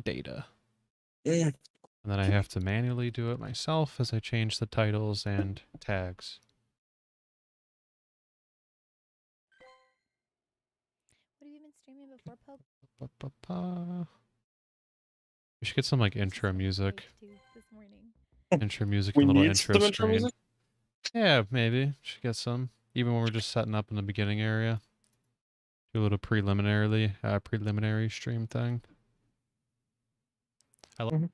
data. Yeah. And then I have to manually do it myself as I change the titles and tags. What have you been streaming before, Pope? We should get some like intro music. This morning. Intro music We and a little need intro some intro screen. music? Yeah, maybe. Should get some. Even when we're just setting up in the beginning area. Do a little preliminary stream thing. I like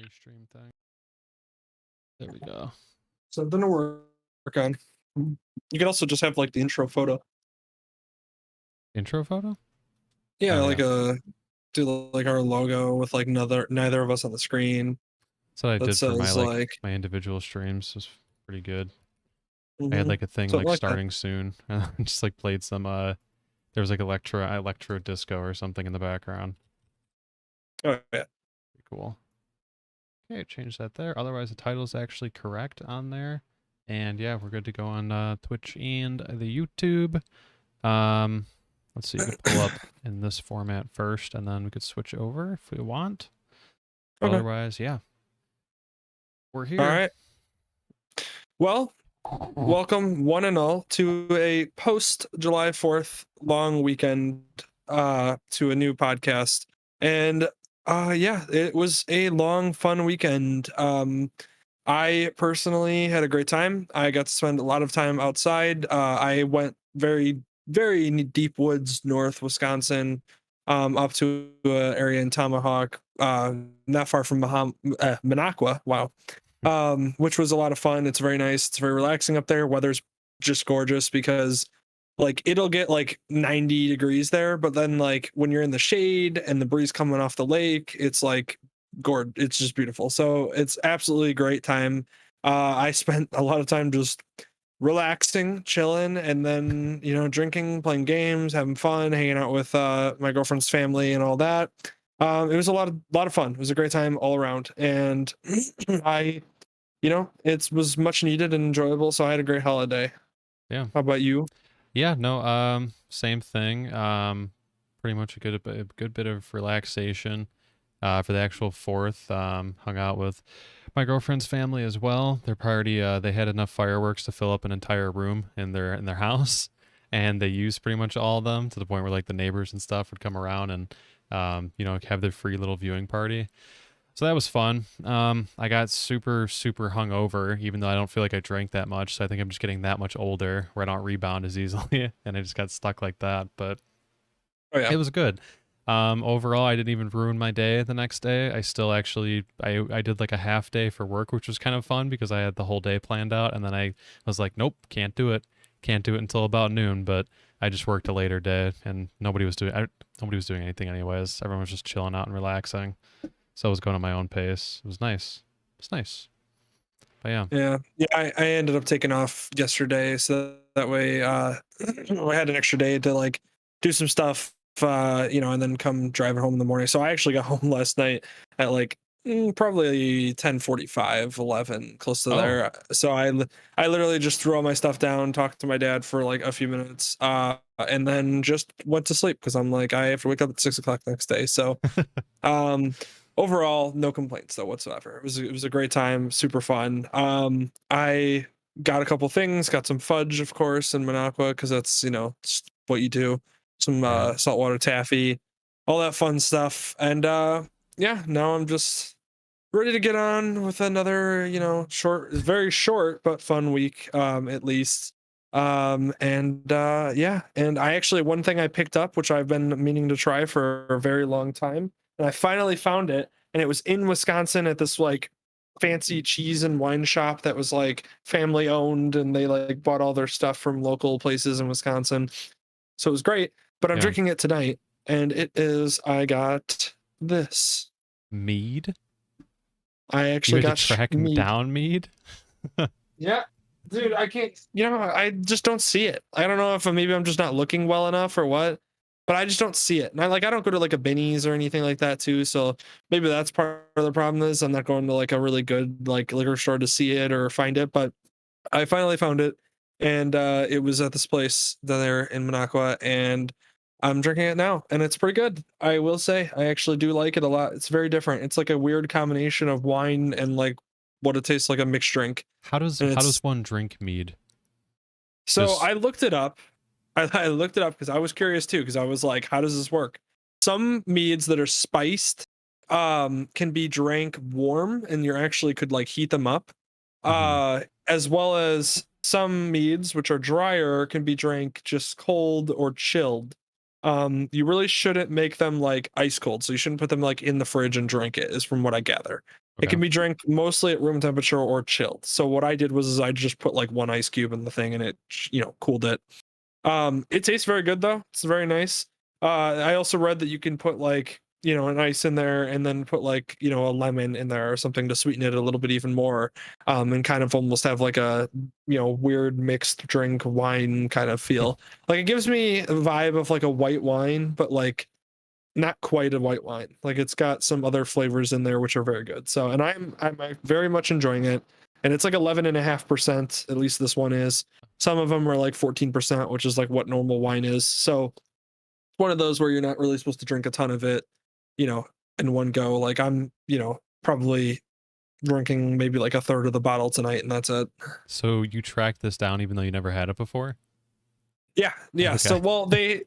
stream thing. There we go. Something to work on. You could also just have like the intro photo. Intro photo? Yeah, Oh, like do like our logo with like neither of us on the screen. That's what I did for my says, my individual streams. It was pretty good. Mhm. I had like a thing Something like like that. starting soon. And I just like played some there was like electro disco or something in the background. Oh yeah. Pretty cool. Okay, change that there. Otherwise the title's actually correct on there. And yeah, we're good to go on Twitch and the YouTube. Let's see, we could pull up in this format first and then we could switch over if we want. Okay. Otherwise, yeah. We're here. All right. Well, welcome one and all to a post July 4th long weekend to a new podcast. And yeah, it was a long fun weekend. I personally had a great time. I got to spend a lot of time outside. I went very deep woods north Wisconsin, up to an area in Tomahawk, not far from Minocqua. Wow. Which was a lot of fun. It's very nice. It's very relaxing up there. Weather's just gorgeous because like it'll get like 90 degrees there, but then like when you're in the shade and the breeze coming off the lake, it's like it's just beautiful. So it's absolutely a great time. I spent a lot of time just relaxing, chilling, and then drinking, playing games, having fun, hanging out with my girlfriend's family and all that. It was a lot of fun. It was a great time all around, and I it was much needed and enjoyable, so I had a great holiday. Yeah. How about you? Yeah, no, same thing. Pretty much a good bit of relaxation. For the actual 4th, hung out with my girlfriend's family as well. Their party, they had enough fireworks to fill up an entire room in their house, and they used pretty much all of them to the point where like the neighbors and stuff would come around and have their free little viewing party. So that was fun. I got super hungover, even though I don't feel like I drank that much. So I think I'm just getting that much older, where I don't rebound as easily, and I just got stuck like that. But it was good. Overall, I didn't even ruin my day the next day. I still actually I did like a half day for work, which was kind of fun because I had the whole day planned out, and then I was like, nope, can't do it until about noon. But I just worked a later day, and nobody was doing anything anyways. Everyone was just chilling out and relaxing. So I was going at my own pace. It was nice. It's nice. But yeah. I ended up taking off yesterday, so that way I had an extra day to like do some stuff, and then come driving home in the morning. So I actually got home last night at like probably 10:45, 11, close to there. So I literally just threw all my stuff down, talked to my dad for like a few minutes, and then just went to sleep because I'm like I have to wake up at 6 o'clock next day. So overall, no complaints though whatsoever. It was a great time, super fun. I got a couple things, got some fudge, of course, in Minocqua because that's just what you do. Some saltwater taffy, all that fun stuff, and yeah, now I'm just ready to get on with another very short but fun week, at least. And yeah, and I actually one thing I picked up, which I've been meaning to try for a very long time, and I finally found it, and it was in Wisconsin at this like fancy cheese and wine shop that was like family owned, and they like bought all their stuff from local places in Wisconsin. So it was great, but I'm drinking it tonight, and I got this mead. I actually got track down mead. Yeah, dude, I can't. I just don't see it. I don't know if maybe I'm just not looking well enough or what, but I just don't see it. And I don't go to like a Benny's or anything like that too. So maybe that's part of the problem is I'm not going to like a really good like liquor store to see it or find it. But I finally found it, and it was at this place there in Minocqua, and I'm drinking it now, and it's pretty good. I will say, I actually do like it a lot. It's very different. It's like a weird combination of wine and like what it tastes like a mixed drink. How does And it's one drink mead? so Just- I looked it up. I looked it up because I was curious too, because I was like, how does this work? Some meads that are spiced can be drank warm, and you actually could like heat them up. As well as some meads which are drier can be drank just cold or chilled. You really shouldn't make them like ice cold, so you shouldn't put them like in the fridge and drink it, is from what I gather. It Okay. can be drank mostly at room temperature or chilled. So what I did was is I just put like one ice cube in the thing and it cooled it. It tastes very good though. It's very nice. I also read that you can put like, an ice in there and then put like, a lemon in there or something to sweeten it a little bit even more. And kind of almost have like a, weird mixed drink wine kind of feel. Like it gives me a vibe of like a white wine, but like not quite a white wine. Like it's got some other flavors in there which are very good. So, and I'm very much enjoying it. And it's like 11.5%, at least this one is. Some of them are like 14%, which is like what normal wine is. So it's one of those where you're not really supposed to drink a ton of it, in one go. Like I'm, probably drinking maybe like a third of the bottle tonight, and that's it. So you tracked this down even though you never had it before? Yeah. Okay. So, well, it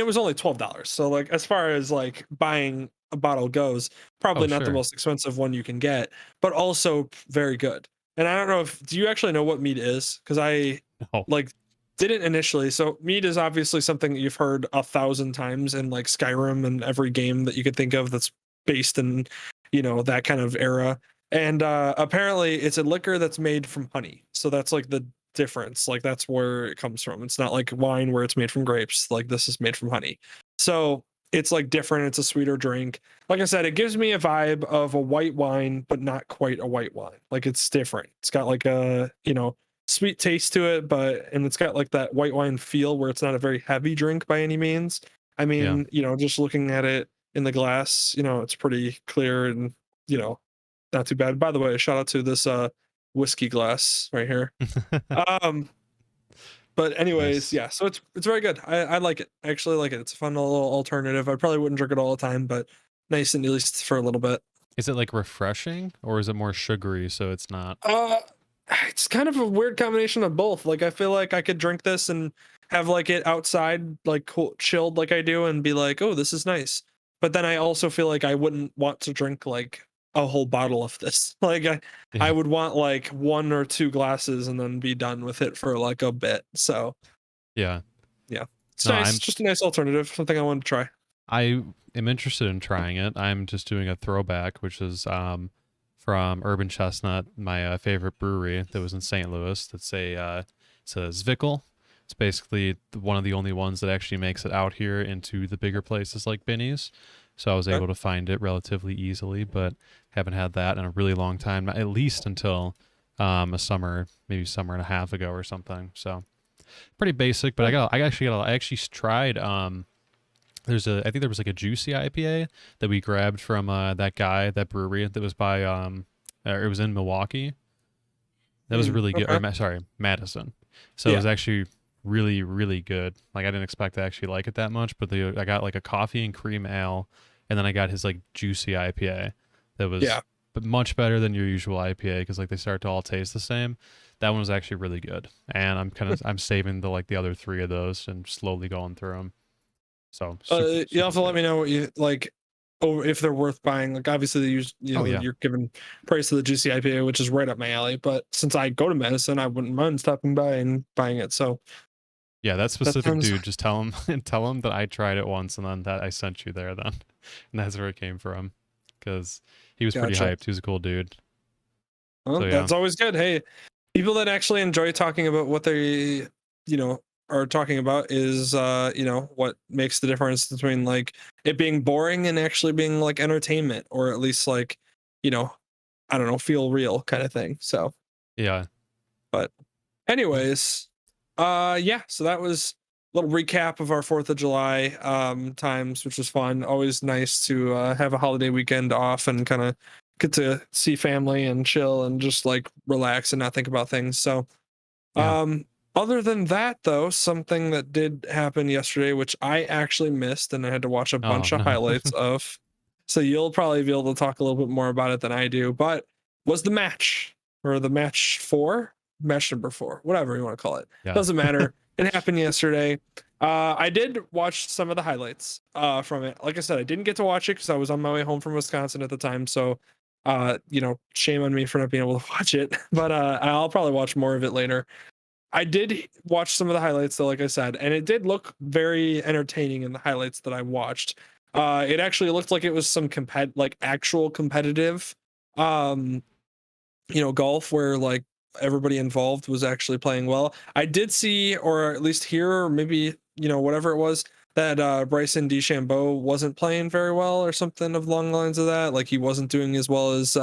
was only $12. So, like, as far as like buying a bottle goes, probably not the sure. most expensive one you can get, but also very good. And I don't know do you actually know what mead is? Because I No. like didn't initially. So mead is obviously something that you've heard 1,000 times in like Skyrim and every game that you could think of that's based in, that kind of era. And apparently it's a liquor that's made from honey. So that's like the difference. Like that's where it comes from. It's not like wine where it's made from grapes. Like this is made from honey. So it's like different. It's a sweeter drink. Like I said, it gives me a vibe of a white wine, but not quite a white wine. Like it's different. It's got like a, sweet taste to it, and it's got like that white wine feel where it's not a very heavy drink by any means. I mean, just looking at it in the glass, it's pretty clear and, not too bad. By the way, shout out to this whiskey glass right here. But anyways, Nice. yeah, so it's very good. I like it. I actually like it. It's a fun little alternative. I probably wouldn't drink it all the time, but nice and at least for a little bit. Is it like refreshing or is it more sugary so it's not? It's kind of a weird combination of both. Like I feel like I could drink this and have like it outside, like cool, chilled like I do, and be like, oh, this is nice. But then I also feel like I wouldn't want to drink like a whole bottle of this. Like I Yeah. would want like 1 or 2 glasses and then be done with it for like a bit. So Yeah. it's No, nice. I'm- Just a nice alternative. Something I wanted to try. I am interested in trying it. I'm just doing a throwback, which is from Urban Chestnut, my favorite brewery that was in St. Louis. That's it's a Zwickel. It's basically one of the only ones that actually makes it out here into the bigger places like Binny's. So I was Okay. able to find it relatively easily, but haven't had that in a really long time, at least until a summer, maybe summer and a half ago or something. So pretty basic, but I actually tried I think there was like a juicy IPA that we grabbed from that brewery that was by it was in Milwaukee. That was really good. Okay. Sorry, Madison. So it was actually really, really good. Like I didn't expect to actually like it that much, but I got like a coffee and cream ale, and then I got his like juicy IPA that was but much better than your usual IPA because like they start to all taste the same. That one was actually really good, and I'm saving the other 3 of those and slowly going through them. So You have to let me know what you like, or if they're worth buying. Like obviously they use, you're giving praise to the juicy IPA, which is right up my alley. But since I go to Madison, I wouldn't mind stopping by and buying it. So yeah, that specific sounds- dude, just tell him that I tried it once and then that I sent you there then, and that's where it came from, because he was pretty Gotcha. hyped. He was a cool dude. Well, So, yeah. that's always good. Hey, people that actually enjoy talking about what they, are talking about is, what makes the difference between like it being boring and actually being like entertainment, or at least like, I don't know, feel real kind of thing. So, Yeah. anyways, yeah. So that was a little recap of our 4th of July times, which was fun. Always nice to have a holiday weekend off and kind of get to see family and chill and just like relax and not think about things. So Yeah. Other than that, though, something that did happen yesterday, which I actually missed, and I had to watch a Oh bunch of no. highlights of. So you'll probably be able to talk a little bit more about it than I do. But was the match or the match four, match number four, whatever you want to call it, Yeah. doesn't matter. It happened yesterday. I did watch some of the highlights from it. Like I said, I didn't get to watch it because I was on my way home from Wisconsin at the time. So, shame on me for not being able to watch it. But I'll probably watch more of it later. I did watch some of the highlights though, like I said, and it did look very entertaining in the highlights that I watched. It actually looked like it was some actual competitive, um, golf where like everybody involved was actually playing well. I did see, or at least hear, or maybe whatever it was, that Bryson DeChambeau wasn't playing very well, or something along the lines of that. Like he wasn't doing as well as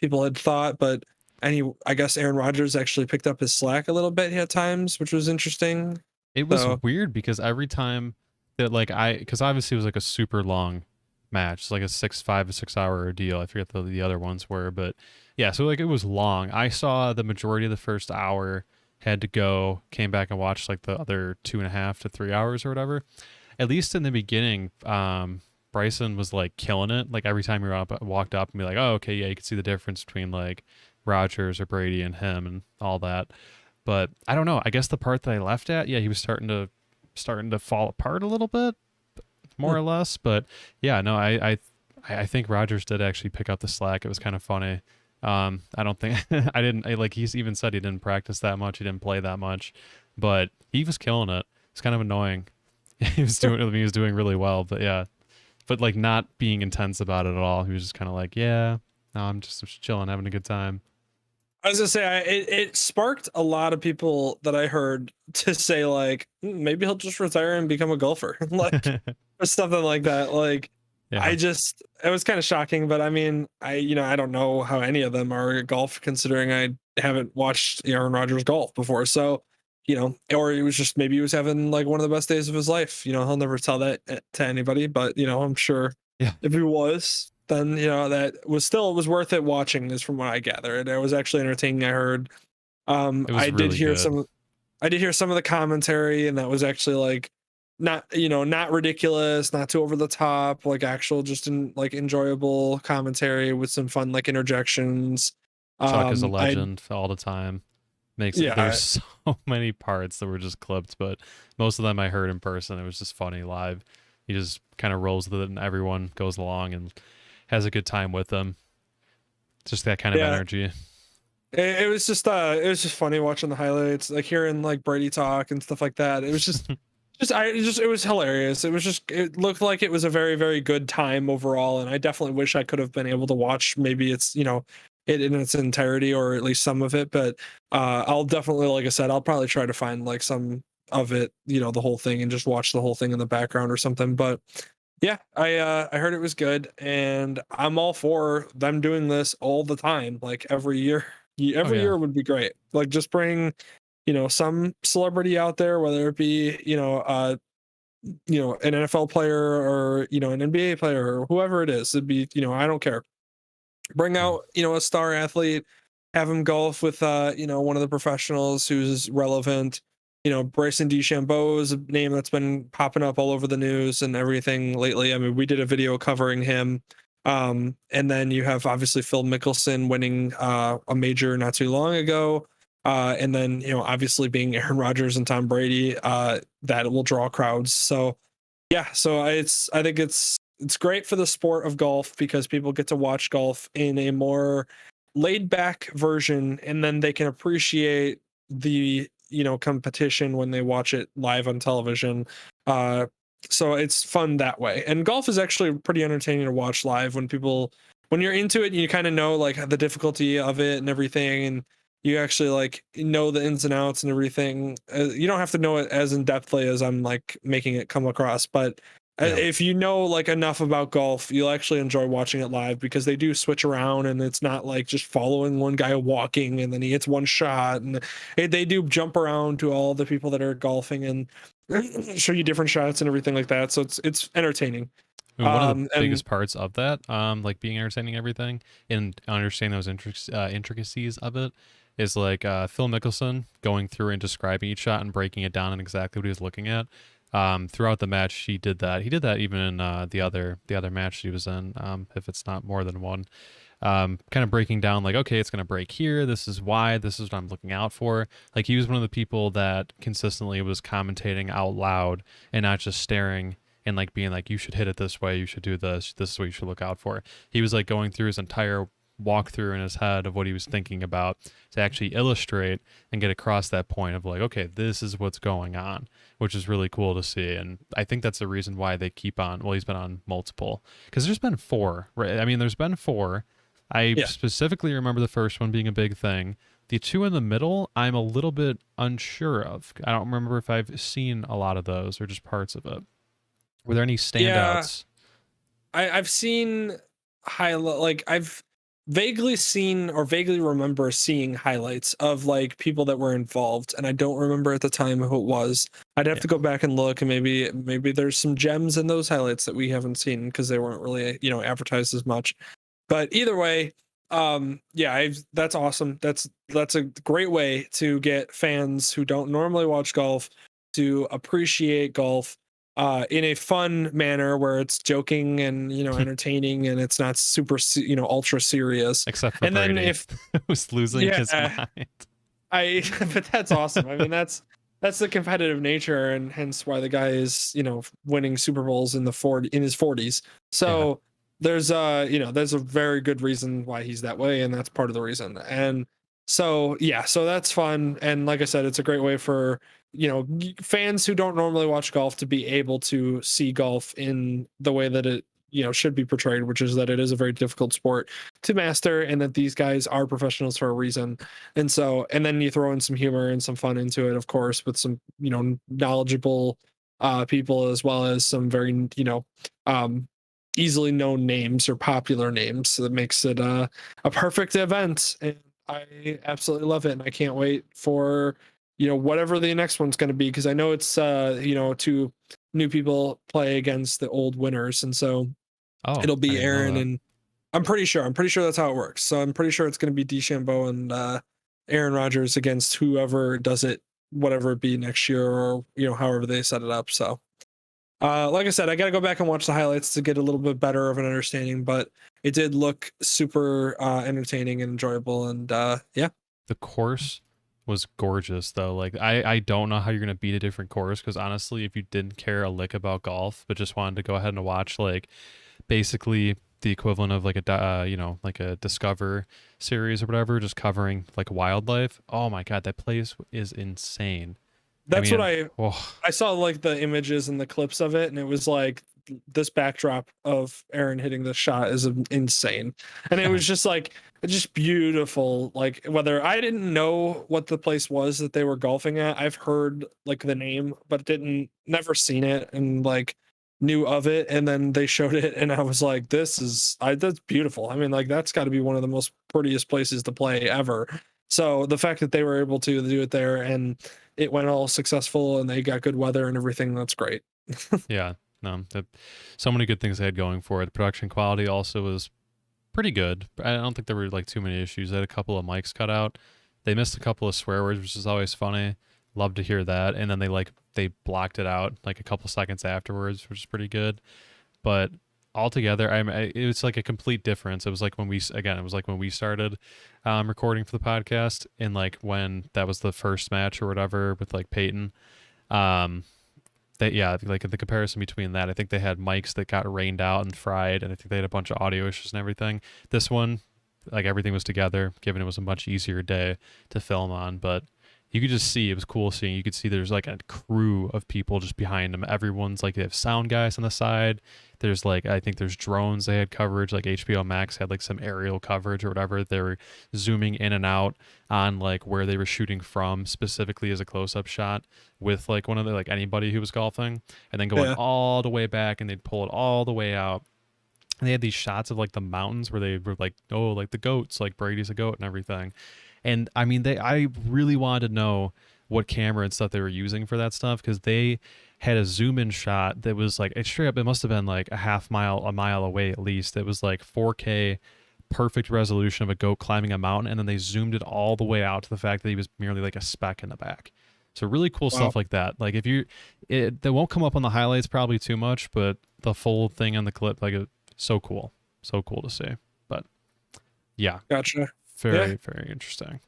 people had thought, but I guess Aaron Rodgers actually picked up his slack a little bit at times, which was interesting. It was So weird because every time that because obviously it was like a super long match, it's like a 5 or 6 hour ordeal. I forget the other ones were, but yeah, so like it was long. I saw the majority of the first hour, had to go, came back and watched like the other 2.5 to 3 hours or whatever. At least in the beginning, Bryson was like killing it. Like every time walked up and be like, oh, okay, yeah, you could see the difference between like Rodgers or Brady and him and all that. But I don't know. I guess the part that I left at, yeah, he was starting to fall apart a little bit, more or less. But yeah, no, I think Rodgers did actually pick up the slack. It was kind of funny. I don't think like he's even said he didn't practice that much. He didn't play that much, but he was killing it. It's kind of annoying. He was doing really well, but yeah, but like not being intense about it at all. He was just kind of like, yeah, no, I'm just chilling, having a good time. I was gonna say, it sparked a lot of people that I heard to say like, maybe he'll just retire and become a golfer," like or something like that. Like, Yeah. it was kind of shocking, but I mean, I don't know how any of them are at golf, considering I haven't watched Aaron Rodgers golf before. So, or it was just maybe he was having like one of the best days of his life. He'll never tell that to anybody, but I'm sure Yeah. if he was, then that it was worth it watching, is from what I gather. And it was actually entertaining. I heard. It was I did really hear good. some of the commentary, and that was actually like not ridiculous, not too over the top, like actual just like enjoyable commentary with some fun like interjections. Chuck is a I legend all the time. Yeah, There's so many parts that were just clipped, but most of them I heard in person. It was just funny live. He just kind of rolls with it, and everyone goes along and has a good time with them. Just that kind of yeah. energy. It was just funny watching the highlights, like hearing like Brady talk and stuff like that. It was it was hilarious. It looked like it was a very, very good time overall, and I definitely wish I could have been able to watch maybe it's it in its entirety, or at least some of it. But I'll definitely, like I said, I'll probably try to find like some of it, the whole thing, and just watch the whole thing in the background or something. But yeah, I heard it was good, and I'm all for them doing this all the time, like every year. Every yeah. year would be great. Like just bring, some celebrity out there, whether it be, an NFL player, or an NBA player, or whoever it is. It'd be, I don't care. Bring out, a star athlete, have him golf with one of the professionals who's relevant. Bryson DeChambeau is a name that's been popping up all over the news and everything lately. I mean, we did a video covering him. And then you have obviously Phil Mickelson winning a major not too long ago. And then, obviously being Aaron Rodgers and Tom Brady, that will draw crowds. So yeah, so I think it's great for the sport of golf, because people get to watch golf in a more laid back version, and then they can appreciate the competition when they watch it live on television. So it's fun that way, and golf is actually pretty entertaining to watch live when you're into it, and you kind of know like the difficulty of it and everything, and you actually like know the ins and outs and everything. You don't have to know it as in depthly as I'm like making it come across, but Yeah. if you know like enough about golf, you'll actually enjoy watching it live, because they do switch around, and it's not like just following one guy walking and then he hits one shot, and they do jump around to all the people that are golfing and show you different shots and everything like that. So it's entertaining. I mean, one of the And biggest parts of that, like being entertaining everything and understanding those intricacies of it, is like Phil Mickelson going through and describing each shot and breaking it down and exactly what he was looking at. Throughout the match, he did that. He did that even in the other match he was in, if it's not more than one. Kind of breaking down like, okay, it's going to break here. This is why. This is what I'm looking out for. Like, he was one of the people that consistently was commentating out loud and not just staring and like being like, you should hit it this way. You should do this. This is what you should look out for. He was like going through his entire walkthrough in his head of what he was thinking about to actually illustrate and get across that point of like, okay, this is what's going on, which is really cool to see. And I think that's the reason why they keep on. Well, he's been on multiple, because there's been 4, right? I mean, there's been 4. I specifically remember the first one being a big thing. The 2 in the middle, I'm a little bit unsure of. I don't remember if I've seen a lot of those or just parts of it. Were there any standouts? I've seen I've vaguely seen or vaguely remember seeing highlights of like people that were involved, and I don't remember at the time who it was. I'd have to go back and look, and maybe there's some gems in those highlights that we haven't seen because they weren't really advertised as much. But either way, that's awesome. That's a great way to get fans who don't normally watch golf to appreciate golf in a fun manner where it's joking and entertaining, and it's not super ultra serious. Except for and Brady, then if who's losing his mind. But that's awesome. I mean, that's the competitive nature, and hence why the guy is winning Super Bowls in his 40s. So there's there's a very good reason why he's that way, and that's part of the reason. And so so that's fun, and like I said, it's a great way for fans who don't normally watch golf to be able to see golf in the way that it should be portrayed, which is that it is a very difficult sport to master, and that these guys are professionals for a reason. And then you throw in some humor and some fun into it, of course, with some knowledgeable people, as well as some very easily known names or popular names. So that makes it a perfect event, and I absolutely love it, and I can't wait for whatever the next one's going to be, because I know it's 2 new people play against the old winners, and so it'll be Aaron, and I'm pretty sure that's how it works. So I'm pretty sure it's going to be DeChambeau and Aaron Rodgers against whoever does it, whatever it be next year, or however they set it up. So like I said, I got to go back and watch the highlights to get a little bit better of an understanding, but it did look super entertaining and enjoyable. And the course was gorgeous, though. Like, I don't know how you're gonna beat a different course, because honestly, if you didn't care a lick about golf but just wanted to go ahead and watch like basically the equivalent of like a like a Discover series or whatever, just covering like wildlife, oh my god, that place is insane. That's what I saw, like the images and the clips of it, and it was like this backdrop of Aaron hitting the shot is insane, and it was just beautiful. Like, whether I didn't know what the place was that they were golfing at, I've heard like the name, but never seen it, and like knew of it, and then they showed it, and I was like, that's beautiful. I mean, like, that's got to be one of the most prettiest places to play ever. So the fact that they were able to do it there, and it went all successful, and they got good weather and everything, that's great. Yeah, no, so many good things they had going for it. The production quality also was pretty good. I don't think there were like too many issues. They had a couple of mics cut out. They missed a couple of swear words, which is always funny. Love to hear that. And then they blocked it out like a couple seconds afterwards, which is pretty good. But altogether, it was like a complete difference. It was like when we started recording for the podcast, and like when that was the first match or whatever with like Peyton. Like the comparison between that, I think they had mics that got rained out and fried, and I think they had a bunch of audio issues and everything. This one, like, everything was together, given it was a much easier day to film on, but you could just see, it was cool seeing, you could see there's like a crew of people just behind them. Everyone's like, they have sound guys on the side. There's like, I think there's drones. They had coverage, like HBO Max had like some aerial coverage or whatever. They were zooming in and out on like where they were shooting from, specifically as a close-up shot with like one of the, like anybody who was golfing, and then going all the way back, and they'd pull it all the way out. And they had these shots of like the mountains where they were like, oh, like the goats, like Brady's a goat and everything. And I mean, I really wanted to know what camera and stuff they were using for that stuff, because they had a zoom in shot that was like, straight up, it must have been like a mile away at least. It was like 4K perfect resolution of a goat climbing a mountain, and then they zoomed it all the way out to the fact that he was merely like a speck in the back. So really cool Wow. stuff like that. Like if you, they won't come up on the highlights probably too much, but the full thing on the clip, like so cool to see. But yeah, Gotcha. very interesting.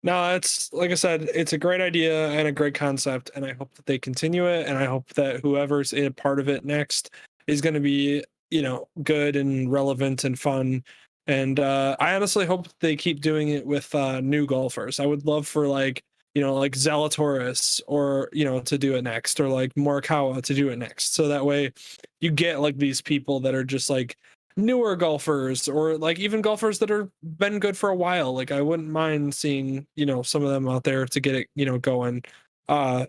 No, it's like I said, it's a great idea and a great concept, and I hope that they continue it, and I hope that whoever's a part of it next is going to be, good and relevant and fun. And I honestly hope they keep doing it with new golfers. I would love for like Zalatoris or to do it next, or like Morikawa to do it next, so that way you get like these people that are just like newer golfers, or like even golfers that are been good for a while. Like I wouldn't mind seeing some of them out there to get it going. uh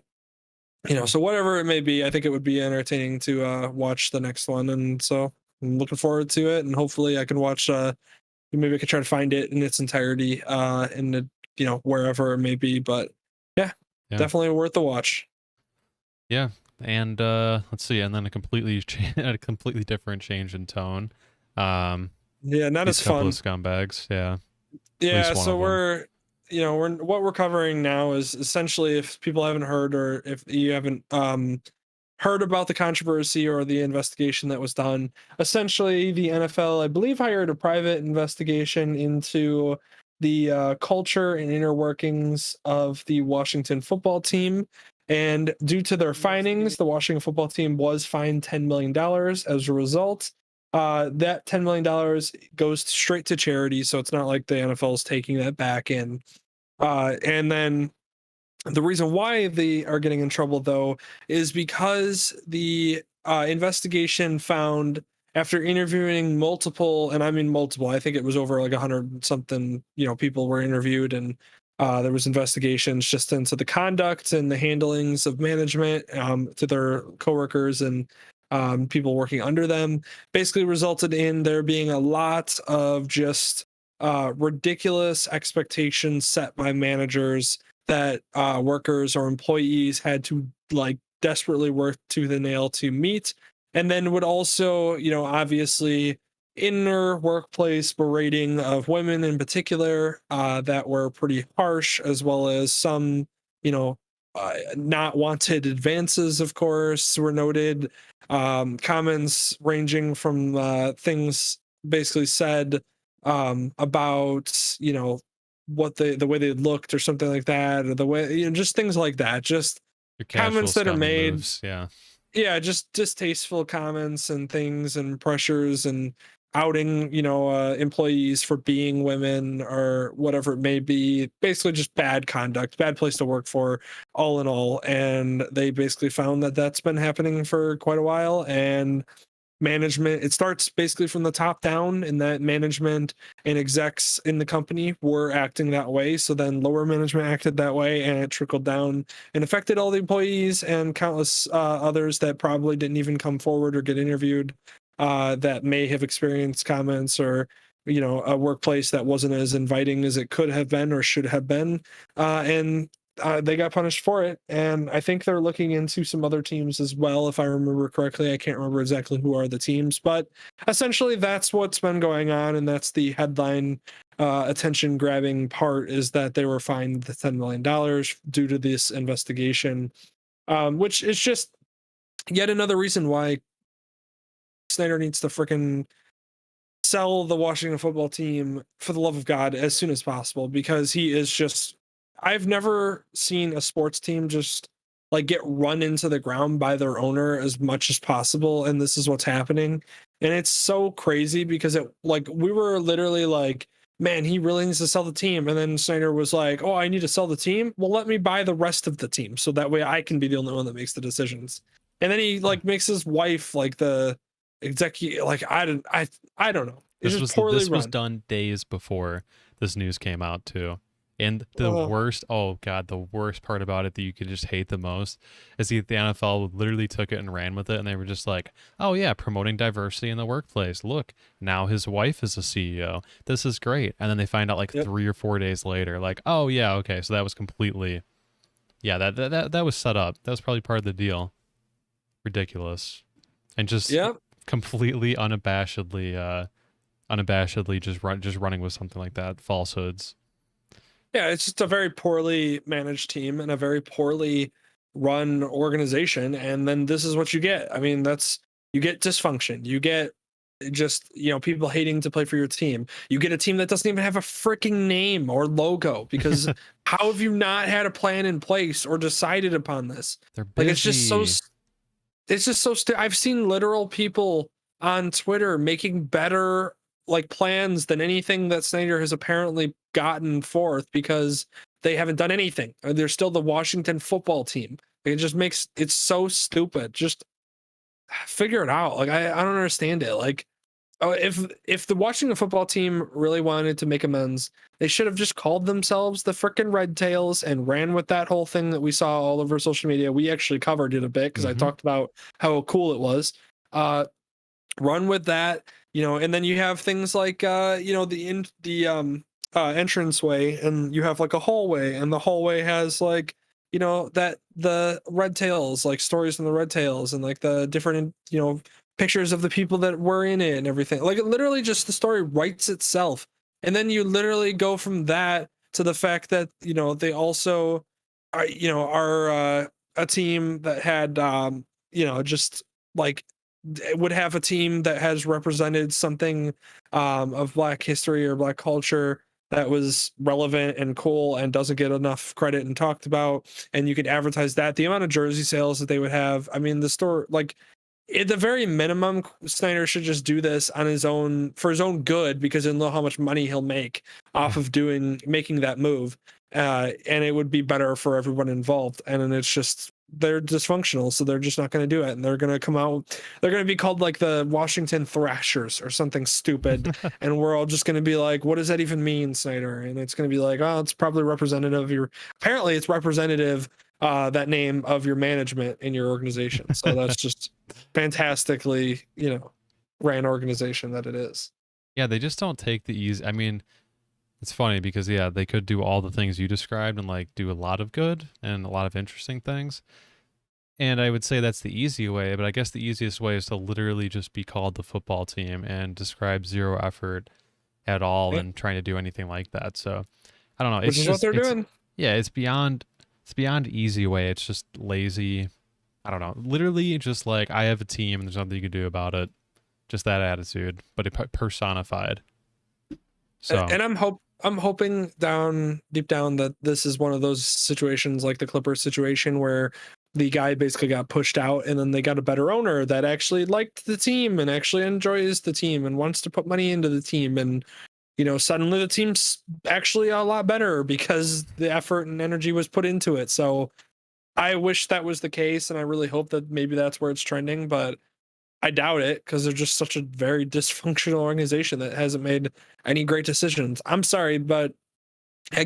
so whatever it may be, I think it would be entertaining to watch the next one, and so I'm looking forward to it, and hopefully I can watch maybe I could try to find it in its entirety in the wherever it may be. But yeah. Definitely worth the watch. Yeah. And let's see, and then a completely different change in tone. Yeah, not These as couple fun. of scumbags. Yeah. Yeah, one so of 'em. we're what we're covering now is essentially, if people haven't heard, or if you haven't heard about the controversy or the investigation that was done, essentially the NFL, I believe, hired a private investigation into the culture and inner workings of the Washington football team. And due to their findings, the Washington football team was fined $10 million as a result. That $10 million goes straight to charity, so it's not like the NFL is taking that back in. And then the reason why they are getting in trouble, though, is because the investigation found, after interviewing multiple, and I mean multiple, I think it was over like 100 something, people were interviewed, and there was investigations just into the conduct and the handlings of management to their coworkers and people working under them, basically resulted in there being a lot of just ridiculous expectations set by managers that workers or employees had to like desperately work tooth and nail to meet. And then would also, obviously inner workplace berating of women in particular that were pretty harsh, as well as some, not wanted advances, of course, were noted. Comments ranging from things basically said about, what the way they looked or something like that, or the way, just things like that, just Your casual comments that are scummy made. moves. Yeah. Yeah, just distasteful comments and things and pressures, and outing employees for being women or whatever it may be. Basically just bad conduct, bad place to work for, all in all. And they basically found that that's been happening for quite a while. And management, it starts basically from the top down, and that management and execs in the company were acting that way, so then lower management acted that way, and it trickled down and affected all the employees and countless others that probably didn't even come forward or get interviewed, that may have experienced comments or a workplace that wasn't as inviting as it could have been or should have been. And they got punished for it, and I think they're looking into some other teams as well, if I remember correctly. I can't remember exactly who are the teams, but essentially that's what's been going on, and that's the headline attention grabbing part, is that they were fined the $10 million due to this investigation, which is just yet another reason why Snyder needs to freaking sell the Washington football team, for the love of God, as soon as possible, because he is just, I've never seen a sports team just like get run into the ground by their owner as much as possible, and this is what's happening. And it's so crazy because it, like, we were literally like, man, he really needs to sell the team, and then Snyder was like, oh, I need to sell the team, well, let me buy the rest of the team so that way I can be the only one that makes the decisions. And then he like makes his wife like the executive, like, I don't know. It's just poorly This was run. done days before this news came out too. And the Oh. worst, oh god, the worst part about it that you could just hate the most is the NFL literally took it and ran with it, and they were just like, oh yeah, promoting diversity in the workplace. Look, now his wife is a CEO. This is great. And then they find out like Yep. 3 or 4 days later, like, oh yeah, okay, so that was completely, yeah, that was set up. That was probably part of the deal. Ridiculous. And just Yep. completely unabashedly unabashedly just running with something like that, falsehoods. Yeah, it's just a very poorly managed team and a very poorly run organization. And then this is what you get. I mean, you get dysfunction. You get just, people hating to play for your team. You get a team that doesn't even have a freaking name or logo because how have you not had a plan in place or decided upon this? They're busy. Like, it's just so I've seen literal people on Twitter making better like plans than anything that Snyder has apparently gotten forth because they haven't done anything. They're still the Washington football team. It just makes it's so stupid. Just figure it out. Like I don't understand it. Like, oh, if the Washington football team really wanted to make amends, they should have just called themselves the frickin' Red Tails and ran with that whole thing that we sasaw all over social media. We actually covered it a bit because I talked about how cool it was. Run with that, and then you have things like the entranceway, and you have like a hallway, and the hallway has like that the Red Tails, like stories from the Red Tails, and like the different pictures of the people that were in it and everything. Like, it literally just the story writes itself, and then you literally go from that to the fact that they also are a team that had just like would have a team that has represented something of Black history or Black culture that was relevant and cool and doesn't get enough credit and talked about, and you could advertise that. The amount of jersey sales that they would have, I mean, the store, like, at the very minimum, Snyder should just do this on his own, for his own good, because he'll know how much money he'll make off of making that move, and it would be better for everyone involved. And then it's just, they're dysfunctional, so they're just not going to do it, and they're going to come out, they're going to be called like the Washington Thrashers or something stupid, and we're all just going to be like, what does that even mean, Snyder? And it's going to be like, oh, it's probably representative of your, apparently it's representative, that name of your management in your organization. So that's just fantastically ran organization that it is. Yeah, they just don't take the easy. I mean, it's funny because they could do all the things you described and like do a lot of good and a lot of interesting things. And I would say that's the easy way, but I guess the easiest way is to literally just be called the football team and describe zero effort at all and trying to do anything like that. So I don't know. Which is what they're doing. Yeah, it's beyond easy way. It's just lazy. I don't know. Literally just like, I have a team and there's nothing you can do about it. Just that attitude, but it personified. So, and I'm hoping deep down that this is one of those situations like the Clippers situation where the guy basically got pushed out, and then they got a better owner that actually liked the team and actually enjoys the team and wants to put money into the team, and suddenly the team's actually a lot better because the effort and energy was put into it. So I wish that was the case, and I really hope that maybe that's where it's trending, but I doubt it because they're just such a very dysfunctional organization that hasn't made any great decisions. I'm sorry, but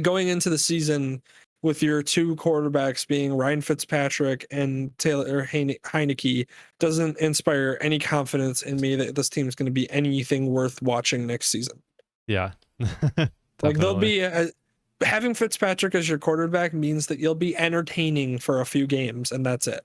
going into the season with your two quarterbacks being Ryan Fitzpatrick and Taylor Heineke doesn't inspire any confidence in me that this team is going to be anything worth watching next season. Yeah. Like, they'll be having Fitzpatrick as your quarterback means that you'll be entertaining for a few games, and that's it.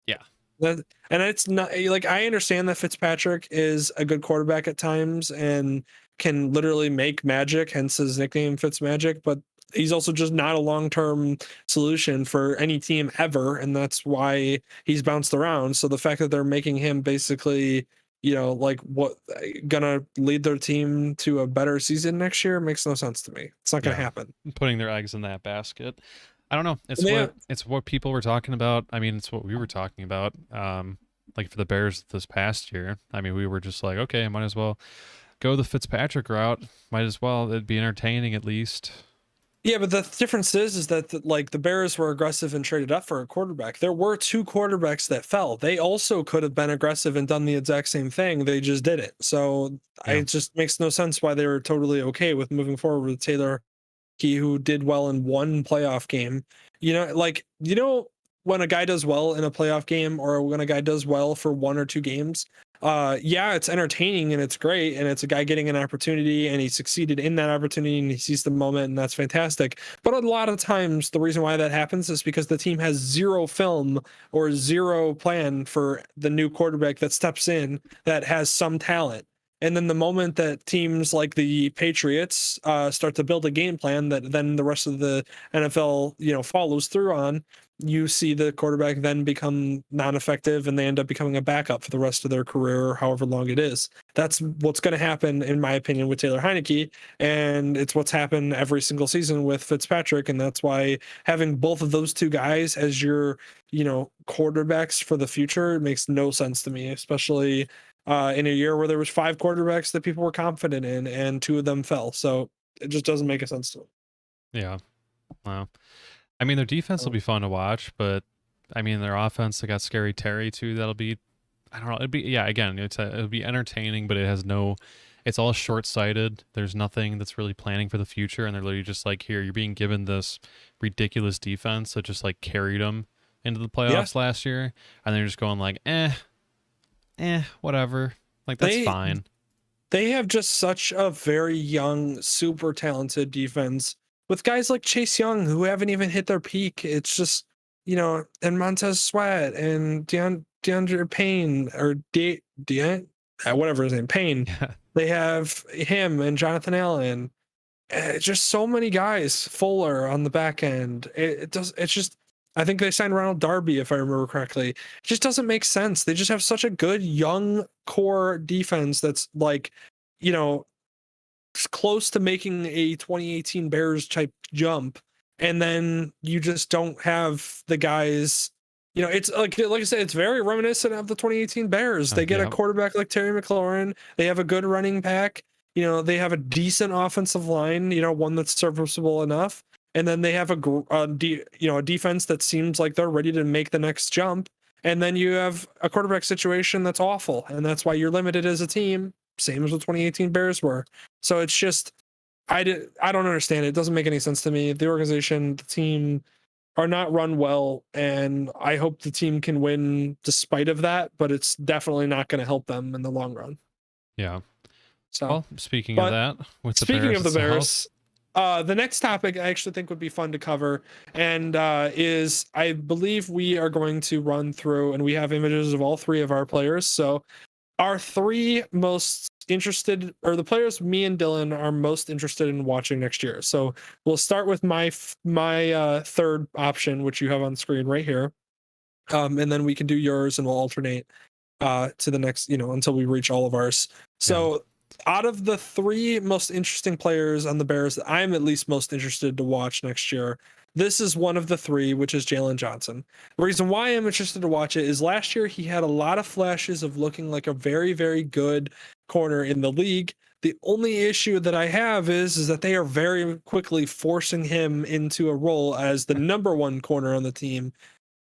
Yeah. And it's not like, I understand that Fitzpatrick is a good quarterback at times and can literally make magic, hence his nickname Fitzmagic, but he's also just not a long-term solution for any team ever, and that's why he's bounced around. So the fact that they're making him basically like what gonna lead their team to a better season next year makes no sense to me. It's not gonna happen. Putting their eggs in that basket. I don't know. It's what people were talking about. I mean, it's what we were talking about. Like for the Bears this past year. I mean, we were just like, okay, might as well go the Fitzpatrick route. Might as well. It'd be entertaining at least. Yeah, but the difference is that like the Bears were aggressive and traded up for a quarterback. There were two quarterbacks that fell. They also could have been aggressive and done the exact same thing. They just didn't. So it just makes no sense why they were totally okay with moving forward with Taylor, who did well in one playoff game. When a guy does well in a playoff game or when a guy does well for one or two games, it's entertaining and it's great, and it's a guy getting an opportunity and he succeeded in that opportunity and he sees the moment, and that's fantastic. But a lot of times the reason why that happens is because the team has zero film or zero plan for the new quarterback that steps in that has some talent. And then the moment that teams like the Patriots start to build a game plan that then the rest of the NFL, follows through on, you see the quarterback then become non-effective and they end up becoming a backup for the rest of their career or however long it is. That's what's going to happen, in my opinion, with Taylor Heineke. And it's what's happened every single season with Fitzpatrick. And that's why having both of those two guys as your, quarterbacks for the future makes no sense to me, especially in a year where there was 5 quarterbacks that people were confident in and 2 of them fell. So it just doesn't make a sense to me. Yeah. Wow. I mean, their defense will be fun to watch, but I mean, their offense, they got Scary Terry too. That'll be, I don't know. It'd be, yeah, again, it'll be entertaining, but it's all short-sighted. There's nothing that's really planning for the future. And they're literally just like, here, you're being given this ridiculous defense that just like carried them into the playoffs last year. And they're just going like, whatever. Like, that's fine. They have just such a very young, super talented defense with guys like Chase Young who haven't even hit their peak. It's just, and Montez Sweat and DeAndre Payne or whatever his name, Payne. Yeah. They have him and Jonathan Allen. Just so many guys. Fuller on the back end. It's just, I think they signed Ronald Darby, if I remember correctly. It just doesn't make sense. They just have such a good young core defense that's like, close to making a 2018 Bears type jump. And then you just don't have the guys, it's like I said, it's very reminiscent of the 2018 Bears. They get a quarterback like Terry McLaurin. They have a good running back. They have a decent offensive line, one that's serviceable enough. And then they have a defense that seems like they're ready to make the next jump. And then you have a quarterback situation that's awful. And that's why you're limited as a team, same as the 2018 Bears were. So it's just, I don't understand it. It doesn't make any sense to me. The organization, the team are not run well. And I hope the team can win despite of that, but it's definitely not going to help them in the long run. Yeah. So, well, speaking of that, speaking of the Bears, the next topic I actually think would be fun to cover, and is I believe we are going to run through, and we have images of all 3 of our players. So our 3 most interested, or the players me and Dylan are most interested in watching next year. So we'll start with my third option, which you have on screen right here, and then we can do yours, and we'll alternate to the next, until we reach all of ours. So out of the 3 most interesting players on the Bears that I'm at least most interested to watch next year, this is one of the 3, which is Jalen Johnson. The reason why I'm interested to watch it is last year he had a lot of flashes of looking like a very, very good corner in the league. The only issue that I have is that they are very quickly forcing him into a role as the number 1 corner on the team.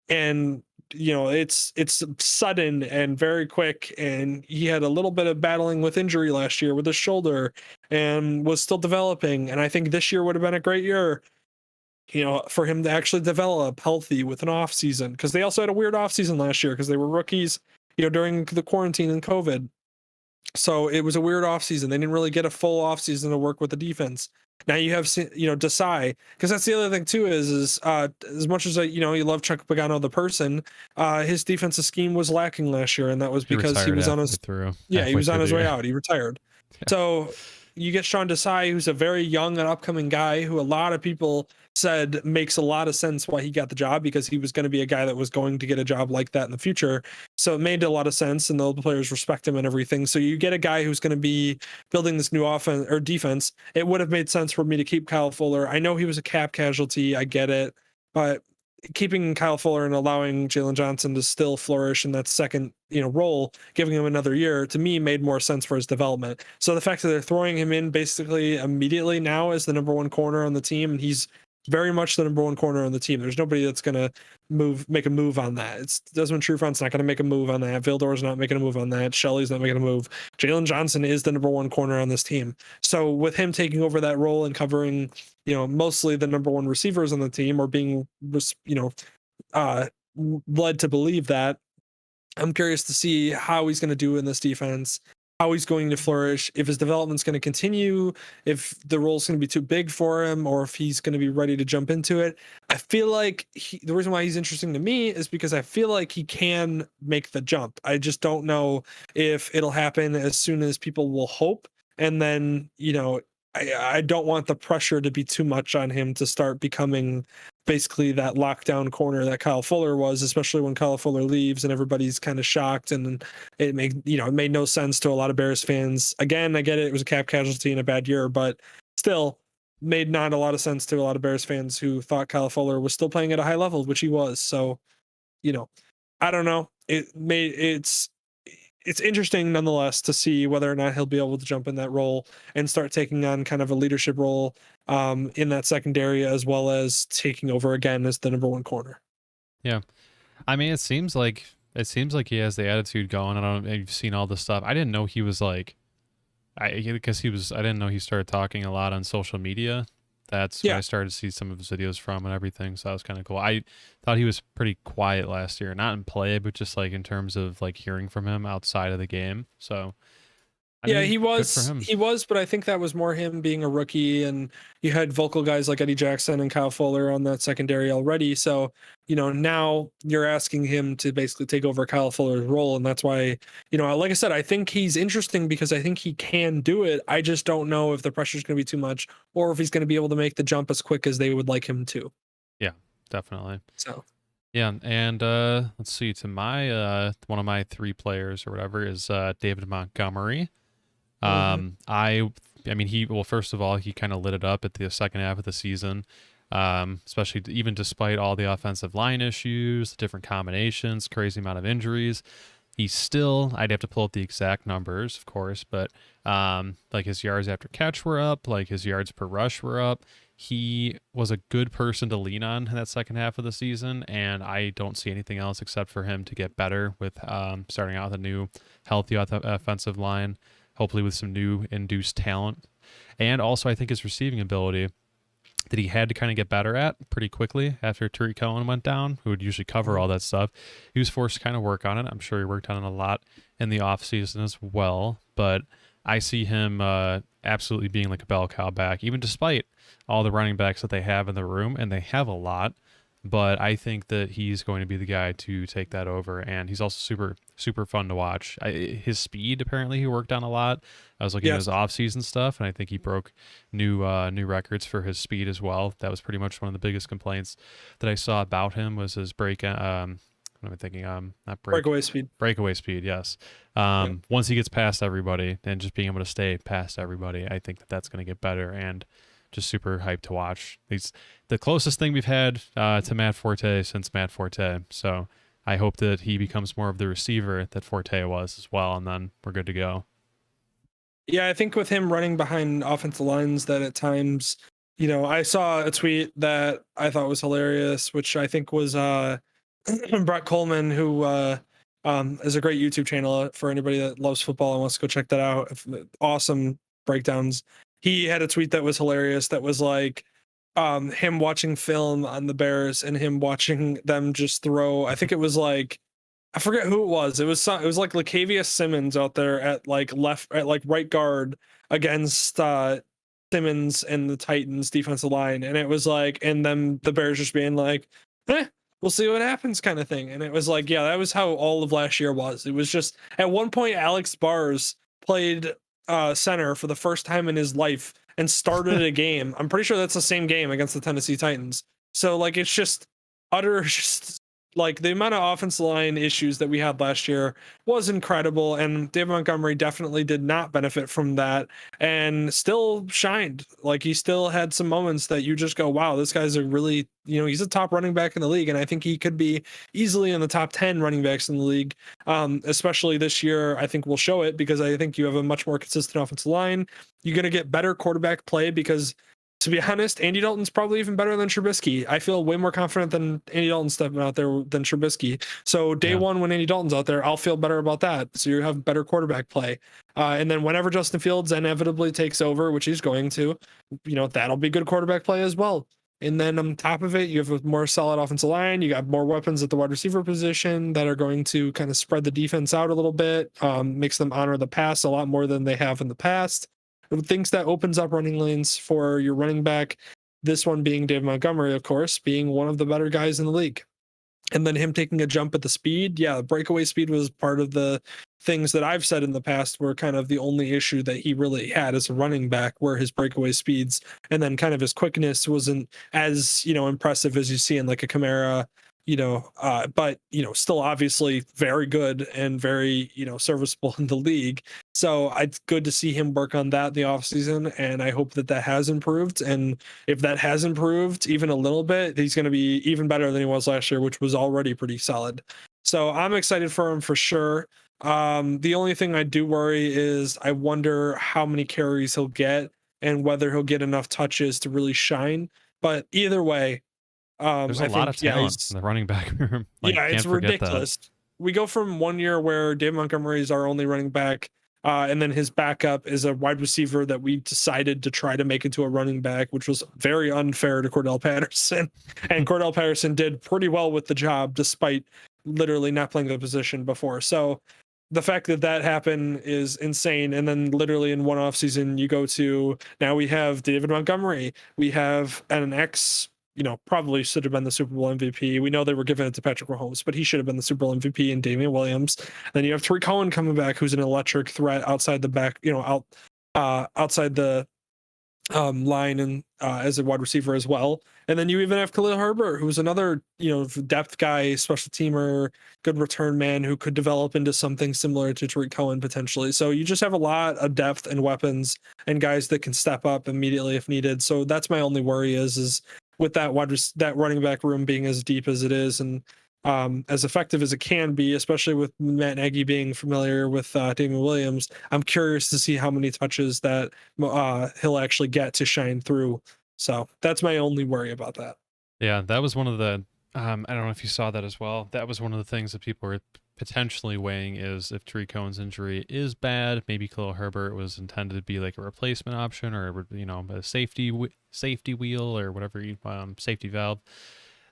And it's sudden and very quick, and he had a little bit of battling with injury last year with his shoulder and was still developing. And I think this year would have been a great year, for him to actually develop healthy with an off season, because they also had a weird off season last year because they were rookies, during the quarantine and COVID. So it was a weird off season. They didn't really get a full off season to work with the defense. Now you have, Desai, because that's the other thing too is as much as you love Chuck Pagano the person, his defensive scheme was lacking last year, and that was because he was on his way out. He retired. Yeah. So you get Sean Desai, who's a very young and upcoming guy who a lot of people said makes a lot of sense why he got the job, because he was going to be a guy that was going to get a job like that in the future. So it made a lot of sense, and the players respect him and everything. So you get a guy who's going to be building this new offense or defense. It would have made sense for me to keep Kyle Fuller. I know he was a cap casualty. I get it. But keeping Kyle Fuller and allowing Jalen Johnson to still flourish in that second, role, giving him another year, to me made more sense for his development. So the fact that they're throwing him in basically immediately now as the number 1 corner on the team, and he's very much the number 1 corner on the team. There's nobody that's going to make a move on that. It's Desmond Trufant's not going to make a move on that. Vildor's not making a move on that. Shelley's not making a move. Jalen Johnson is the number 1 corner on this team. So with him taking over that role and covering, mostly the number 1 receivers on the team, or being, led to believe that, I'm curious to see how he's going to do in this defense. how he's going to flourish, if his development's going to continue, if the role's going to be too big for him, or if he's going to be ready to jump into it. I feel like the reason why he's interesting to me is because I feel like he can make the jump. I just don't know if it'll happen as soon as people will hope. And then, I don't want the pressure to be too much on him to start becoming basically that lockdown corner that Kyle Fuller was, especially when Kyle Fuller leaves and everybody's kind of shocked, and it made no sense to a lot of Bears fans. Again, I get it was a cap casualty in a bad year, but still made not a lot of sense to a lot of Bears fans who thought Kyle Fuller was still playing at a high level, which he was. So, I don't know. It's interesting nonetheless to see whether or not he'll be able to jump in that role and start taking on kind of a leadership role in that secondary, as well as taking over again as the number one corner. Yeah. I mean, it seems like he has the attitude going. I don't know if you've seen all this stuff. I didn't know he was like, I didn't know he started talking a lot on social media. That's when I started to see some of his videos from and everything. So that was kind of cool. I thought he was pretty quiet last year, not in play, but just like in terms of like hearing from him outside of the game. So He good for was. him. He was, but I think that was more him being a rookie, and you had vocal guys like Eddie Jackson and Kyle Fuller on that secondary already. So, now you're asking him to basically take over Kyle Fuller's role, and that's why, like I said, I think he's interesting because I think he can do it. I just don't know if the pressure's going to be too much, or if he's going to be able to make the jump as quick as they would like him to. Yeah, definitely. So. Yeah, and let's see. To my one of my three players or whatever is David Montgomery. I mean, first of all, he kind of lit it up at the second half of the season, especially even despite all the offensive line issues, the different combinations, crazy amount of injuries. He's still, I'd have to pull up the exact numbers, of course, but like his yards after catch were up, like his yards per rush were up. He was a good person to lean on in that second half of the season, and I don't see anything else except for him to get better with starting out with a new healthy offensive line, hopefully with some new induced talent. And also I think his receiving ability that he had to kind of get better at pretty quickly after Tariq Cohen went down, who would usually cover all that stuff. He was forced to kind of work on it. I'm sure he worked on it a lot in the offseason as well, but I see him absolutely being like a bell cow back, even despite all the running backs that they have in the room, and they have a lot. But I think that he's going to be the guy to take that over, and he's also super, super fun to watch. His speed, apparently, he worked on a lot. I was looking at his off-season stuff, and I think he broke new records for his speed as well. That was pretty much one of the biggest complaints that I saw about him was his break. What am I thinking? Not Breakaway speed. Breakaway speed, yes. Once he gets past everybody and just being able to stay past everybody, I think that's going to get better, and just super hyped to watch. He's the closest thing we've had to Matt Forte since Matt Forte. So I hope that he becomes more of the receiver that Forte was as well, and then we're good to go. Yeah, I think with him running behind offensive lines that at times, I saw a tweet that I thought was hilarious, which I think was Brett Coleman, who is a great YouTube channel for anybody that loves football and wants to go check that out. Awesome breakdowns. He had a tweet that was hilarious that was like him watching film on the Bears and him watching them just throw. I think it was like, I forget who it was. It was like Latavius Simmons out there at like right guard against Simmons and the Titans defensive line, and it was like, and then the Bears just being like, we'll see what happens kind of thing. And it was like, yeah, that was how all of last year was. It was just at one point Alex Bars played center for the first time in his life and started a game. I'm pretty sure that's the same game against the Tennessee Titans. So like, it's just like the amount of offensive line issues that we had last year was incredible, and David Montgomery definitely did not benefit from that and still shined. Like, he still had some moments that you just go, wow, this guy's a really, he's a top running back in the league, and I think he could be easily in the top 10 running backs in the league, especially this year. I think we'll show it because I think you have a much more consistent offensive line. You're going to get better quarterback play because, to be honest, Andy Dalton's probably even better than Trubisky. I feel way more confident than Andy Dalton stepping out there than Trubisky. So day one, when Andy Dalton's out there, I'll feel better about that. So you have better quarterback play. And then whenever Justin Fields inevitably takes over, which he's going to, that'll be good quarterback play as well. And then on top of it, you have a more solid offensive line. You got more weapons at the wide receiver position that are going to kind of spread the defense out a little bit, makes them honor the pass a lot more than they have in the past. Things that opens up running lanes for your running back. This one being Dave Montgomery, of course, being one of the better guys in the league. And then him taking a jump at the speed. Yeah, breakaway speed was part of the things that I've said in the past were kind of the only issue that he really had as a running back, where his breakaway speeds and then kind of his quickness wasn't as, impressive as you see in like a Kamara, but, still obviously very good and very, serviceable in the league. So it's good to see him work on that in the offseason. And I hope that that has improved. And if that has improved even a little bit, he's going to be even better than he was last year, which was already pretty solid. So I'm excited for him for sure. The only thing I do worry is I wonder how many carries he'll get and whether he'll get enough touches to really shine. But either way, There's a lot of talent in the running back room. it's ridiculous. We go from 1 year where Dave Montgomery is our only running back, and then his backup is a wide receiver that we decided to try to make into a running back, which was very unfair to Cordell Patterson. And Cordell Patterson did pretty well with the job despite literally not playing the position before. So the fact that that happened is insane. And then literally in one off season, you go to now we have David Montgomery, we have an probably should have been the Super Bowl MVP. We know they were giving it to Patrick Mahomes, but he should have been the Super Bowl MVP and Damian Williams. Then you have Tariq Cohen coming back, who's an electric threat outside the back, outside the line and as a wide receiver as well. And then you even have Khalil Herbert, who's another, depth guy, special teamer, good return man who could develop into something similar to Tariq Cohen potentially. So you just have a lot of depth and weapons and guys that can step up immediately if needed. So that's my only worry is with that that running back room being as deep as it is and as effective as it can be, especially with Matt Nagy being familiar with Damian Williams. I'm curious to see how many touches that he'll actually get to shine through. So that's my only worry about that. Yeah, that was one of the, I don't know if you saw that as well. That was one of the things that people were potentially weighing is if Tariq Cohen's injury is bad, maybe Khalil Herbert was intended to be like a replacement option or, a safety wheel or whatever, safety valve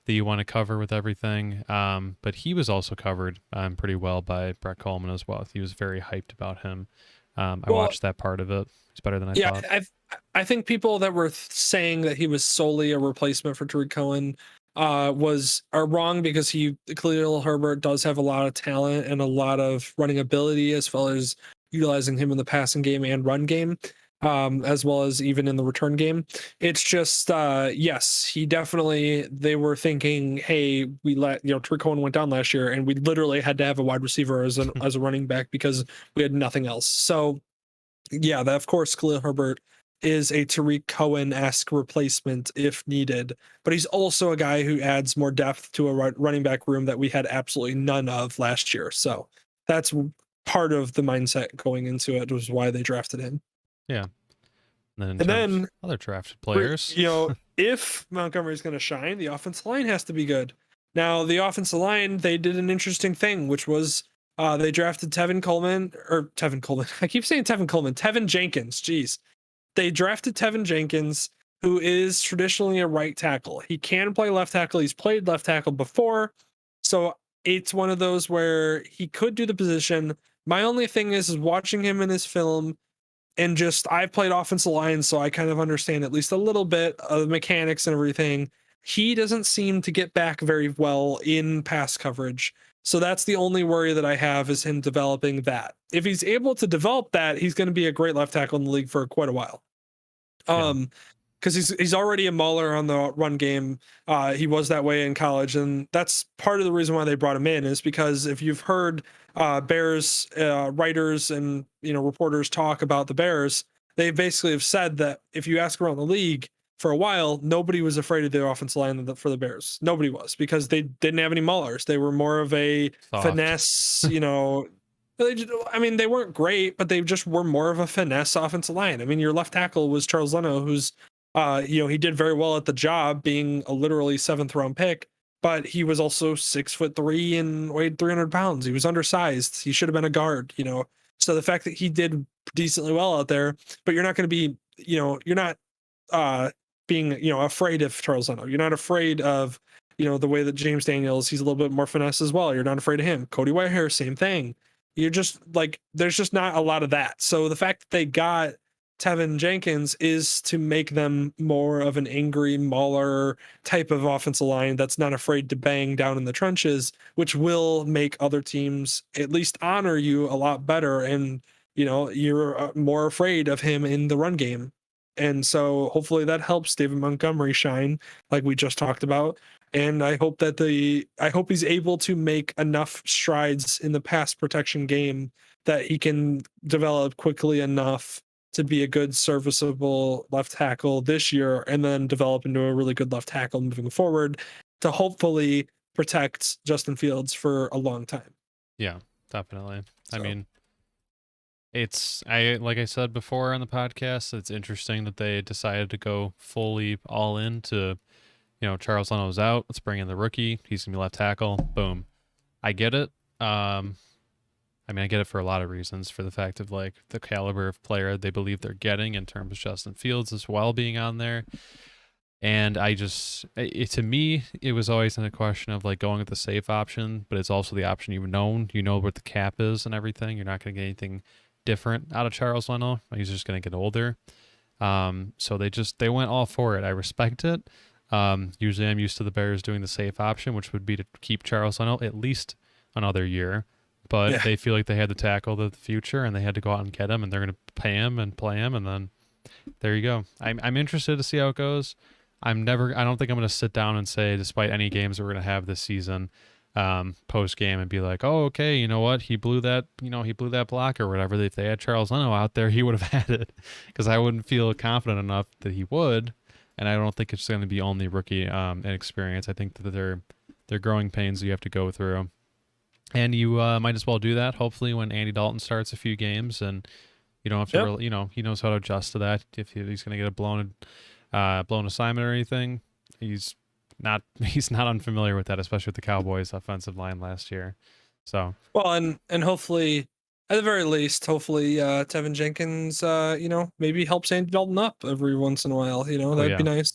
that you want to cover with everything. But he was also covered pretty well by Brett Coleman as well. He was very hyped about him. I watched that part of it. It's better than I thought. I think people that were saying that he was solely a replacement for Tariq Cohen are wrong because Khalil Herbert does have a lot of talent and a lot of running ability as well as utilizing him in the passing game and run game. As well as even in the return game. It's just, yes, they were thinking, hey, we let, Tariq Cohen went down last year and we literally had to have a wide receiver as a running back because we had nothing else. So yeah, of course, Khalil Herbert is a Tariq Cohen-esque replacement if needed, but he's also a guy who adds more depth to a running back room that we had absolutely none of last year. So that's part of the mindset going into it was why they drafted him. Yeah. And then other drafted players. If Montgomery's going to shine, the offensive line has to be good. Now, the offensive line, they did an interesting thing, which was they drafted Tevin Coleman. I keep saying Tevin Coleman. Tevin Jenkins. Jeez. They drafted Tevin Jenkins, who is traditionally a right tackle. He can play left tackle. He's played left tackle before. So it's one of those where he could do the position. My only thing is watching him in his film. And I've played offensive line, so I kind of understand at least a little bit of the mechanics and everything. He doesn't seem to get back very well in pass coverage. So that's the only worry that I have is him developing that. If he's able to develop that, he's going to be a great left tackle in the league for quite a while. Because he's already a mauler on the run game. He was that way in college, and that's part of the reason why they brought him in is because if you've heard Bears writers and reporters talk about the Bears, they basically have said that if you ask around the league for a while, nobody was afraid of the offensive line for the Bears. Nobody was because they didn't have any maulers. They were more of a finesse, they weren't great, but they just were more of a finesse offensive line. I mean, your left tackle was Charles Leno, who's he did very well at the job being a literally 7th round pick, but he was also 6'3" and weighed 300 pounds. He was undersized. He should have been a guard, So the fact that he did decently well out there, but you're not going to be, you're not being, afraid of Charles Leno. You're not afraid of, the way that James Daniels, he's a little bit more finesse as well. You're not afraid of him. Cody Whitehair, same thing. You're just like, there's just not a lot of that. So the fact that they got Tevin Jenkins is to make them more of an angry mauler type of offensive line that's not afraid to bang down in the trenches, which will make other teams at least honor you a lot better. And, you're more afraid of him in the run game. And so hopefully that helps David Montgomery shine, like we just talked about. And I hope he's able to make enough strides in the pass protection game that he can develop quickly enough to be a good serviceable left tackle this year, and then develop into a really good left tackle moving forward to hopefully protect Justin Fields for a long time. Yeah, definitely. So. I mean, like I said before on the podcast, it's interesting that they decided to go fully all in to, Charles Leno's out. Let's bring in the rookie. He's going to be left tackle. Boom. I get it. I get it for a lot of reasons, for the fact of like the caliber of player they believe they're getting in terms of Justin Fields as well being on there. And to me, it was always in a question of like going with the safe option, but it's also the option you've known, what the cap is and everything. You're not going to get anything different out of Charles Leno. He's just going to get older. So they went all for it. I respect it. Usually I'm used to the Bears doing the safe option, which would be to keep Charles Leno at least another year. But they feel like they had to tackle the future, and they had to go out and get him, and they're going to pay him and play him, and then there you go. I'm interested to see how it goes. I don't think I'm going to sit down and say, despite any games that we're going to have this season, post game, and be like, oh, okay, you know what? He blew that block or whatever. If they had Charles Leno out there, he would have had it, because I wouldn't feel confident enough that he would. And I don't think it's going to be only rookie inexperience. I think that they're growing pains you have to go through. And you might as well do that, hopefully, when Andy Dalton starts a few games, and you don't have to really, he knows how to adjust to that. If he's going to get a blown assignment or anything, he's not unfamiliar with that, especially with the Cowboys' offensive line last year. So well, and hopefully, at the very least, Tevin Jenkins, maybe helps Andy Dalton up every once in a while. That'd be nice.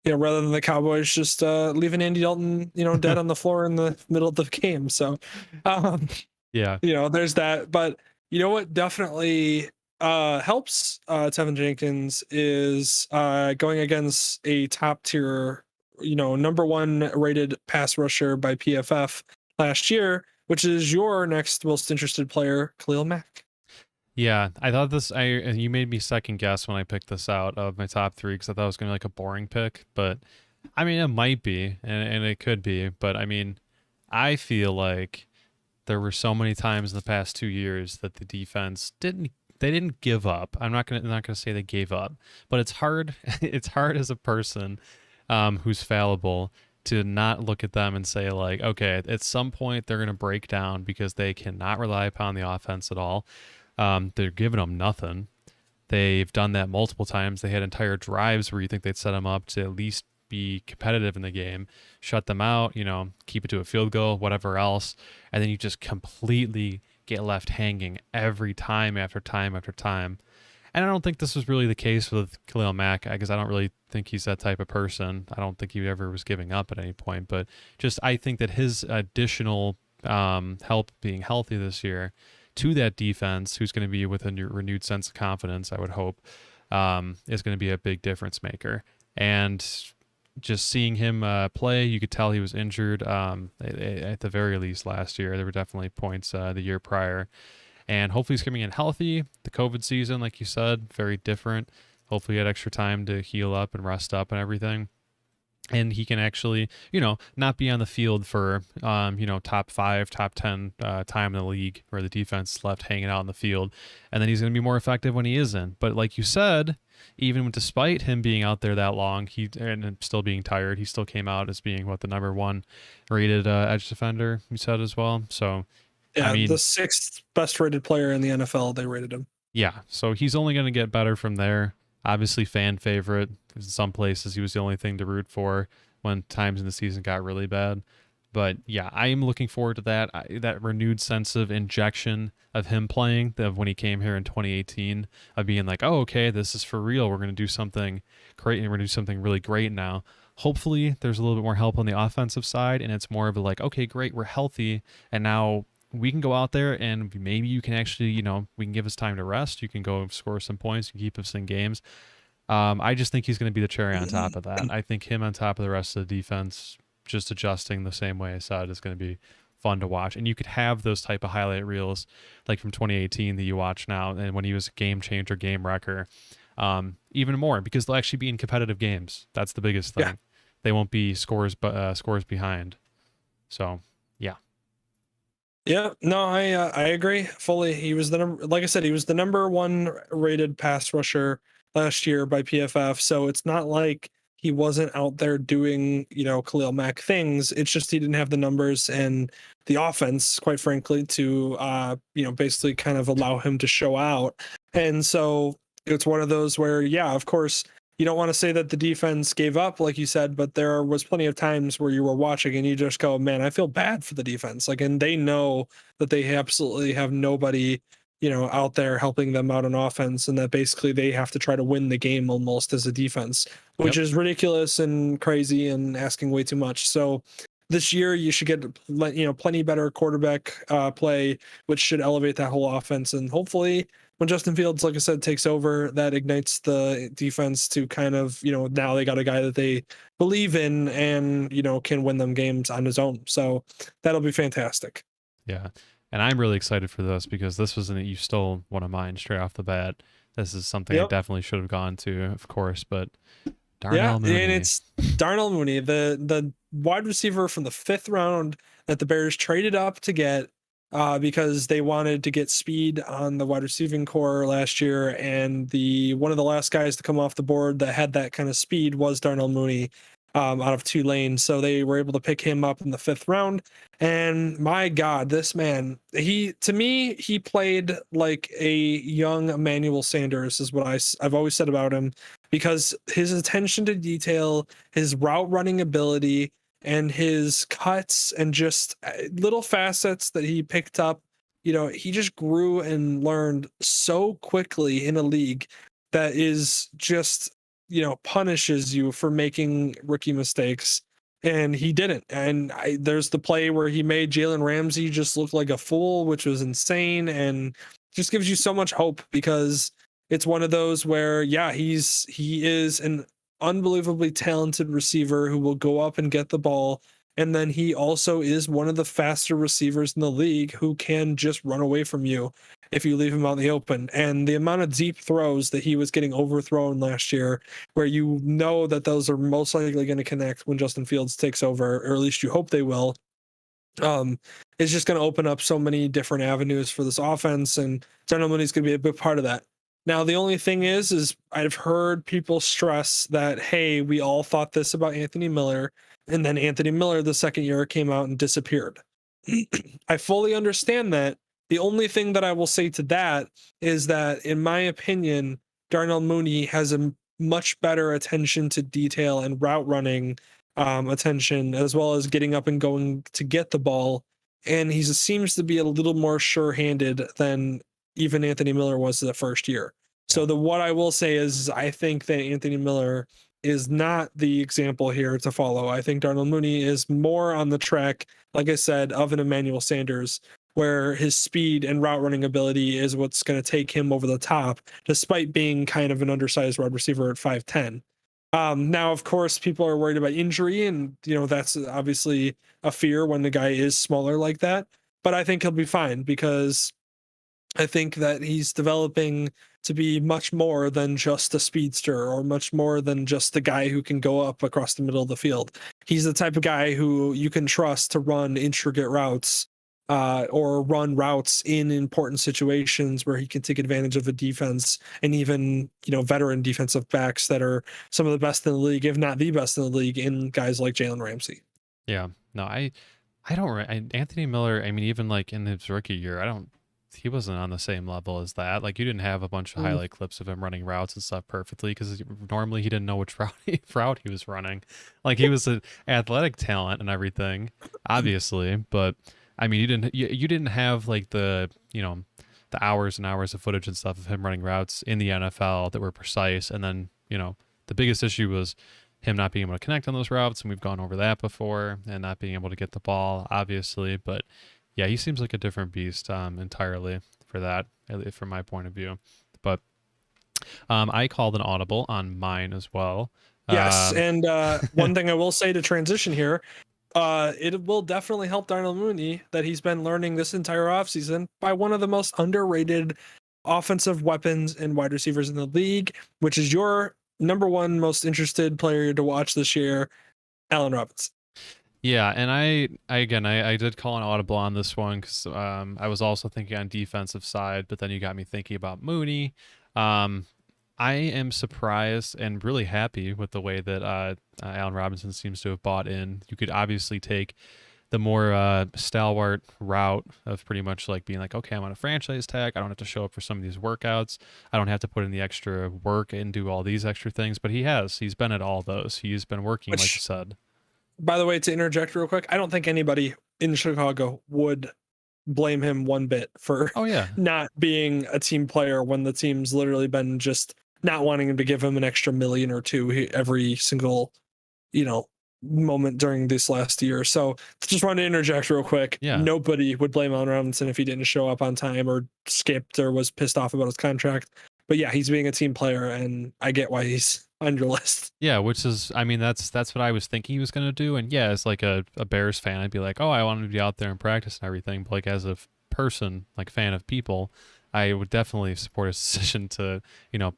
Rather than the Cowboys just leaving Andy Dalton, dead on the floor in the middle of the game. So, there's that. But what definitely helps Tevin Jenkins is going against a top tier, number one rated pass rusher by PFF last year, which is your next most interested player, Khalil Mack. Yeah, I thought you made me second guess when I picked this out of my top three, because I thought it was going to be like a boring pick, but it might be, and it could be, but I feel like there were so many times in the past 2 years that the defense didn't give up. I'm not gonna say they gave up, but it's hard. It's hard as a person who's fallible to not look at them and say like, okay, at some point they're gonna break down because they cannot rely upon the offense at all. They're giving them nothing. They've done that multiple times. They had entire drives where you think they'd set them up to at least be competitive in the game, shut them out, keep it to a field goal, whatever else, and then you just completely get left hanging every time after time after time. And I don't think this was really the case with Khalil Mack, because I don't really think he's that type of person. I don't think he ever was giving up at any point, but just I think that his additional help being healthy this year to that defense, who's going to be with a renewed sense of confidence, I would hope, is going to be a big difference maker. And just seeing him play, you could tell he was injured at the very least last year. There were definitely points the year prior. And hopefully he's coming in healthy. The COVID season, like you said, very different. Hopefully he had extra time to heal up and rest up and everything. And he can actually, not be on the field for, top 5, top 10 time in the league where the defense is left hanging out in the field. And then he's going to be more effective when he isn't. But like you said, even despite him being out there that long, and still being tired, he still came out as being the number 1 rated edge defender, you said as well. So, yeah, the 6th best rated player in the NFL, they rated him. Yeah, so he's only going to get better from there. Obviously fan favorite. In some places he was the only thing to root for when times in the season got really bad. But yeah, I am looking forward to that. That renewed sense of injection of him playing, of when he came here in 2018, of being like, oh, okay, this is for real. We're going to do something great, and we're going to do something really great now. Hopefully, there's a little bit more help on the offensive side, and it's more of a like, okay, great, we're healthy, and now we can go out there and maybe you can actually, we can give us time to rest. You can go score some points, you keep us in games. I just think he's going to be the cherry on top of that. I think him on top of the rest of the defense, just adjusting the same way I said, is going to be fun to watch. And you could have those type of highlight reels like from 2018 that you watch now, and when he was a game changer, game wrecker, even more, because they'll actually be in competitive games. That's the biggest thing. Yeah. They won't be scores behind. So yeah. Yeah, no, I agree fully. He was like I said, he was the number 1 rated pass rusher last year by PFF. So it's not like he wasn't out there doing, Khalil Mack things. It's just he didn't have the numbers and the offense, quite frankly, to basically kind of allow him to show out. And so it's one of those where, yeah, of course, you don't want to say that the defense gave up, like you said, but there was plenty of times where you were watching and you just go, man, I feel bad for the defense. Like, and they know that they absolutely have nobody, out there helping them out on offense, and that basically they have to try to win the game almost as a defense, which is ridiculous and crazy and asking way too much. So this year you should get, plenty better quarterback play, which should elevate that whole offense. And hopefully when Justin Fields, like I said, takes over, that ignites the defense to kind of, now they got a guy that they believe in and, can win them games on his own. So that'll be fantastic. Yeah. And I'm really excited for this because this was you stole one of mine straight off the bat. This is something I definitely should have gone to, of course, but Darnell Mooney. And it's Darnell Mooney, the wide receiver from the 5th round that the Bears traded up to get, because they wanted to get speed on the wide receiving core last year, and one of the last guys to come off the board that had that kind of speed was Darnell Mooney, out of Tulane. So they were able to pick him up in the 5th round. And my God, this man, he played like a young Emmanuel Sanders, is what I've always said about him, because his attention to detail, his route running ability, and his cuts, and just little facets that he picked up, he just grew and learned so quickly in a league that is just, punishes you for making rookie mistakes. And he didn't. And there's the play where he made Jalen Ramsey just look like a fool, which was insane, and just gives you so much hope, because it's one of those where, yeah, he is an unbelievably talented receiver who will go up and get the ball. And then he also is one of the faster receivers in the league who can just run away from you if you leave him out in the open. And the amount of deep throws that he was getting overthrown last year, where that those are most likely going to connect when Justin Fields takes over, or at least you hope they will, is just going to open up so many different avenues for this offense. And Darnell Mooney's going to be a big part of that. Now, the only thing is I've heard people stress that, hey, we all thought this about Anthony Miller, and then Anthony Miller the second year came out and disappeared. I fully understand that. The only thing that I will say to that is that, in my opinion, Darnell Mooney has a much better attention to detail and route running attention, as well as getting up and going to get the ball. And he seems to be a little more sure-handed than even Anthony Miller was the first year. So what I will say is I think that Anthony Miller is not the example here to follow. I think Darnell Mooney is more on the track, like I said, of an Emmanuel Sanders, where his speed and route running ability is what's going to take him over the top, despite being kind of an undersized wide receiver at 5'10". Now, of course, people are worried about injury, and that's obviously a fear when the guy is smaller like that. But I think he'll be fine, because I think that he's developing to be much more than just a speedster, or much more than just the guy who can go up across the middle of the field. He's the type of guy who you can trust to run intricate routes, or run routes in important situations where he can take advantage of a defense, and even, veteran defensive backs that are some of the best in the league, if not the best in the league, in guys like Jalen Ramsey. Yeah, no, I don't. Anthony Miller, I mean, even like in his rookie year, I don't he wasn't on the same level as that. Like you didn't have a bunch of Mm. highlight clips of him running routes and stuff perfectly because normally he didn't know which route he was running. Like he was an athletic talent and everything, obviously, but I mean you didn't have like the the hours and hours of footage and stuff of him running routes in the NFL that were precise. And then the biggest issue was him not being able to connect on those routes, and we've gone over that before, and not being able to get the ball, obviously. But yeah, he seems like a different beast entirely for that, at least from my point of view. But I called an audible on mine as well. Yes, Um, and one thing I will say to transition here, it will definitely help Darnell Mooney that he's been learning this entire offseason by one of the most underrated offensive weapons and wide receivers in the league, which is your number one most interested player to watch this year, Allen Robinson. Yeah, and I did call an audible on this one because I was also thinking on defensive side, but then you got me thinking about Mooney. Um, I am surprised and really happy with the way that Allen Robinson seems to have bought in. You could obviously take the more stalwart route of pretty much like being like, okay, I'm on a franchise tag. I don't have to show up for some of these workouts. I don't have to put in the extra work and do all these extra things. But he's been at all those. He's been working, like you Which, said. by the way, to interject real quick, I don't think anybody in Chicago would blame him one bit for Oh yeah, not being a team player when the team's literally been just not wanting him to give him an extra million or two every single, moment during this last year. So just wanted to interject real quick. yeah. Nobody would blame Allen Robinson if he didn't show up on time or skipped or was pissed off about his contract. But yeah, he's being a team player, and I get why he's on your list. Yeah, which is, I mean, that's what I was thinking he was going to do. And yeah, as like a Bears fan, I'd be like, oh, I want him to be out there and practice and everything. But like as a person, like fan of people, I would definitely support his decision to,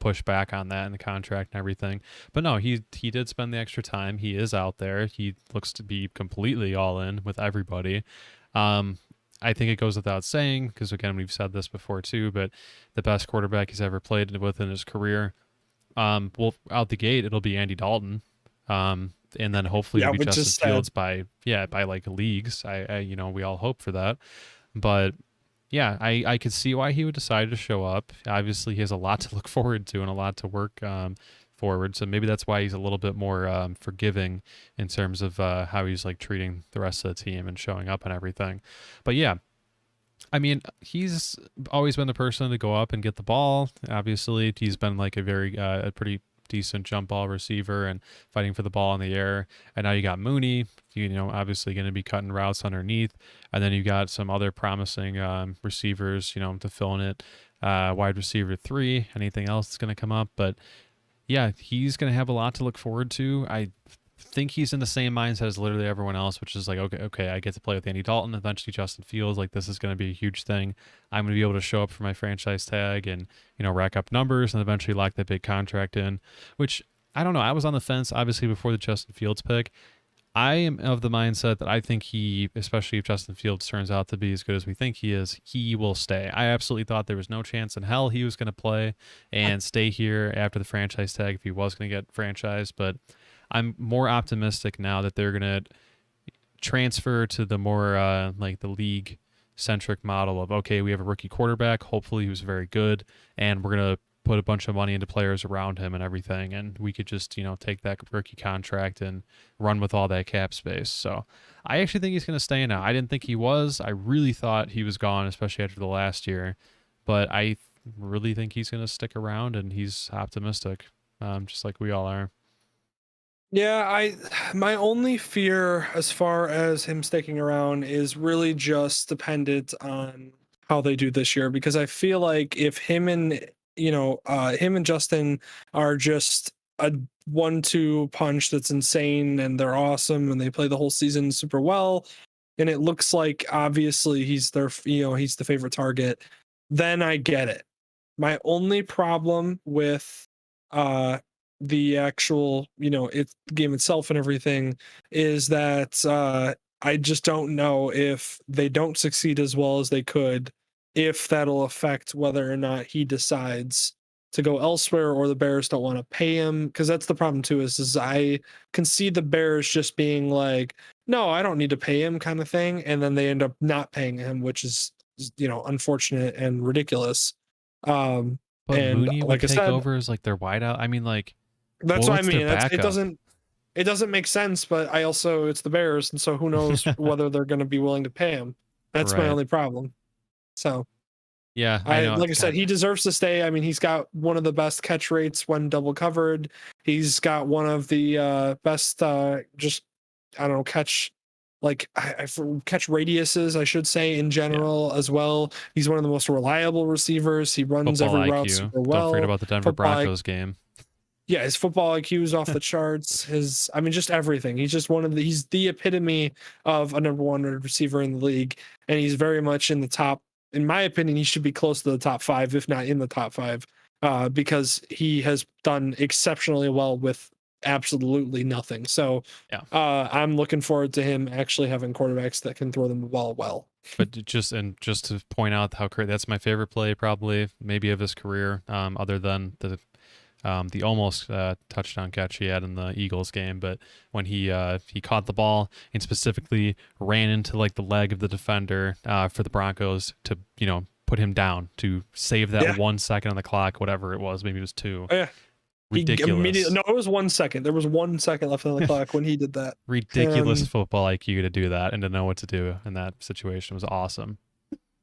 push back on that and the contract and everything. But no, he did spend the extra time. He is out there. He looks to be completely all in with everybody. I think it goes without saying, because again, we've said this before too, but the best quarterback he's ever played with in his career. Well, out the gate, it'll be Andy Dalton. And then hopefully Yeah, it'll be which is Justin Fields by like leagues. We all hope for that. But yeah, I could see why he would decide to show up. Obviously, he has a lot to look forward to and a lot to work forward. So maybe that's why he's a little bit more forgiving in terms of how he's like treating the rest of the team and showing up and everything. But yeah, I mean, he's always been the person to go up and get the ball. Obviously, he's been like a pretty decent jump ball receiver and fighting for the ball in the air. And now you got Mooney, obviously going to be cutting routes underneath. And then you got some other promising receivers, to fill in it. Wide receiver 3, anything else that's going to come up. But yeah, he's going to have a lot to look forward to. I think he's in the same mindset as literally everyone else, which is like, okay, I get to play with Andy Dalton, eventually Justin Fields. Like, this is going to be a huge thing. I'm going to be able to show up for my franchise tag and, rack up numbers and eventually lock that big contract in, which I don't know. I was on the fence, obviously, before the Justin Fields pick. I am of the mindset that I think he, especially if Justin Fields turns out to be as good as we think he is, he will stay. I absolutely thought there was no chance in hell he was going to play and stay here after the franchise tag if he was going to get franchised, but I'm more optimistic now that they're going to transfer to the more like the league centric model of, okay, we have a rookie quarterback. Hopefully he was very good, and we're going to put a bunch of money into players around him and everything. And we could just, take that rookie contract and run with all that cap space. So I actually think he's going to stay now. I didn't think he was. I really thought he was gone, especially after the last year. But I really think he's going to stick around, and he's optimistic, just like we all are. Yeah, my only fear as far as him sticking around is really just dependent on how they do this year, because I feel like if him and Justin are just a 1-2 punch that's insane and they're awesome and they play the whole season super well, and it looks like obviously he's the favorite target, then I get it. My only problem with the actual game itself and everything is that I just don't know if they don't succeed as well as they could, if that'll affect whether or not he decides to go elsewhere or the Bears don't want to pay him, because that's the problem too, is I can see the Bears just being like, no, I don't need to pay him kind of thing, and then they end up not paying him, which is unfortunate and ridiculous. But And Mooney would like I take said, over as like their wideout. I mean, like, that's well, what I what's their mean. It backup? doesn't make sense, but I also it's the Bears, and so who knows whether they're going to be willing to pay him. That's my Right. only problem. So Yeah, I know. like I said, God, he deserves to stay. I mean, he's got one of the best catch rates when double covered. He's got one of the best just I don't know catch catch radiuses, I should say, in general as well. He's one of the most reliable receivers. He runs football every route IQ. super Don't forget well. about the Denver Football Broncos game. Yeah, his football IQ is off the charts. I mean, just everything. He's just he's the epitome of a number one receiver in the league, and he's very much in the top. In my opinion, he should be close to the top five, if not in the top five, because he has done exceptionally well with absolutely nothing. So, Yeah. I'm looking forward to him actually having quarterbacks that can throw them the ball well. But just to point out how great, that's my favorite play probably maybe of his career, other than the almost touchdown catch he had in the Eagles game. But when he caught the ball and specifically ran into like the leg of the defender for the Broncos to put him down to save that 1 second on the clock, whatever it was, maybe it was 2. Oh, yeah. Ridiculous. No, it was 1 second. There was 1 second left on the clock when he did that. Ridiculous football IQ to do that and to know what to do in that situation was awesome.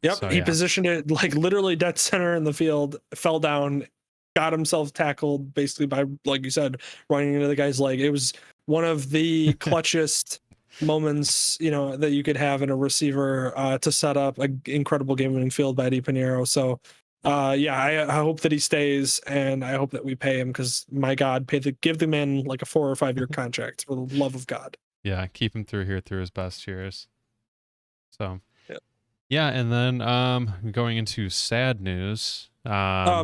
Yep, So, he yeah. positioned it like literally dead center in the field, fell down, got himself tackled basically by, like you said, running into the guy's leg. It was one of the clutchest moments, that you could have in a receiver to set up an incredible game-winning field by Eddie Pinheiro. So, I hope that he stays, and I hope that we pay him because, my God, give the man like a 4 or 5 year contract for the love of God. Yeah, keep him through his best years. So, Yep. yeah, and then going into sad news. By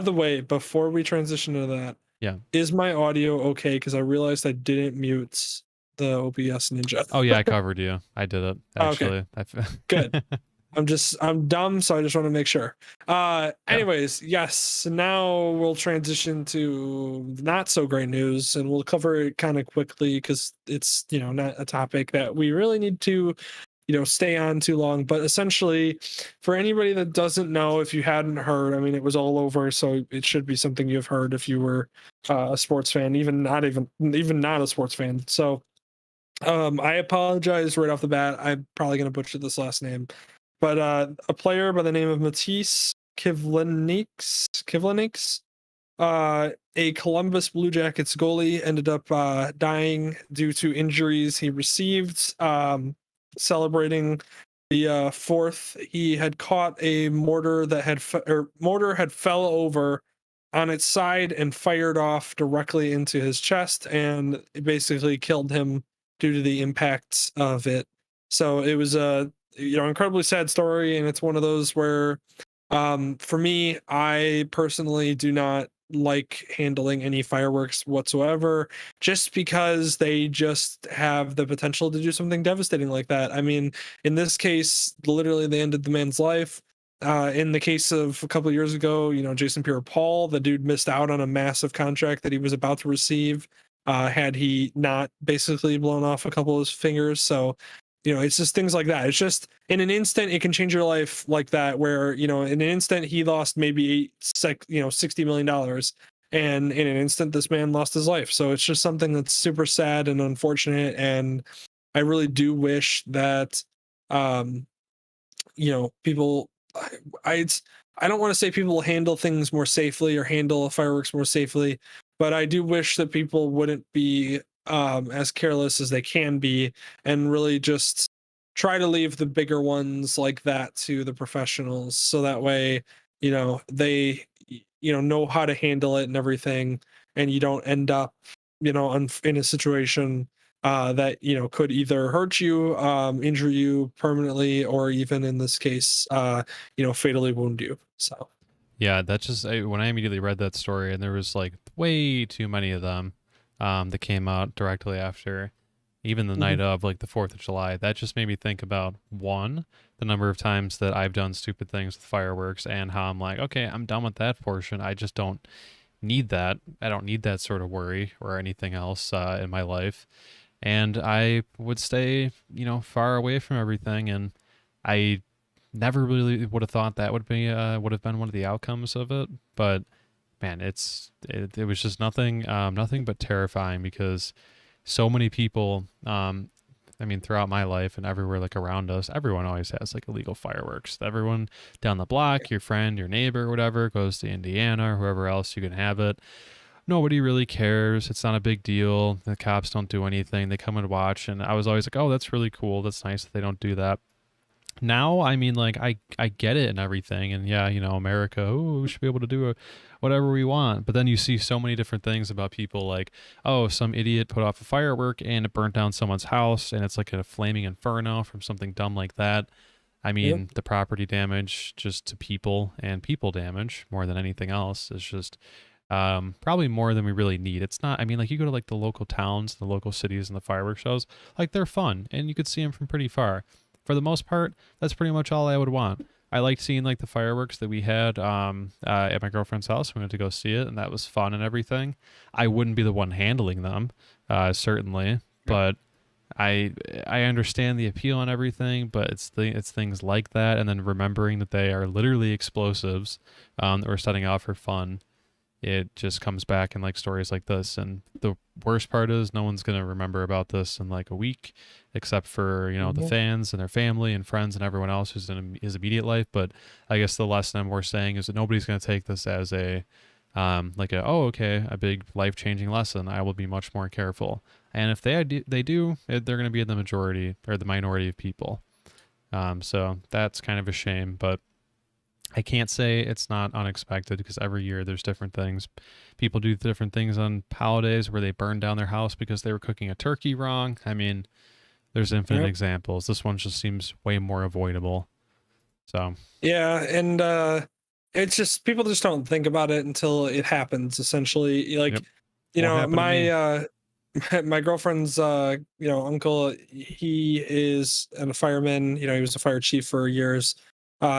the way, before we transition to that, yeah, is my audio okay? Because I realized I didn't mute the OBS Ninja. Oh yeah, I covered you. I did it actually. Okay. Good. I'm dumb, so I just want to make sure. Anyways, yes, now we'll transition to not so great news, and we'll cover it kind of quickly because it's not a topic that we really need to stay on too long. But essentially, for anybody that doesn't know, if you hadn't heard, I mean, it was all over, so it should be something you've heard if you were a sports fan, even not a sports fan. So I apologize right off the bat. I'm probably going to butcher this last name, but a player by the name of Matisse Kivlenieks, a Columbus Blue Jackets goalie, ended up dying due to injuries he received celebrating the 4th. He had caught a mortar that had fell over on its side and fired off directly into his chest, and it basically killed him due to the impact of it. So it was a incredibly sad story, and it's one of those where for me, I personally do not like handling any fireworks whatsoever, just because they just have the potential to do something devastating like that. I mean, in this case, literally they ended the man's life. In the case of a couple of years ago, Jason Pierre-Paul, the dude missed out on a massive contract that he was about to receive had he not basically blown off a couple of his fingers. So it's just things like that. It's just in an instant, it can change your life like that, where, in an instant he lost maybe $60 million, and in an instant this man lost his life. So it's just something that's super sad and unfortunate. And I really do wish that, people, I don't want to say people will handle things more safely or handle fireworks more safely, but I do wish that people wouldn't be as careless as they can be, and really just try to leave the bigger ones like that to the professionals, so that way they know how to handle it and everything, and you don't end up in a situation that could either hurt you, injure you permanently, or even in this case fatally wound you. So yeah, that's just when I immediately read that story, and there was like way too many of them that came out directly after, even the night of, like the 4th of July. That just made me think about, one, the number of times that I've done stupid things with fireworks, and how I'm like, okay, I'm done with that portion. I just don't need that. I don't need that sort of worry or anything else in my life. And I would stay, far away from everything. And I never really would have thought that would have been one of the outcomes of it. But man, it was just nothing but terrifying because so many people, I mean, throughout my life and everywhere like around us, everyone always has like illegal fireworks. Everyone down the block, your friend, your neighbor, whatever, goes to Indiana or whoever else you can have it. Nobody really cares. It's not a big deal. The cops don't do anything. They come and watch. And I was always like, oh, that's really cool. That's nice that they don't do that. Now, I mean, like, I get it and everything. And yeah, America, oh, we should be able to do whatever we want. But then you see so many different things about people like, oh, some idiot put off a firework and it burnt down someone's house and it's like a flaming inferno from something dumb like that. I mean, the property damage just to people and people damage more than anything else is just probably more than we really need. It's not, I mean, like you go to like the local towns, the local cities and the fireworks shows, like they're fun and you could see them from pretty far. For the most part, that's pretty much all I would want. I liked seeing like the fireworks that we had at my girlfriend's house. We went to go see it and that was fun and everything. I wouldn't be the one handling them, certainly, but I understand the appeal and everything, but it's things like that, and then remembering that they are literally explosives that we're setting out for fun. It just comes back in like stories like this, and the worst part is no one's gonna remember about this in like a week, except for the fans and their family and friends and everyone else who's in his immediate life. But I guess the lesson we're saying is that nobody's gonna take this as a a big life-changing lesson. I will be much more careful. And if they do, they're going to be the majority or the minority of people. So that's kind of a shame, but I can't say it's not unexpected because every year there's different things. People do different things on holidays where they burn down their house because they were cooking a turkey wrong. I mean, there's infinite examples. This one just seems way more avoidable. So yeah, and it's just people just don't think about it until it happens. Essentially, like my girlfriend's uncle, he is a fireman. He was a fire chief for years.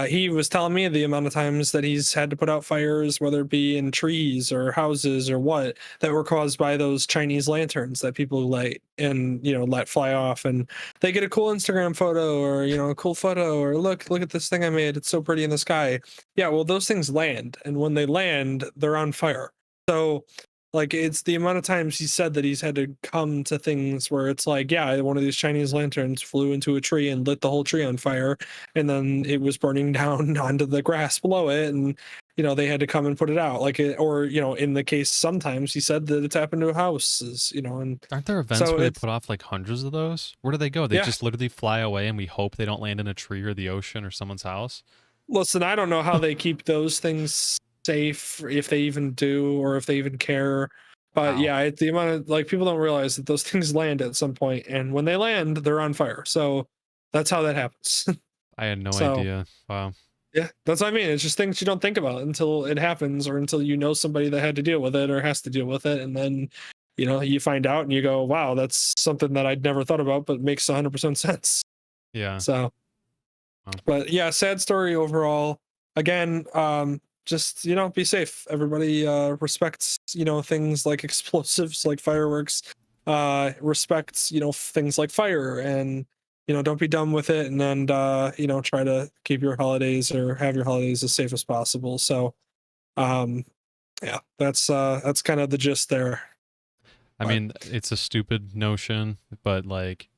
He was telling me the amount of times that he's had to put out fires, whether it be in trees or houses or what, that were caused by those Chinese lanterns that people light and let fly off, and they get a cool Instagram photo or a cool photo, or look at this thing I made, it's so pretty in the sky. Yeah, well, those things land, and when they land, they're on fire. So like, it's the amount of times he said that he's had to come to things where it's like, yeah, one of these Chinese lanterns flew into a tree and lit the whole tree on fire, and then it was burning down onto the grass below it, and they had to come and put it out. Like, or in the case, sometimes he said that it's happened to houses, and aren't there events where they put off like hundreds of those? Where do they go? They just literally fly away, and we hope they don't land in a tree or the ocean or someone's house. Listen, I don't know how they keep those things safe, if they even do, or if they even care. But yeah, the amount of, like, people don't realize that those things land at some point, and when they land, they're on fire. So that's how that happens. I had no idea. Wow. Yeah, that's what I mean. It's just things you don't think about until it happens, or until somebody that had to deal with it or has to deal with it, and then you find out and you go, wow, that's something that I'd never thought about, but makes 100% sense. Yeah. So but yeah, sad story overall. Again, just be safe, everybody. Respects things like explosives, like fireworks. Respects things like fire, and don't be dumb with it, and then try to keep your holidays, or have your holidays, as safe as possible. So yeah, that's kind of the gist there. I mean, it's a stupid notion, but like,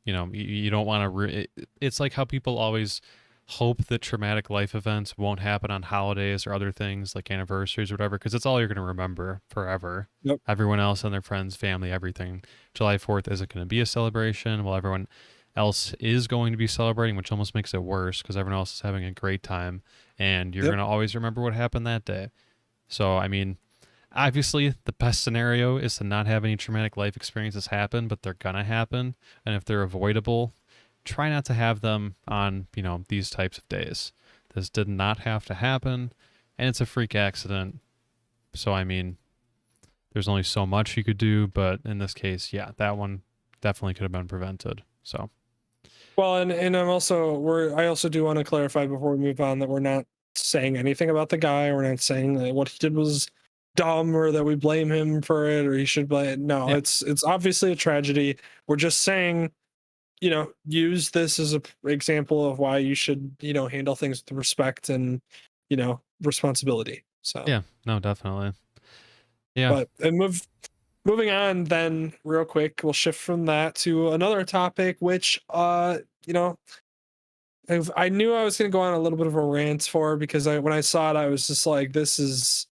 you don't want to it's like how people always hope that traumatic life events won't happen on holidays or other things like anniversaries or whatever, because it's all you're going to remember forever. Everyone else and their friends, family, everything. July 4th isn't going to be a celebration while everyone else is going to be celebrating, which almost makes it worse because everyone else is having a great time, and you're going to always remember what happened that day. So I mean, obviously the best scenario is to not have any traumatic life experiences happen, but they're gonna happen, and if they're avoidable, try not to have them on these types of days. This did not have to happen, and it's a freak accident. So I mean, there's only so much you could do, but in this case, yeah, that one definitely could have been prevented. So well, and I also do want to clarify before we move on that we're not saying anything about the guy. We're not saying that what he did was dumb, or that we blame him for it, or he should blame it. No, it's obviously a tragedy. We're just saying use this as a example of why you should, handle things with respect and, responsibility. So, Yeah, no, definitely. Yeah. but and moving on then real quick, we'll shift from that to another topic, which, you know, I knew I was going to go on a little bit of a rant for because when I saw it, I was just like, this is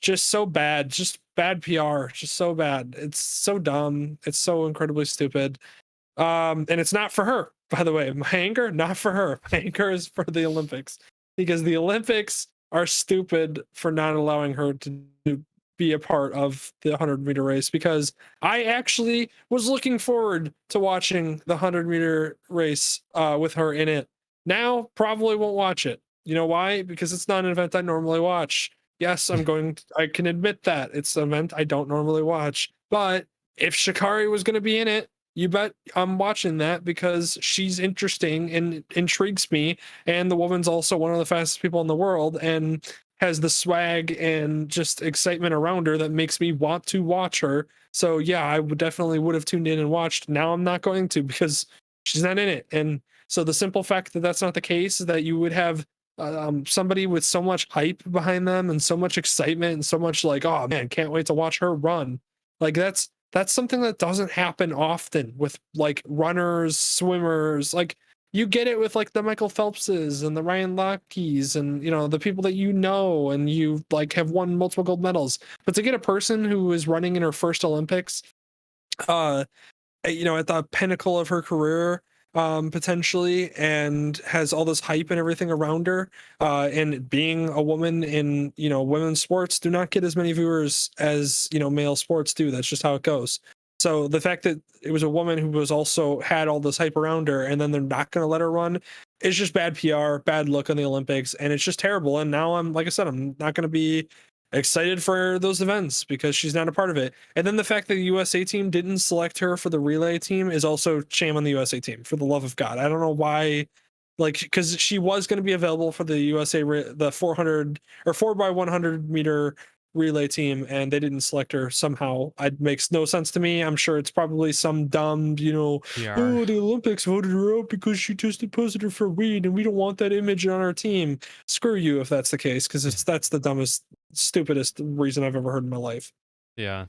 just so bad, just bad PR, just so bad. It's so dumb. It's so incredibly stupid. And it's not for her, by the way. My anger, not for her. My anger is for the Olympics because the Olympics are stupid for not allowing her to be a part of the 100-meter race because I actually was looking forward to watching the 100-meter race with her in it. Now, probably won't watch it. You know why? Because it's not an event I normally watch. Yes, I can admit that it's an event I don't normally watch. But if Shikari was going to be in it, you bet I'm watching that because she's interesting and intrigues me. And the woman's also one of the fastest people in the world and has the swag and just excitement around her that makes me want to watch her. So yeah, I would have tuned in and watched. Now I'm not going to because she's not in it. And so the simple fact that that's not the case is that you would have somebody with so much hype behind them and so much excitement and so much like, oh man, can't wait to watch her run. Like that's something that doesn't happen often with like runners, swimmers. Like you get it with like the Michael Phelpses and the Ryan Lockeys and the people that and you like have won multiple gold medals. But to get a person who is running in her first Olympics, at the pinnacle of her career, potentially, and has all this hype and everything around her, and being a woman in women's sports do not get as many viewers as male sports do. That's just how it goes. So the fact that it was a woman who was also had all this hype around her and then they're not going to let her run is just bad PR, bad look on the Olympics, and it's just terrible. And now like I said, I'm not going to be excited for those events because she's not a part of it. And then the fact that the USA team didn't select her for the relay team is also shame on the USA team, for the love of God. I don't know why, like, because she was going to be available for the the 400 or 4x100 meter relay team, and they didn't select her somehow. It makes no sense to me. I'm sure it's probably some dumb, PR. oh, the Olympics voted her out because she tested positive for weed, and we don't want that image on our team. Screw you if that's the case, because that's the dumbest, stupidest reason I've ever heard in my life. Yeah.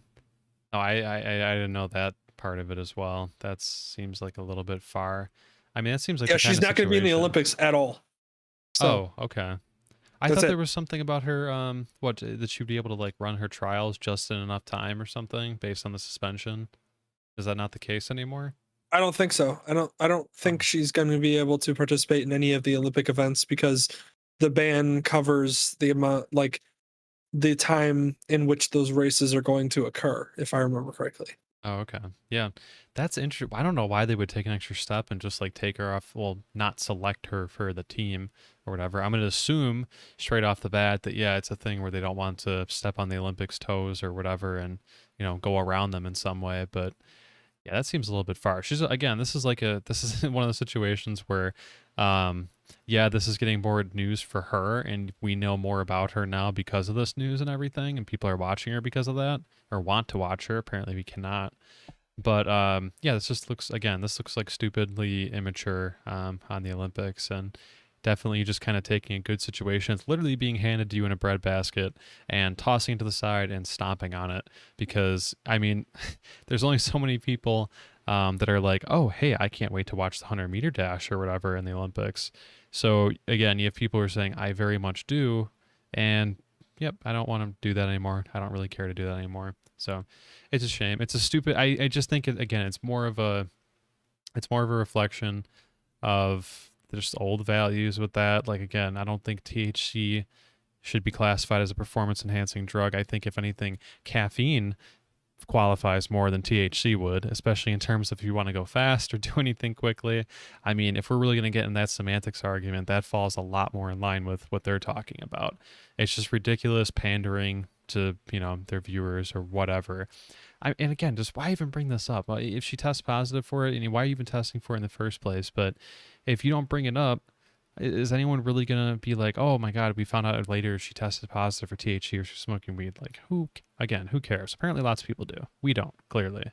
No, I didn't know that part of it as well. That seems like a little bit far. I mean, that seems like Yeah, the kind she's of not going to be in the situation- Olympics at all. So, Oh, okay. I that's thought it. there was something about her, that she'd be able to like run her trials just in enough time or something based on the suspension. Is that not the case anymore? I don't think so. I don't think she's going to be able to participate in any of the Olympic events because the ban covers the amount, like the time in which those races are going to occur, if I remember correctly. Oh, okay. Yeah. That's interesting. I don't know why they would take an extra step and just like take her off, well, not select her for the team or whatever. I'm going to assume straight off the bat that, yeah, it's a thing where they don't want to step on the Olympics' toes or whatever and, go around them in some way. But yeah, that seems a little bit far. This is one of those situations where, yeah, this is getting more news for her and we know more about her now because of this news and everything. And people are watching her because of that or want to watch her. Apparently we cannot. But yeah, this looks like stupidly immature on the Olympics, and definitely just kind of taking a good situation. It's literally being handed to you in a breadbasket and tossing it to the side and stomping on it because, I mean, there's only so many people that are like, oh, hey, I can't wait to watch the 100-meter dash or whatever in the Olympics. So again, you have people who are saying, I very much do, and yep, I don't want to do that anymore. I don't really care to do that anymore. So it's a shame. It's a stupid. I just think it's more of a reflection of just old values with that. Like again, I don't think THC should be classified as a performance enhancing drug. I think if anything, caffeine qualifies more than THC would, especially in terms of if you want to go fast or do anything quickly. I mean, if we're really going to get in that semantics argument, that falls a lot more in line with what they're talking about. It's just ridiculous pandering to their viewers or whatever. And again, just why even bring this up? If she tests positive for it, and why are you even testing for it in the first place? But if you don't bring it up, is anyone really gonna be like, oh my god, we found out later she tested positive for THC or she's smoking weed? Like, who cares? Apparently lots of people do. We don't, clearly.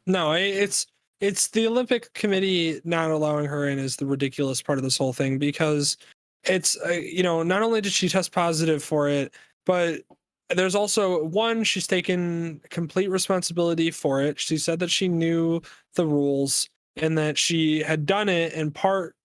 No, it's it's the Olympic Committee not allowing her in is the ridiculous part of this whole thing, because it's not only did she test positive for it, but there's also one, she's taken complete responsibility for it. She said that she knew the rules and that she had done it in part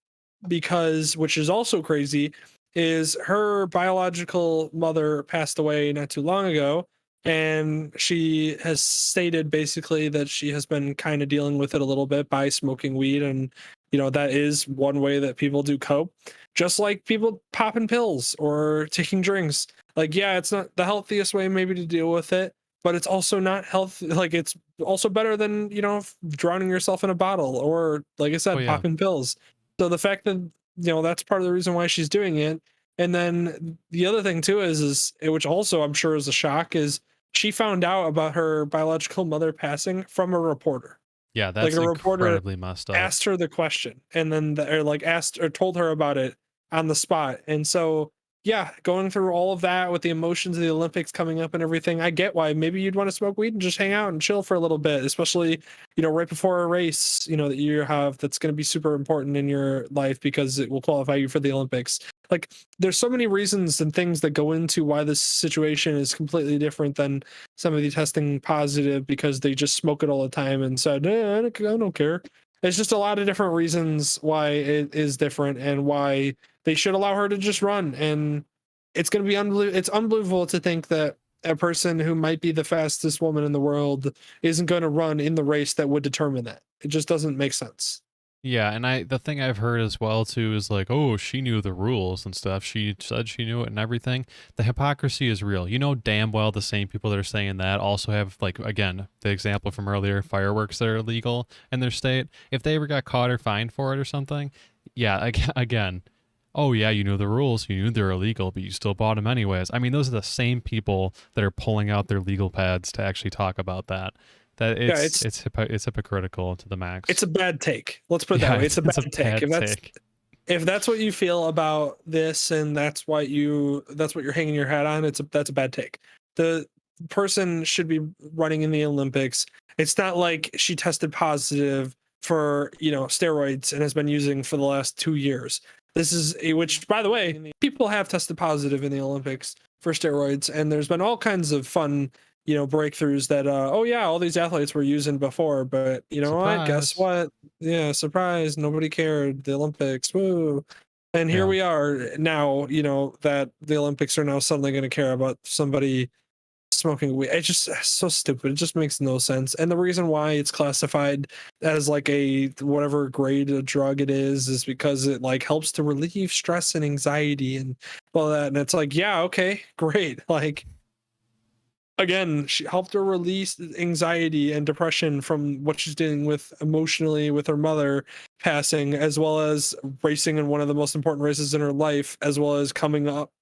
because, which is also crazy, is her biological mother passed away not too long ago, and she has stated basically that she has been kind of dealing with it a little bit by smoking weed, and that is one way that people do cope, just like people popping pills or taking drinks. Like, yeah, it's not the healthiest way maybe to deal with it, but it's also not healthy. Like, it's also better than drowning yourself in a bottle, or like I Oh said, yeah. popping pills. So the fact that that's part of the reason why she's doing it. And then the other thing too is which also I'm sure is a shock, is she found out about her biological mother passing from a reporter. Yeah, Like, that's a reporter incredibly messed up. asked her the question, and then or like asked or told her about it on the spot. And so, yeah, going through all of that with the emotions of the Olympics coming up and everything, I get why maybe you'd want to smoke weed and just hang out and chill for a little bit, especially right before a race that you have that's going to be super important in your life because it will qualify you for the Olympics. Like, there's so many reasons and things that go into why this situation is completely different than somebody testing positive because they just smoke it all the time and said, I don't care. It's just a lot of different reasons why it is different and why they should allow her to just run. And it's going to be unbelievable. It's unbelievable to think that a person who might be the fastest woman in the world isn't going to run in the race that would determine that. It just doesn't make sense. Yeah, and the thing I've heard as well too is like, oh, she knew the rules and stuff. She said she knew it and everything. The hypocrisy is real. You know damn well the same people that are saying that also have, like, again, the example from earlier, fireworks that are illegal in their state. If they ever got caught or fined for it or something, yeah, again, oh yeah, you knew the rules, you knew they're illegal, but you still bought them anyways. I mean, those are the same people that are pulling out their legal pads to actually talk about that. That Yeah, it's hypocritical to the max. it's a bad take. Let's put it that way. It's a bad take. If that's what you feel about this and that's what you're hanging your hat on, that's a bad take. The person should be running in the Olympics. It's not like she tested positive for steroids and has been using for the last 2 years. This is which, by the way, people have tested positive in the Olympics for steroids, and there's been all kinds of fun breakthroughs that oh yeah, all these athletes were using before, but you know what, guess Surprise. what, yeah, surprise, nobody cared, the Olympics, woo. And here Yeah. we are now, that the Olympics are now suddenly going to care about somebody smoking weed. It's just so stupid. It just makes no sense. And the reason why it's classified as like a whatever grade of drug it is because it like helps to relieve stress and anxiety and all that. And it's like, yeah, okay, great. Like, again, she helped her release anxiety and depression from what she's dealing with emotionally with her mother passing, as well as racing in one of the most important races in her life, as well as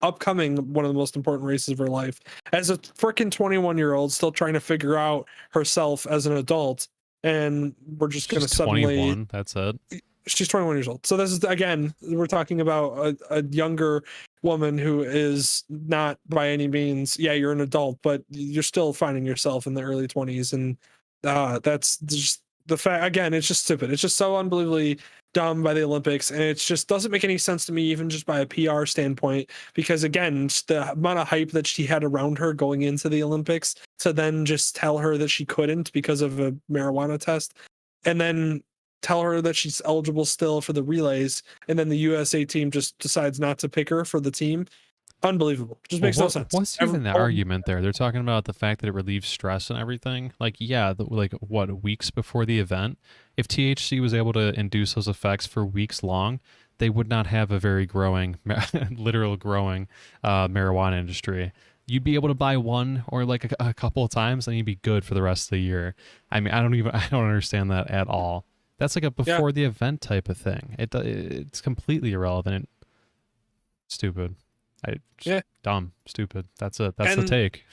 upcoming one of the most important races of her life as a freaking 21-year-old still trying to figure out herself as an adult. And we're just going to She's suddenly 21, that's it. she's 21 years old. So this is, again, we're talking about a younger woman who is not by any means, yeah, you're an adult, but you're still finding yourself in the early 20s. And that's just the fact. Again, it's just stupid. It's just so unbelievably dumb by the Olympics, and it just doesn't make any sense to me, even just by a PR standpoint, because again, just the amount of hype that she had around her going into the Olympics to then just tell her that she couldn't because of a marijuana test, and then tell her that she's eligible still for the relays, and then the USA team just decides not to pick her for the team. Unbelievable. Just makes no sense. What's even the argument there? They're talking about the fact that it relieves stress and everything. Like, yeah, like what, weeks before the event? If THC was able to induce those effects for weeks long, they would not have a very growing, literal growing marijuana industry. You'd be able to buy one or like a couple of times and you'd be good for the rest of the year. I mean, I don't understand that at all. That's like a before the event type of thing. It's completely irrelevant. Stupid. Dumb, stupid. That's it. That's the take.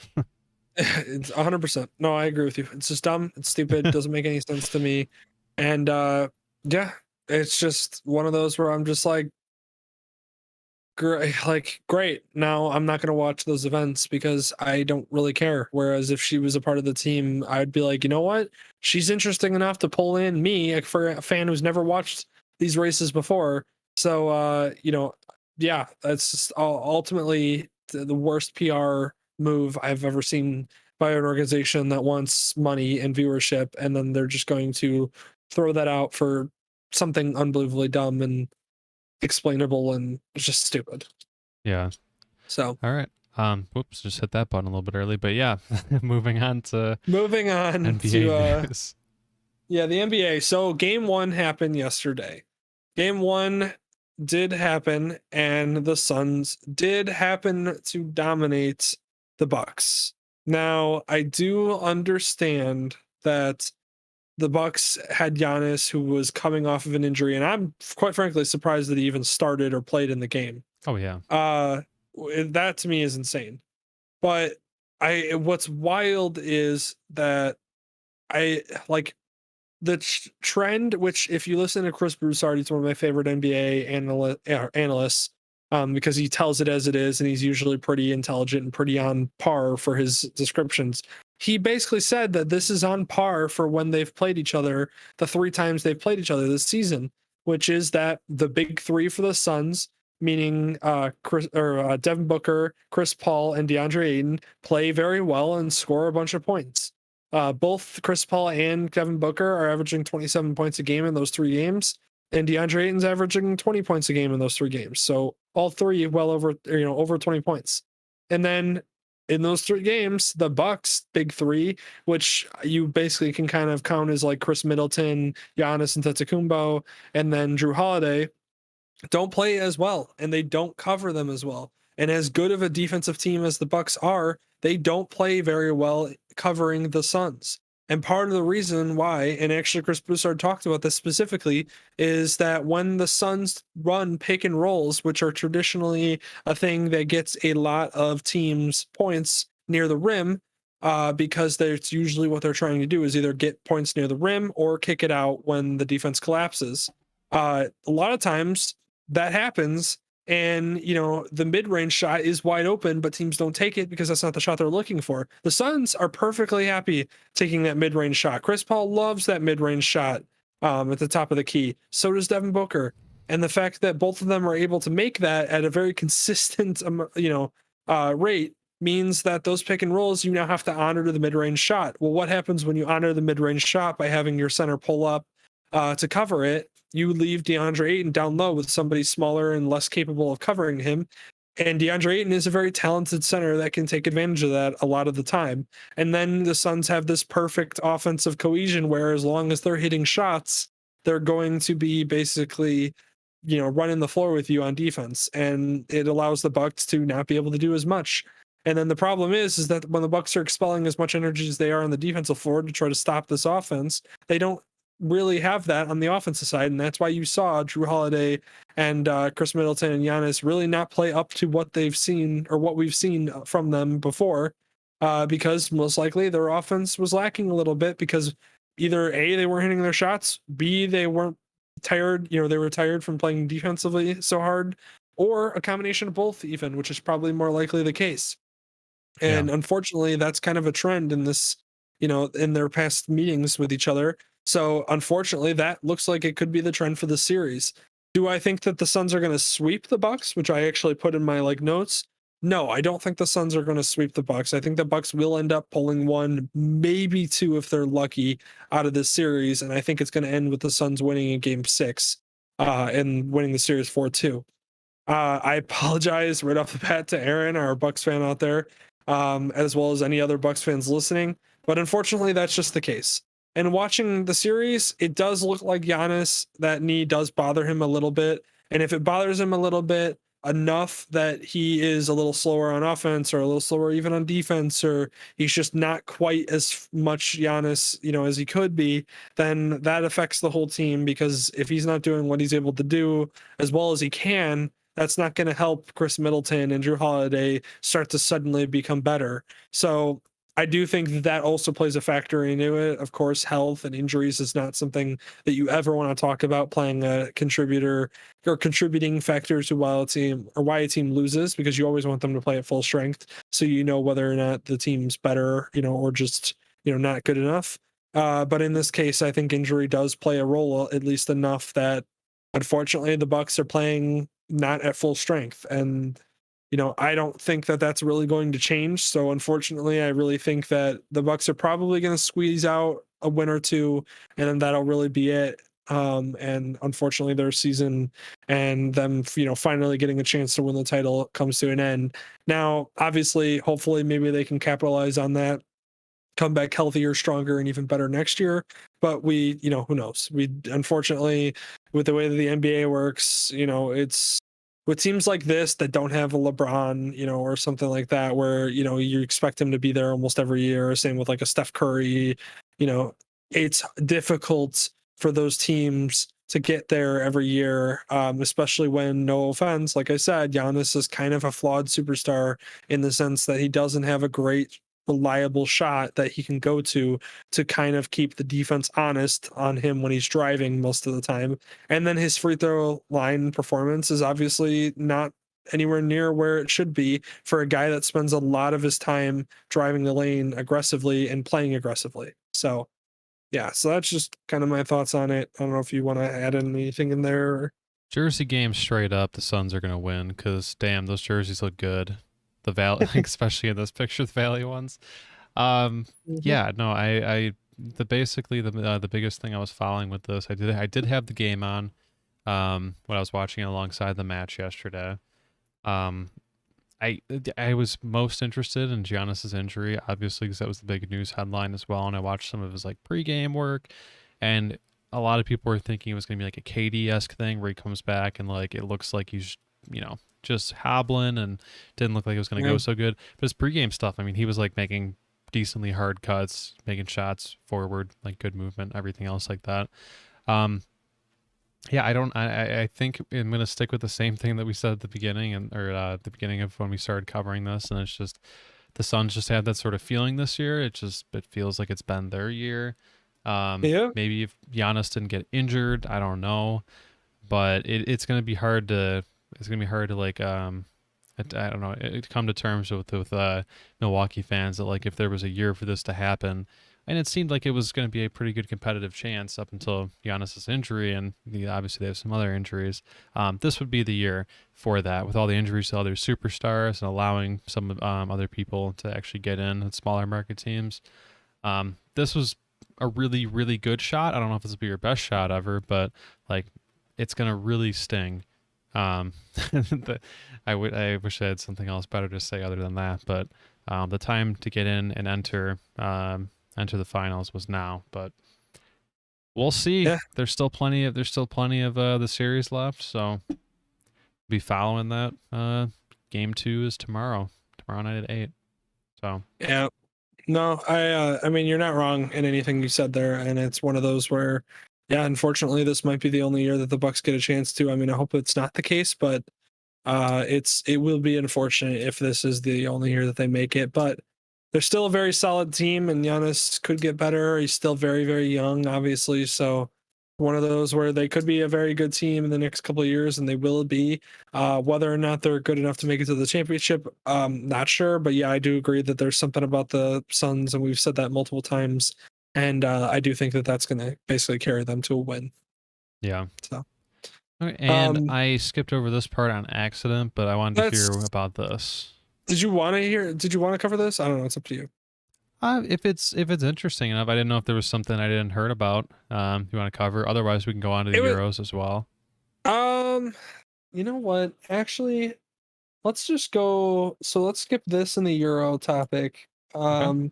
It's 100%. No, I agree with you. It's just dumb. It's stupid. It doesn't make any sense to me. And yeah, it's just one of those where I'm just like, great. Now I'm not going to watch those events because I don't really care. Whereas if she was a part of the team, I'd be like, you know what? She's interesting enough to pull in me, like, for a fan who's never watched these races before. So, yeah, that's just ultimately the worst PR move I've ever seen by an organization that wants money and viewership, and then they're just going to throw that out for something unbelievably dumb and explainable and just stupid. Yeah. So All right. Whoops, just hit that button a little bit early, but yeah, moving on to moving on NBA to news. yeah, the NBA. So game 1 happened yesterday. Game 1 did happen, and the Suns did happen to dominate the Bucks. Now, I do understand that the Bucks had Giannis, who was coming off of an injury, and I'm quite frankly surprised that he even started or played in the game. Oh yeah. That to me is insane. But what's wild is that I like the trend, which if you listen to Chris Broussard, he's one of my favorite NBA analysts, because he tells it as it is, and he's usually pretty intelligent and pretty on par for his descriptions. He basically said that this is on par for when they've played each other, the 3 times they've played each other this season, which is that the big 3 for the Suns, meaning Devin Booker, Chris Paul, and DeAndre Ayton, play very well and score a bunch of points. Both Chris Paul and Devin Booker are averaging 27 points a game in those 3 games, and DeAndre Ayton's averaging 20 points a game in those 3 games. So all 3 well over over 20 points. And then in those 3 games, the Bucks big 3, which you basically can kind of count as like Chris Middleton, Giannis Antetokounmpo, and then Drew Holiday, don't play as well, and they don't cover them as well. And as good of a defensive team as the Bucks are, they don't play very well covering the Suns. And part of the reason why, and actually Chris Broussard talked about this specifically, is that when the Suns run pick and rolls, which are traditionally a thing that gets a lot of teams points near the rim, because it's usually what they're trying to do is either get points near the rim or kick it out when the defense collapses. A lot of times that happens, and the mid-range shot is wide open, but teams don't take it because that's not the shot they're looking for. The Suns are perfectly happy taking that mid-range shot. Chris Paul loves that mid-range shot at the top of the key. So does Devin Booker. And the fact that both of them are able to make that at a very consistent rate means that those pick and rolls, you now have to honor the mid-range shot. Well, what happens when you honor the mid-range shot by having your center pull up to cover it? You leave DeAndre Ayton down low with somebody smaller and less capable of covering him. And DeAndre Ayton is a very talented center that can take advantage of that a lot of the time. And then the Suns have this perfect offensive cohesion where as long as they're hitting shots, they're going to be basically, running the floor with you on defense. And it allows the Bucks to not be able to do as much. And then the problem is that when the Bucks are expelling as much energy as they are on the defensive floor to try to stop this offense, they don't really have that on the offensive side, and that's why you saw Drew Holiday and Chris Middleton and Giannis really not play up to what they've seen or what we've seen from them before, because most likely their offense was lacking a little bit because either A, they weren't hitting their shots, B, they weren't tired, they were tired from playing defensively so hard, or a combination of both even, which is probably more likely the case. And unfortunately, that's kind of a trend in this, in their past meetings with each other. So unfortunately, that looks like it could be the trend for the series. Do I think that the Suns are going to sweep the Bucks, which I actually put in my notes? No, I don't think the Suns are going to sweep the Bucks. I think the Bucks will end up pulling 1, maybe 2 if they're lucky out of this series, and I think it's going to end with the Suns winning in Game 6 and winning the series 4-2. I apologize right off the bat to Aaron, our Bucks fan out there, as well as any other Bucks fans listening, but unfortunately, that's just the case. And watching the series, it does look like Giannis, that knee does bother him a little bit. And if it bothers him a little bit enough that he is a little slower on offense or a little slower even on defense, or he's just not quite as much Giannis, as he could be, then that affects the whole team, because if he's not doing what he's able to do as well as he can, that's not going to help Chris Middleton and Drew Holiday start to suddenly become better. So I do think that also plays a factor into it. Of course, health and injuries is not something that you ever want to talk about playing a contributor or contributing factor to why a team loses, because you always want them to play at full strength so you know whether or not the team's better, or just not good enough. But in this case, I think injury does play a role, at least enough that unfortunately the Bucks are playing not at full strength, and I don't think that that's really going to change. So unfortunately, I really think that the Bucks are probably going to squeeze out a win or two, and then that'll really be it. And unfortunately, their season and them, finally getting a chance to win the title comes to an end. Now, obviously, hopefully, maybe they can capitalize on that, come back healthier, stronger, and even better next year. But who knows? We unfortunately, with the way that the NBA works, it's with teams like this that don't have a LeBron, or something like that, where you expect him to be there almost every year. Same with like a Steph Curry, it's difficult for those teams to get there every year, especially when, no offense, like I said, Giannis is kind of a flawed superstar in the sense that he doesn't have a great reliable shot that he can go to kind of keep the defense honest on him when he's driving most of the time. And then his free throw line performance is obviously not anywhere near where it should be for a guy that spends a lot of his time driving the lane aggressively and playing aggressively. So yeah, so that's just kind of my thoughts on it. I don't know if you want to add anything in there. Jersey game straight up, the Suns are gonna win because damn, those jerseys look good. The Valley, especially in this picture, the Valley ones. Yeah, no, basically the biggest thing I was following with this, I did have the game on, when I was watching it alongside the match yesterday. I was most interested in Giannis's injury, obviously, because that was the big news headline as well, and I watched some of his like pregame work, and a lot of people were thinking it was gonna be like a KD-esque thing where he comes back and like it looks like he's just hobbling and didn't look like it was going to go so good. But his pregame stuff, I mean, he was like making decently hard cuts, making shots forward, like good movement, everything else like that. Yeah, I think I'm going to stick with the same thing that we said at the beginning the beginning of when we started covering this. And it's just, the Suns just had that sort of feeling this year. It feels like it's been their year. Maybe if Giannis didn't get injured, I don't know, but it's going to be hard to, like I don't know, come to terms with Milwaukee fans that like if there was a year for this to happen, and it seemed like it was going to be a pretty good competitive chance up until Giannis's injury, and obviously they have some other injuries. This would be the year for that, with all the injuries to other superstars and allowing some other people to actually get in at smaller market teams. This was a really, really good shot. I don't know if this will be your best shot ever, but like it's going to really sting. I wish I had something else better to say other than that, but the time to get in and enter the finals was now. But we'll see. Yeah. There's still plenty of the series left, so be following that. Game 2 is tomorrow night at 8. So yeah, no, I mean, you're not wrong in anything you said there, and it's one of those where, yeah, unfortunately, this might be the only year that the Bucks get a chance to. I mean, I hope it's not the case, but it will be unfortunate if this is the only year that they make it. But they're still a very solid team, and Giannis could get better. He's still very, very young, obviously. So one of those where they could be a very good team in the next couple of years, and they will be. Whether or not they're good enough to make it to the championship, not sure. But yeah, I do agree that there's something about the Suns, and we've said that multiple times. And I do think that that's going to basically carry them to a win. yeah. So. Okay, and I skipped over this part on accident, but I wanted to hear about this. Did you want to cover this? I don't know. It's up to you. If it's interesting enough, I didn't know if there was something I didn't heard about. You want to cover? Otherwise, we can go on to the Euros as well. You know what? Actually, let's just go. So let's skip this and the Euro topic. Okay.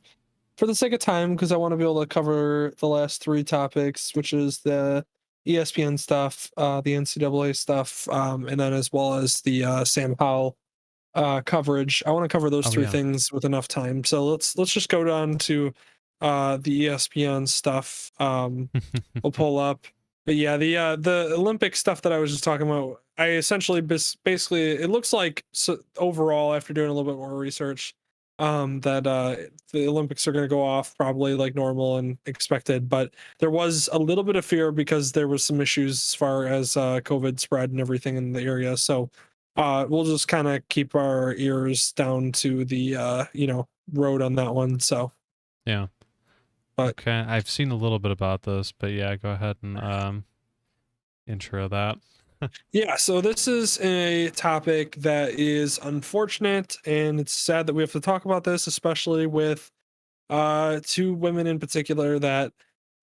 For the sake of time, because I want to be able to cover the last 3 topics, which is the ESPN stuff, the NCAA stuff, and then as well as the Sam Howell coverage. I want to cover those 3 things with enough time. So let's just go down to the ESPN stuff. We'll pull up. But yeah, the Olympic stuff that I was just talking about, I essentially basically, it looks like, so overall, after doing a little bit more research, that the Olympics are going to go off probably like normal and expected, but there was a little bit of fear because there was some issues as far as COVID spread and everything in the area. So we'll just kind of keep our ears down to the road on that one. So Yeah. But- Okay, I've seen a little bit about this, but yeah, go ahead and intro that. yeah, so this is a topic that is unfortunate, and it's sad that we have to talk about this, especially with two women in particular that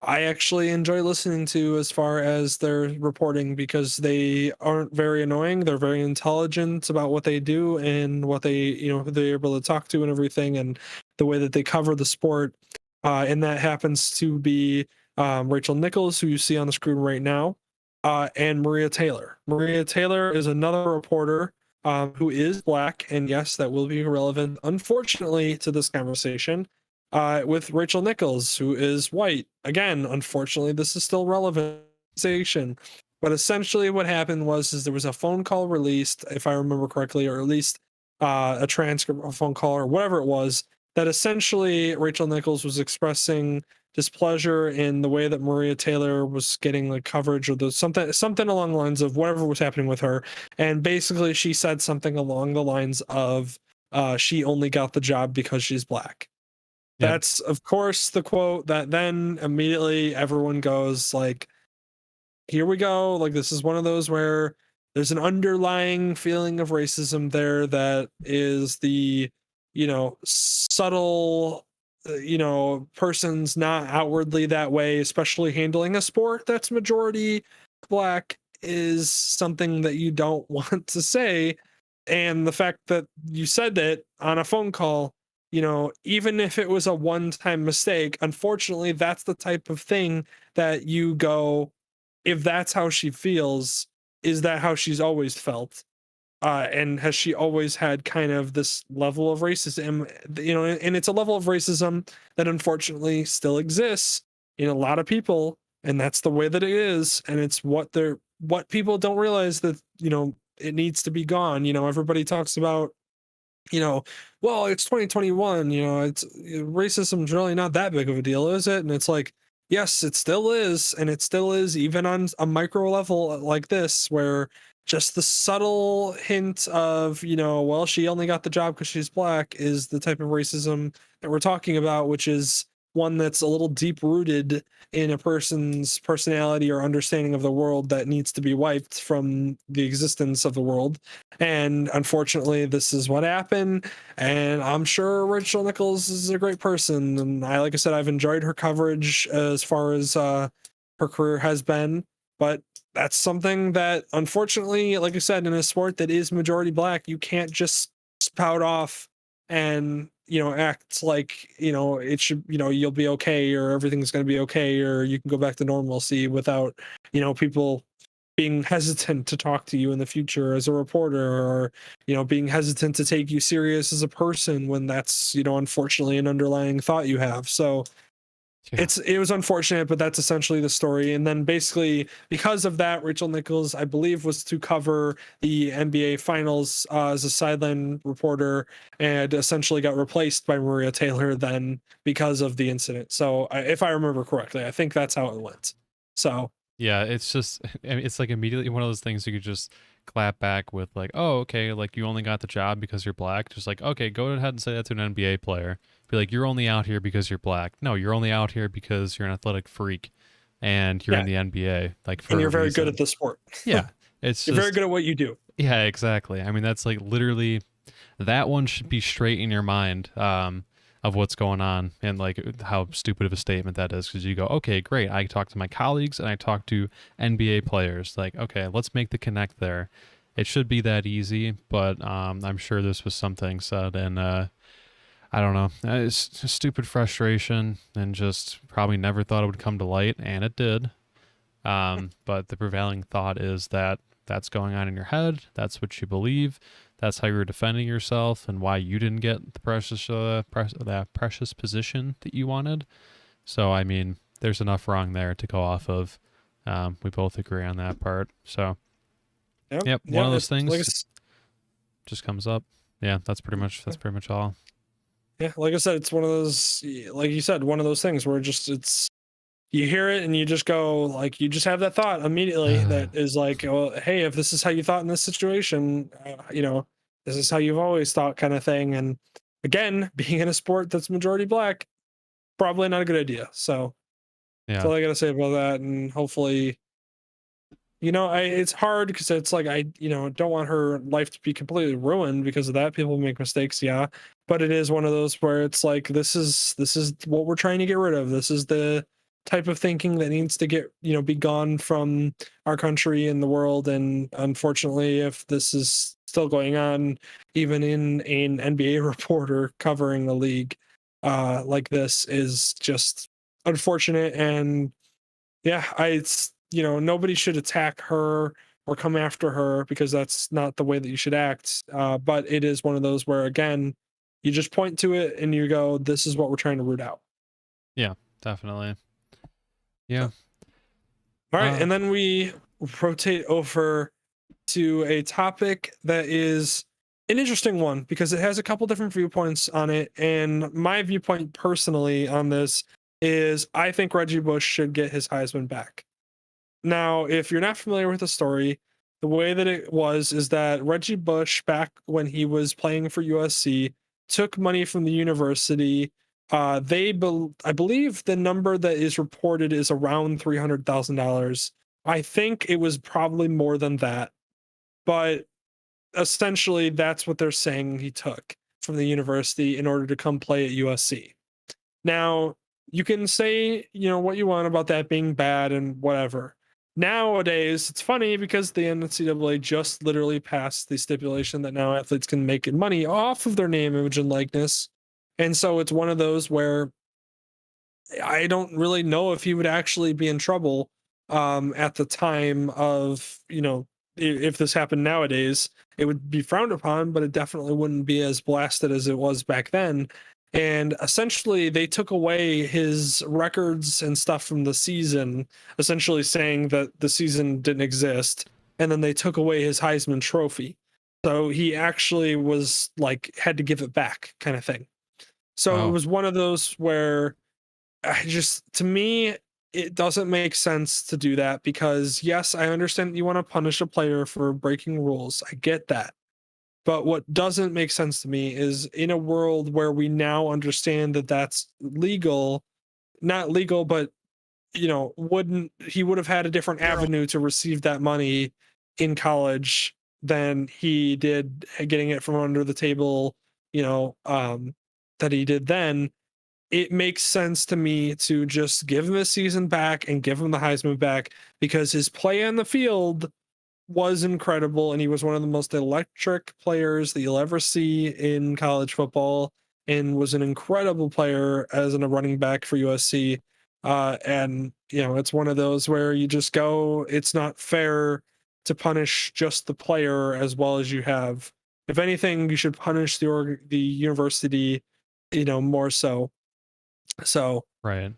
I actually enjoy listening to as far as their reporting, because they aren't very annoying. They're very intelligent about what they do and what they, who they're able to talk to and everything, and the way that they cover the sport. And that happens to be Rachel Nichols, who you see on the screen right now, and Maria Taylor. Maria Taylor is another reporter who is black, and yes, that will be relevant, unfortunately, to this conversation. With Rachel Nichols, who is white. Again, unfortunately, this is still relevant conversation. But essentially, what happened is there was a phone call released, if I remember correctly, or at least a transcript of a phone call or whatever it was, that essentially Rachel Nichols was expressing displeasure in the way that Maria Taylor was getting the coverage, or the something along the lines of whatever was happening with her. And basically, she said something along the lines of she only got the job because she's black. Yep. That's, of course, the quote that then immediately everyone goes like, here we go. Like, this is one of those where there's an underlying feeling of racism there that is the, subtle, person's not outwardly that way, especially handling a sport that's majority black, is something that you don't want to say. And the fact that you said it on a phone call, even if it was a one-time mistake, unfortunately, that's the type of thing that you go, if that's how she feels, is that how she's always felt? And has she always had kind of this level of racism? And it's a level of racism that unfortunately still exists in a lot of people, and that's the way that it is. And it's what people don't realize, that, it needs to be gone. Everybody talks about, well, it's 2021, it's racism's really not that big of a deal, is it? And it's like, yes, it still is, and it still is, even on a micro level like this, where just the subtle hint of, well, she only got the job because she's black, is the type of racism that we're talking about, which is one that's a little deep rooted in a person's personality or understanding of the world, that needs to be wiped from the existence of the world. And unfortunately, this is what happened. And I'm sure Rachel Nichols is a great person, and like I said, I've enjoyed her coverage as far as her career has been. But that's something that, unfortunately, like I said, in a sport that is majority black, you can't just spout off and act like it should, you'll be okay, or everything's going to be okay, or you can go back to normalcy, without people being hesitant to talk to you in the future as a reporter, or being hesitant to take you serious as a person, when that's unfortunately an underlying thought you have. So Yeah. it was unfortunate, but that's essentially the story. And then basically, because of that, Rachel Nichols, I believe, was to cover the NBA finals as a sideline reporter, and essentially got replaced by Maria Taylor then, because of the incident. So if I remember correctly, I think that's how it went. So Yeah, it's just, I mean, it's like immediately one of those things you could just clap back with, like, oh, okay, like you only got the job because you're black. Just like, okay, go ahead and say that to an NBA player. Be like, you're only out here because you're black. No, you're only out here because you're an athletic freak and you're in the NBA. Like, for and a you're very good reason. at the sport. Yeah, it's You're just, very good at what you do. yeah, exactly. I mean, that's like literally, that one should be straight in your mind of what's going on, and like how stupid of a statement that is, because you go, okay, great, I talked to my colleagues and I talked to NBA players. Like, okay, let's make the connect there. It should be that easy, but I'm sure this was something said, and I don't know, it's just stupid frustration, and just probably never thought it would come to light, and it did. But the prevailing thought is that that's going on in your head. That's what you believe. That's how you're defending yourself, and why you didn't get the that precious position that you wanted. So, I mean, there's enough wrong there to go off of. We both agree on that part. So, yep, one of those things just comes up. Yeah, that's pretty much all. Yeah, like I said, it's one of those, like you said, one of those things where it's you hear it and you just go like you just have that thought immediately that is like, well, hey, if this is how you thought in this situation, this is how you've always thought, kind of thing. And again, being in a sport that's majority black, probably not a good idea. So that's Yeah. all I gotta say about that. And hopefully, it's hard because it's like don't want her life to be completely ruined because of that. People make mistakes, yeah, but it is one of those where it's like this is what we're trying to get rid of. This is the type of thinking that needs to get be gone from our country and the world. And unfortunately, if this is still going on, even in an NBA reporter covering a league like this, is just unfortunate. And yeah, it's nobody should attack her or come after her because that's not the way that you should act. But it is one of those where again, you just point to it and you go, "This is what we're trying to root out." Yeah, definitely. Yeah. All right, Uh, and then we rotate over to a topic that is an interesting one because it has a couple different viewpoints on it. And my viewpoint personally on this is I think Reggie Bush should get his Heisman back. Now, if you're not familiar with the story, the way that it was is that Reggie Bush, back when he was playing for USC, took money from the university. I believe the number that is reported is around $300,000. I think it was probably more than that, but essentially that's what they're saying he took from the university in order to come play at USC. Now, you can say, what you want about that being bad and whatever. Nowadays, it's funny because the NCAA just literally passed the stipulation that now athletes can make money off of their name, image, and likeness. And so it's one of those where I don't really know if he would actually be in trouble at the time of, if this happened nowadays, it would be frowned upon, but it definitely wouldn't be as blasted as it was back then. And essentially, they took away his records and stuff from the season, essentially saying that the season didn't exist. And then they took away his Heisman Trophy. So he actually was like, had to give it back, kind of thing. So it oh, was one of those where to me, it doesn't make sense to do that because, yes, I understand you want to punish a player for breaking rules. I get that. But what doesn't make sense to me is in a world where we now understand that that's legal, not legal, but wouldn't he would have had a different avenue to receive that money in college than he did getting it from under the table, that he did then. It makes sense to me to just give him a season back and give him the Heisman back because his play on the field was incredible and he was one of the most electric players that you'll ever see in college football and was an incredible player as a running back for USC. And it's one of those where you just go, it's not fair to punish just the player as well as you have. If anything, you should punish the university, more so. So right.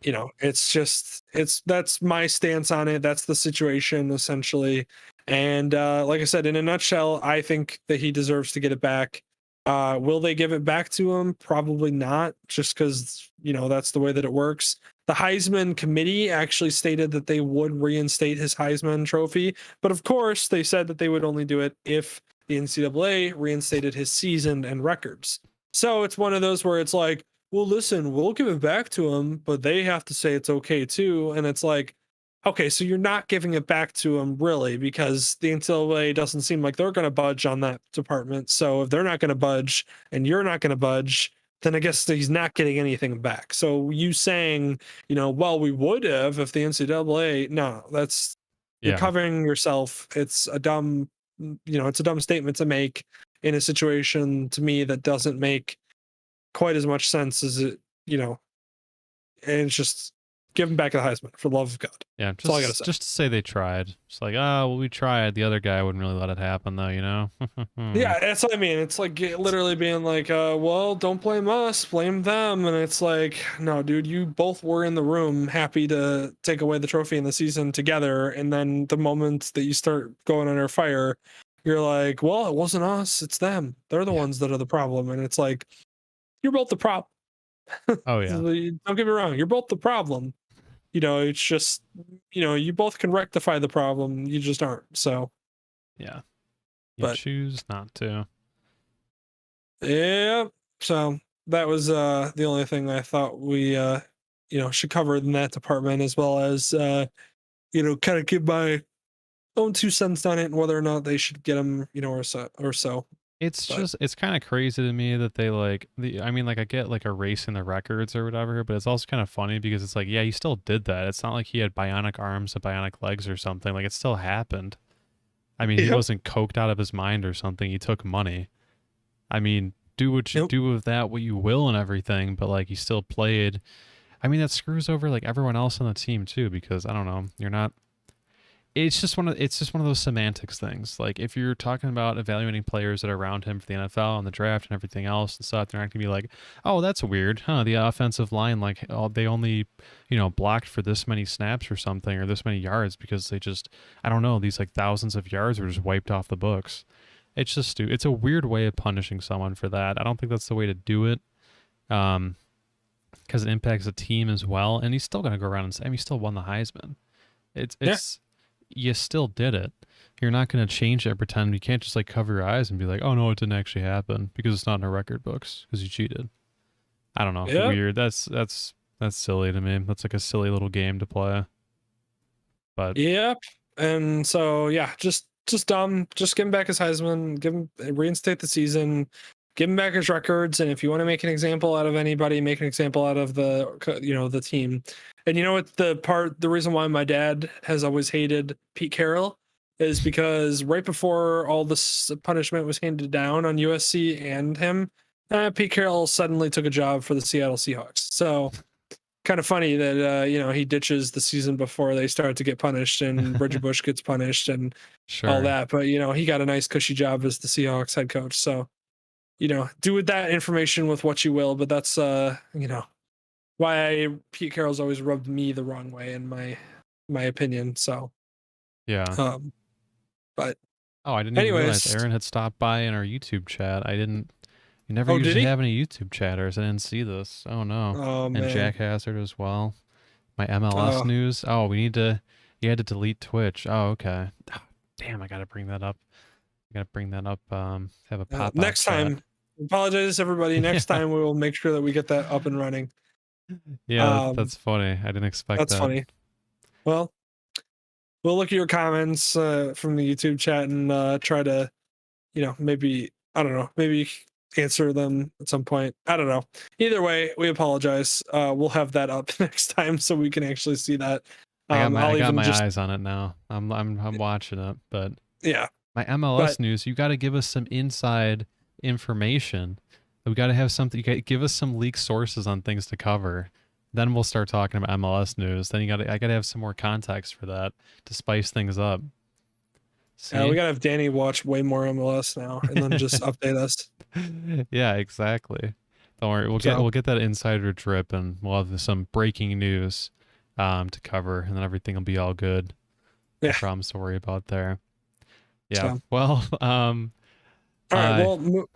that's my stance on it. That's the situation essentially. And like I said, in a nutshell, I think that he deserves to get it back. Will they give it back to him? Probably not, just because that's the way that it works. The Heisman committee actually stated that they would reinstate his Heisman trophy, but of course they said that they would only do it if the NCAA reinstated his season and records. So it's one of those where it's like, well, listen, we'll give it back to him, but they have to say it's okay too. And it's like, okay, so you're not giving it back to him really because the NCAA doesn't seem like they're going to budge on that department. So if they're not going to budge and you're not going to budge, then I guess he's not getting anything back. So you saying, well, we would have if the NCAA, no, you're Yeah. covering yourself. It's a dumb statement to make in a situation to me that doesn't make quite as much sense as it, and it's just give him back the Heisman for the love of God. Yeah. That's all I gotta say. Just to say they tried. It's like, oh, well, we tried. The other guy wouldn't really let it happen, though, Yeah, that's what I mean. It's like literally being like, well, don't blame us, blame them. And it's like, no, dude, you both were in the room happy to take away the trophy in the season together. And then the moment that you start going under fire, you're like, well, it wasn't us, it's them. They're the Yeah. ones that are the problem. And it's like, you're both the problem. Oh yeah. Don't get me wrong, you're both the problem. It's just, you both can rectify the problem. You just aren't. So, Yeah. You but choose not to. yeah. So that was the only thing I thought we should cover in that department, as well as kind of give my own 2 cents on it and whether or not they should get him, or so. It's But just it's kind of crazy to me that they like the I mean like I get like erasing the records or whatever, but it's also kind of funny because it's like yeah, he still did that. It's not like he had bionic arms and bionic legs or something. Like it still happened. I mean, he yep, wasn't coked out of his mind or something. He took money. I mean, do what you nope, do with that what you will and everything, but like he still played. I mean, that screws over like everyone else on the team too because I don't know, you're not it's just one of those semantics things. Like if you're talking about evaluating players that are around him for the NFL and the draft and everything else and stuff, they're not gonna be like, oh, that's weird, huh? The offensive line, like, oh, they only, blocked for this many snaps or something or this many yards because they just, I don't know, these like thousands of yards were just wiped off the books. It's just it's a weird way of punishing someone for that. I don't think that's the way to do it. Because it impacts the team as well, and he's still gonna go around and say, I mean, he still won the Heisman. yeah, It's you still did it. You're not going to change it. Pretend you can't just like cover your eyes and be like, oh no, it didn't actually happen because it's not in our record books because you cheated. I don't know. yeah, Weird. That's silly to me. That's like a silly little game to play. But yep. And so yeah, just dumb. Just give him back his Heisman. Reinstate the season. Give him back his records. And if you want to make an example out of anybody, make an example out of the team. And you know what, the reason why my dad has always hated Pete Carroll is because right before all this punishment was handed down on USC and him, Pete Carroll suddenly took a job for the Seattle Seahawks. So kind of funny that he ditches the season before they start to get punished, and Reggie Bush gets punished and all sure. that. But he got a nice cushy job as the Seahawks head coach. So do with that information with what you will. But that's why Pete Carroll's always rubbed me the wrong way in my opinion. So Yeah. um, but Oh, I didn't even realize anyways, Aaron had stopped by in our YouTube chat. I didn't. You never oh, did usually he? have any YouTube chatters. I didn't see this. Oh no. Oh And man. Jack Hazard as well. My MLS Oh, news. Oh, we need to. You had to delete Twitch. Oh, okay. Ah, damn, I gotta bring that up. I gotta bring that up. Have a pop out next chat. time. Apologize everybody. Next Yeah, time we will make sure that we get that up and running. yeah, Um, that's funny. I didn't expect that's that. funny. Well, we'll look at your comments from the YouTube chat and try to, maybe, I don't know, maybe answer them at some point. I don't know. Either way, we apologize. We'll have that up next time so we can actually see that. I I'll got even my just, eyes on it now. I'm watching it, but yeah, my but MLS news. You got to give us some inside information. We got to have something. You got to give us some leaked sources on things to cover. Then we'll start talking about MLS news. Then I got to have some more context for that to spice things up. we See? gotta have Danny watch way more MLS now and then just update us. Yeah, exactly. Don't worry, So we'll get that insider drip, and we'll have some breaking news to cover, and then everything will be all good. No yeah. problems to worry about there. Yeah. So Well, all right. uh, Well,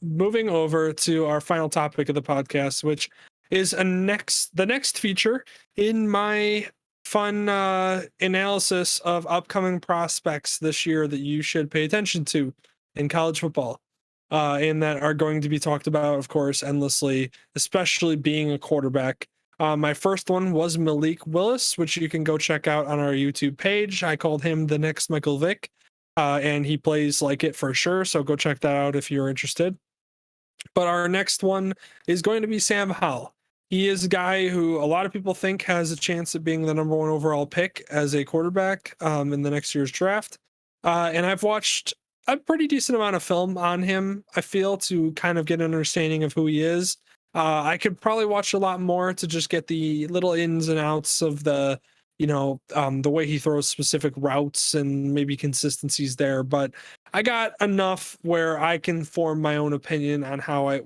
moving over to our final topic of the podcast, which is the next feature in my fun analysis of upcoming prospects this year that you should pay attention to in college football, and that are going to be talked about, of course, endlessly, especially being a quarterback. My first one was Malik Willis, which you can go check out on our YouTube page. I called him the next Michael Vick, and he plays like it for sure. So go check that out if you're interested. But our next one is going to be Sam Howell. He is a guy who a lot of people think has a chance at being the number one overall pick as a quarterback in the next year's draft. And I've watched a pretty decent amount of film on him, I feel, to kind of get an understanding of who he is. I could probably watch a lot more to just get the little ins and outs of the way he throws specific routes and maybe consistencies there. But I got enough where I can form my own opinion on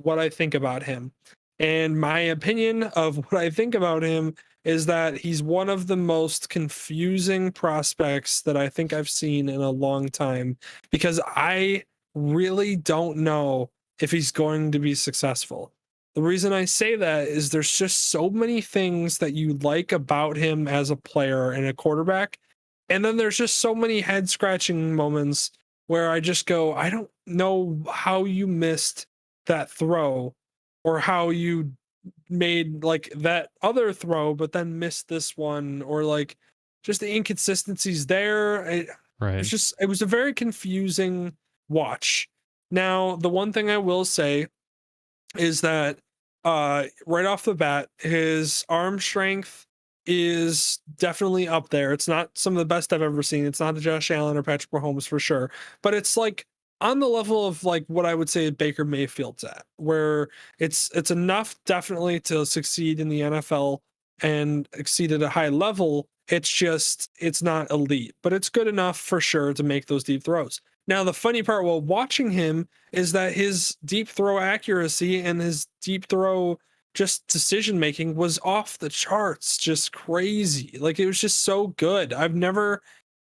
what I think about him. And my opinion of what I think about him is that he's one of the most confusing prospects that I think I've seen in a long time, because I really don't know if he's going to be successful. The reason I say that is there's just so many things that you like about him as a player and a quarterback. And then there's just so many head scratching moments where I just go, I don't know how you missed that throw or how you made like that other throw, but then missed this one, or like just the inconsistencies there. Right. It was a very confusing watch. Now, the one thing I will say is that right off the bat, his arm strength is definitely up there. It's not some of the best I've ever seen. It's not the Josh Allen or Patrick Mahomes for sure, but it's like on the level of like what I would say Baker Mayfield's at, where it's enough definitely to succeed in the NFL and exceed at a high level. It's just it's not elite, but it's good enough for sure to make those deep throws. Now, the funny part while watching him is that his deep throw accuracy and his deep throw just decision making was off the charts, just crazy. Like it was just so good. I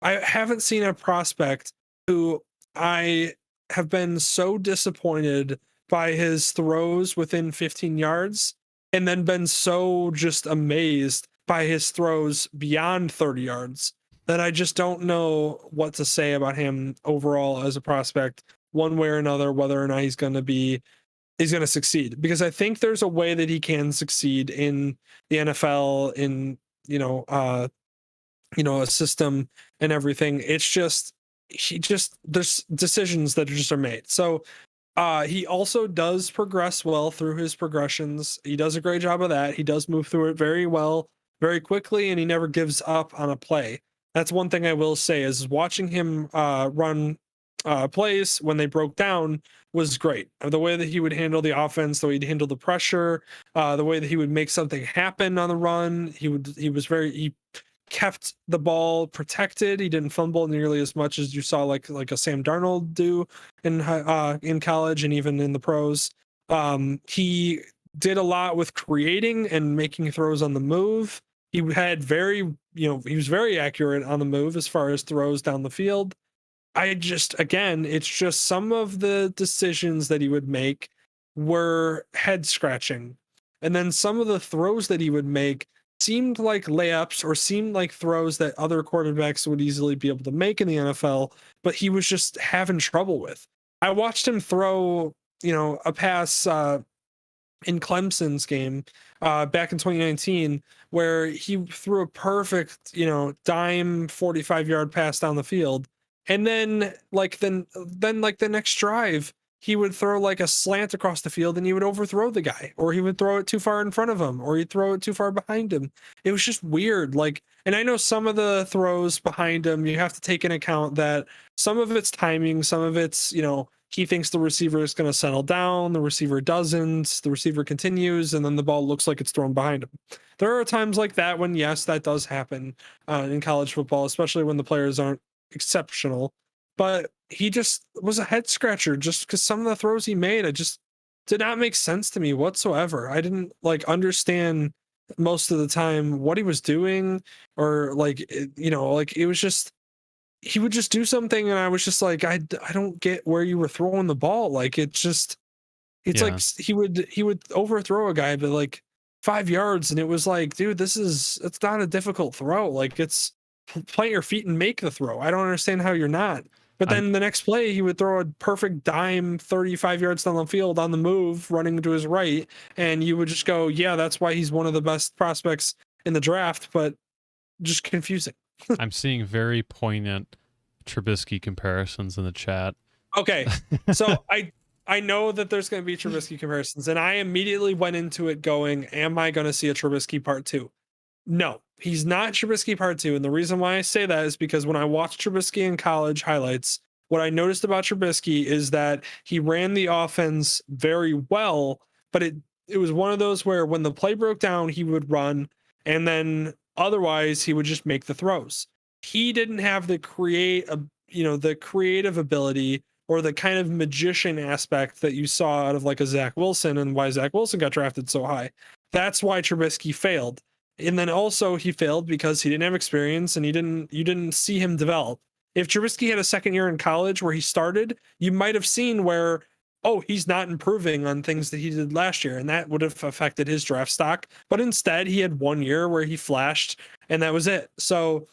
haven't seen a prospect who I have been so disappointed by his throws within 15 yards and then been so just amazed by his throws beyond 30 yards that I just don't know what to say about him overall as a prospect, one way or another, whether or not he's going to succeed. Because I think there's a way that he can succeed in the NFL, in a system and everything. It's just there's decisions that just are made. So he also does progress well through his progressions. He does a great job of that. He does move through it very well, very quickly, and he never gives up on a play. That's one thing I will say is watching him run plays when they broke down was great. The way that he would handle the offense, the way he'd handle the pressure, the way that he would make something happen on the run. He kept the ball protected. He didn't fumble nearly as much as you saw like a Sam Darnold do in college and even in the pros. He did a lot with creating and making throws on the move. He had he was very accurate on the move as far as throws down the field. It's just some of the decisions that he would make were head scratching. And then some of the throws that he would make seemed like layups or seemed like throws that other quarterbacks would easily be able to make in the NFL, but he was just having trouble with. I watched him throw, a pass in Clemson's game back in 2019 where he threw a perfect, dime 45-yard pass down the field. And then the next drive, he would throw like a slant across the field and he would overthrow the guy, or he would throw it too far in front of him, or he'd throw it too far behind him. It was just weird. And I know some of the throws behind him, you have to take into account that some of it's timing, some of it's, he thinks the receiver is going to settle down, the receiver doesn't, the receiver continues, and then the ball looks like it's thrown behind him. There are times like that when, yes, that does happen in college football, especially when the players aren't exceptional. But he just was a head scratcher just because some of the throws he made, it just did not make sense to me whatsoever. I didn't understand most of the time what he was doing, or it was just, he would just do something and I was just like, I don't get where you were throwing the ball. Like it's like he would overthrow a guy but like 5 yards, and it was like, dude, it's not a difficult throw. Like it's plant your feet and make the throw. I don't understand how you're not. But then the next play, he would throw a perfect dime 35 yards down the field on the move, running to his right. And you would just go, yeah, that's why he's one of the best prospects in the draft, but just confusing. I'm seeing very poignant Trubisky comparisons in the chat. Okay. So I know that there's going to be Trubisky comparisons, and I immediately went into it going, am I going to see a Trubisky part 2? No, he's not Trubisky part 2. And the reason why I say that is because when I watched Trubisky in college highlights, what I noticed about Trubisky is that he ran the offense very well, but it was one of those where when the play broke down, he would run, and then otherwise he would just make the throws. He didn't have the creative ability or the kind of magician aspect that you saw out of like a Zach Wilson, and why Zach Wilson got drafted so high. That's why Trubisky failed. And then also he failed because he didn't have experience and you didn't see him develop. If Trubisky had a second year in college where he started, you might have seen where oh, he's not improving on things that he did last year, and that would have affected his draft stock. But instead, he had 1 year where he flashed, and that was it. So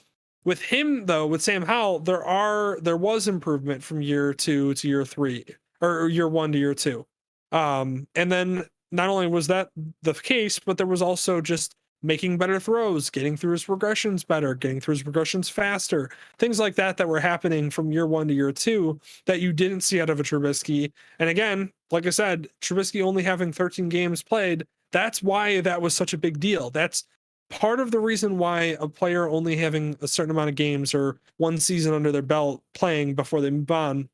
with him, though, with Sam Howell, there was improvement from year 2 to year 3, or year 1 to year 2. And then not only was that the case, but there was also just making better throws, getting through his progressions better, getting through his progressions faster, things like that were happening from year 1 to year 2 that you didn't see out of a Trubisky. And again, like I said, Trubisky only having 13 games played, that's why that was such a big deal. That's part of the reason why a player only having a certain amount of games or one season under their belt playing before they move on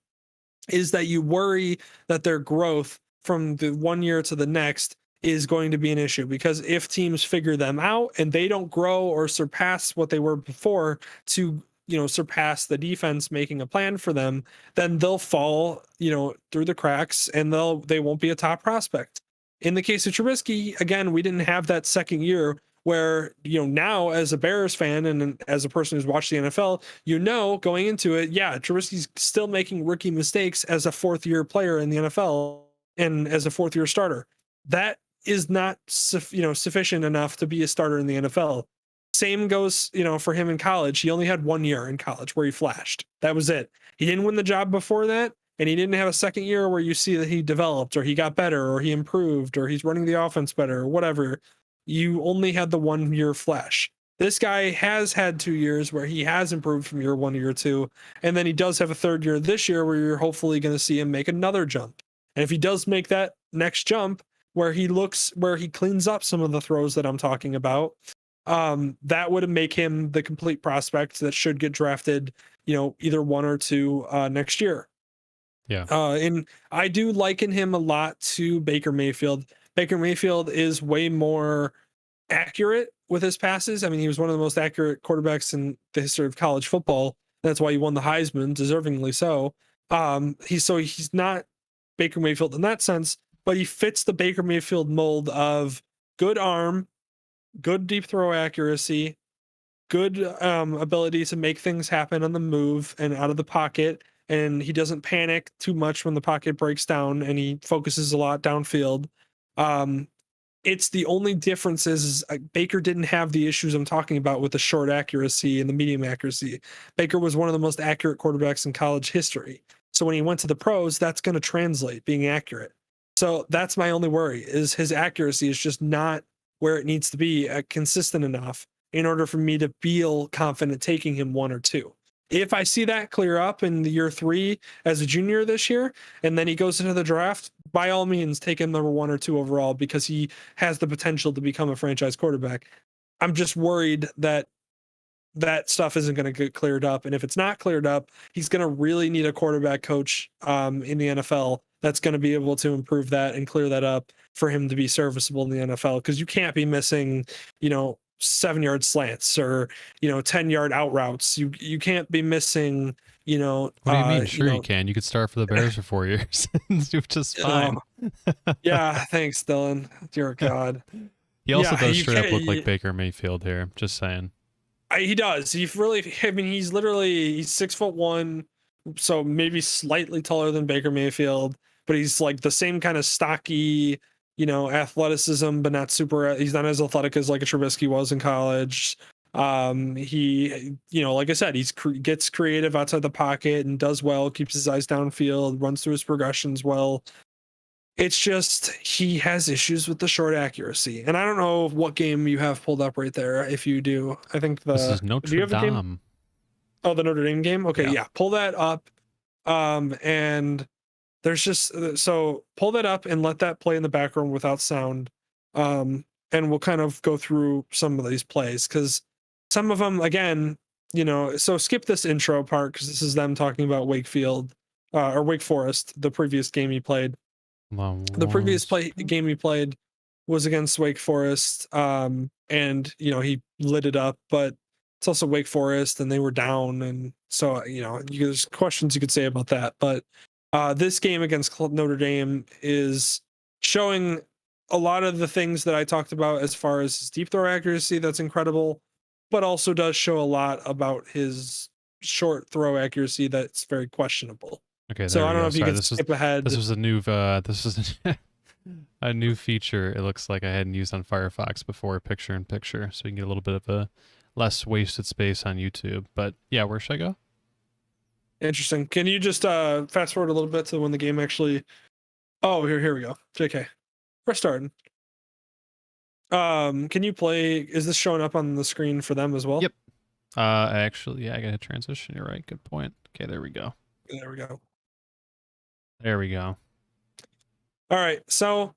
is that you worry that their growth from the 1 year to the next is going to be an issue, because if teams figure them out and they don't grow or surpass what they were before to, surpass the defense making a plan for them, then they'll fall, through the cracks, and they won't be a top prospect. In the case of Trubisky, again, we didn't have that second year where, now as a Bears fan and as a person who's watched the NFL, going into it, yeah, Trubisky's still making rookie mistakes as a fourth year player in the NFL and as a fourth year starter. That is not sufficient enough to be a starter in the NFL. Same goes, for him in college. He only had 1 year in college where he flashed. That was it. He didn't win the job before that, and he didn't have a second year where you see that he developed or he got better or he improved or he's running the offense better or whatever. You only had the 1 year flash. This guy has had 2 years where he has improved from year 1 to year 2, and then he does have a third year this year where you're hopefully going to see him make another jump. And if he does make that next jump, where he cleans up some of the throws that I'm talking about, that would make him the complete prospect that should get drafted, either 1 or 2 next year. Yeah. And I do liken him a lot to Baker Mayfield. Baker Mayfield is way more accurate with his passes. I mean, he was one of the most accurate quarterbacks in the history of college football. That's why he won the Heisman, deservingly so. He's not Baker Mayfield in that sense, but he fits the Baker Mayfield mold of good arm, good deep throw accuracy, good ability to make things happen on the move and out of the pocket. And he doesn't panic too much when the pocket breaks down, and he focuses a lot downfield. It's the only difference is Baker didn't have the issues I'm talking about with the short accuracy and the medium accuracy. Baker was one of the most accurate quarterbacks in college history. So when he went to the pros, that's going to translate being accurate. So that's my only worry, is his accuracy is just not where it needs to be consistent enough in order for me to feel confident taking him 1 or 2. If I see that clear up in the year 3 as a junior this year, and then he goes into the draft, by all means, take him number 1 or 2 overall, because he has the potential to become a franchise quarterback. I'm just worried that that stuff isn't going to get cleared up. And if it's not cleared up, he's going to really need a quarterback coach in the NFL that's going to be able to improve that and clear that up for him to be serviceable in the NFL. Because you can't be missing, 7-yard slants or 10-yard out routes. You can't be missing. What do you mean? Sure, you can. You could start for the Bears for 4 years and do just fine. Yeah, thanks, Dylan. Dear God. He also does straight up look like Baker Mayfield here. Just saying. He does. He's 6'1", so maybe slightly taller than Baker Mayfield, but he's like the same kind of stocky, athleticism, but not super. He's not as athletic as like a Trubisky was in college. He, like I said, gets creative outside the pocket and does well, keeps his eyes downfield, runs through his progressions well. It's just he has issues with the short accuracy, and I don't know what game you have pulled up right there. If you do, I think this is Notre Dame. Oh, the Notre Dame game. Okay, yeah, pull that up. And there's just so pull that up and let that play in the background without sound. And we'll kind of go through some of these plays, because some of them, again, so skip this intro part because this is them talking about Wakefield or Wake Forest, the previous game he played. The previous game he played was against Wake Forest, and he lit it up, but it's also Wake Forest and they were down, and so there's questions you could say about that. But this game against Notre Dame is showing a lot of the things that I talked about as far as his deep throw accuracy. That's incredible, but also does show a lot about his short throw accuracy that's very questionable. Okay, So there I we don't know go. if you Sorry, can skip ahead. this was a new this was a new feature. It looks like I hadn't used on Firefox before, picture in picture, so you can get a little bit of a less wasted space on YouTube. But yeah, where should I go? Interesting. Can you just fast forward a little bit to when the game actually? Oh, here we go. JK, we're starting. Can you play? Is this showing up on the screen for them as well? Yep. Actually, yeah, I got a transition. You're right. Good point. Okay, there we go. There we go. There we go. All right. So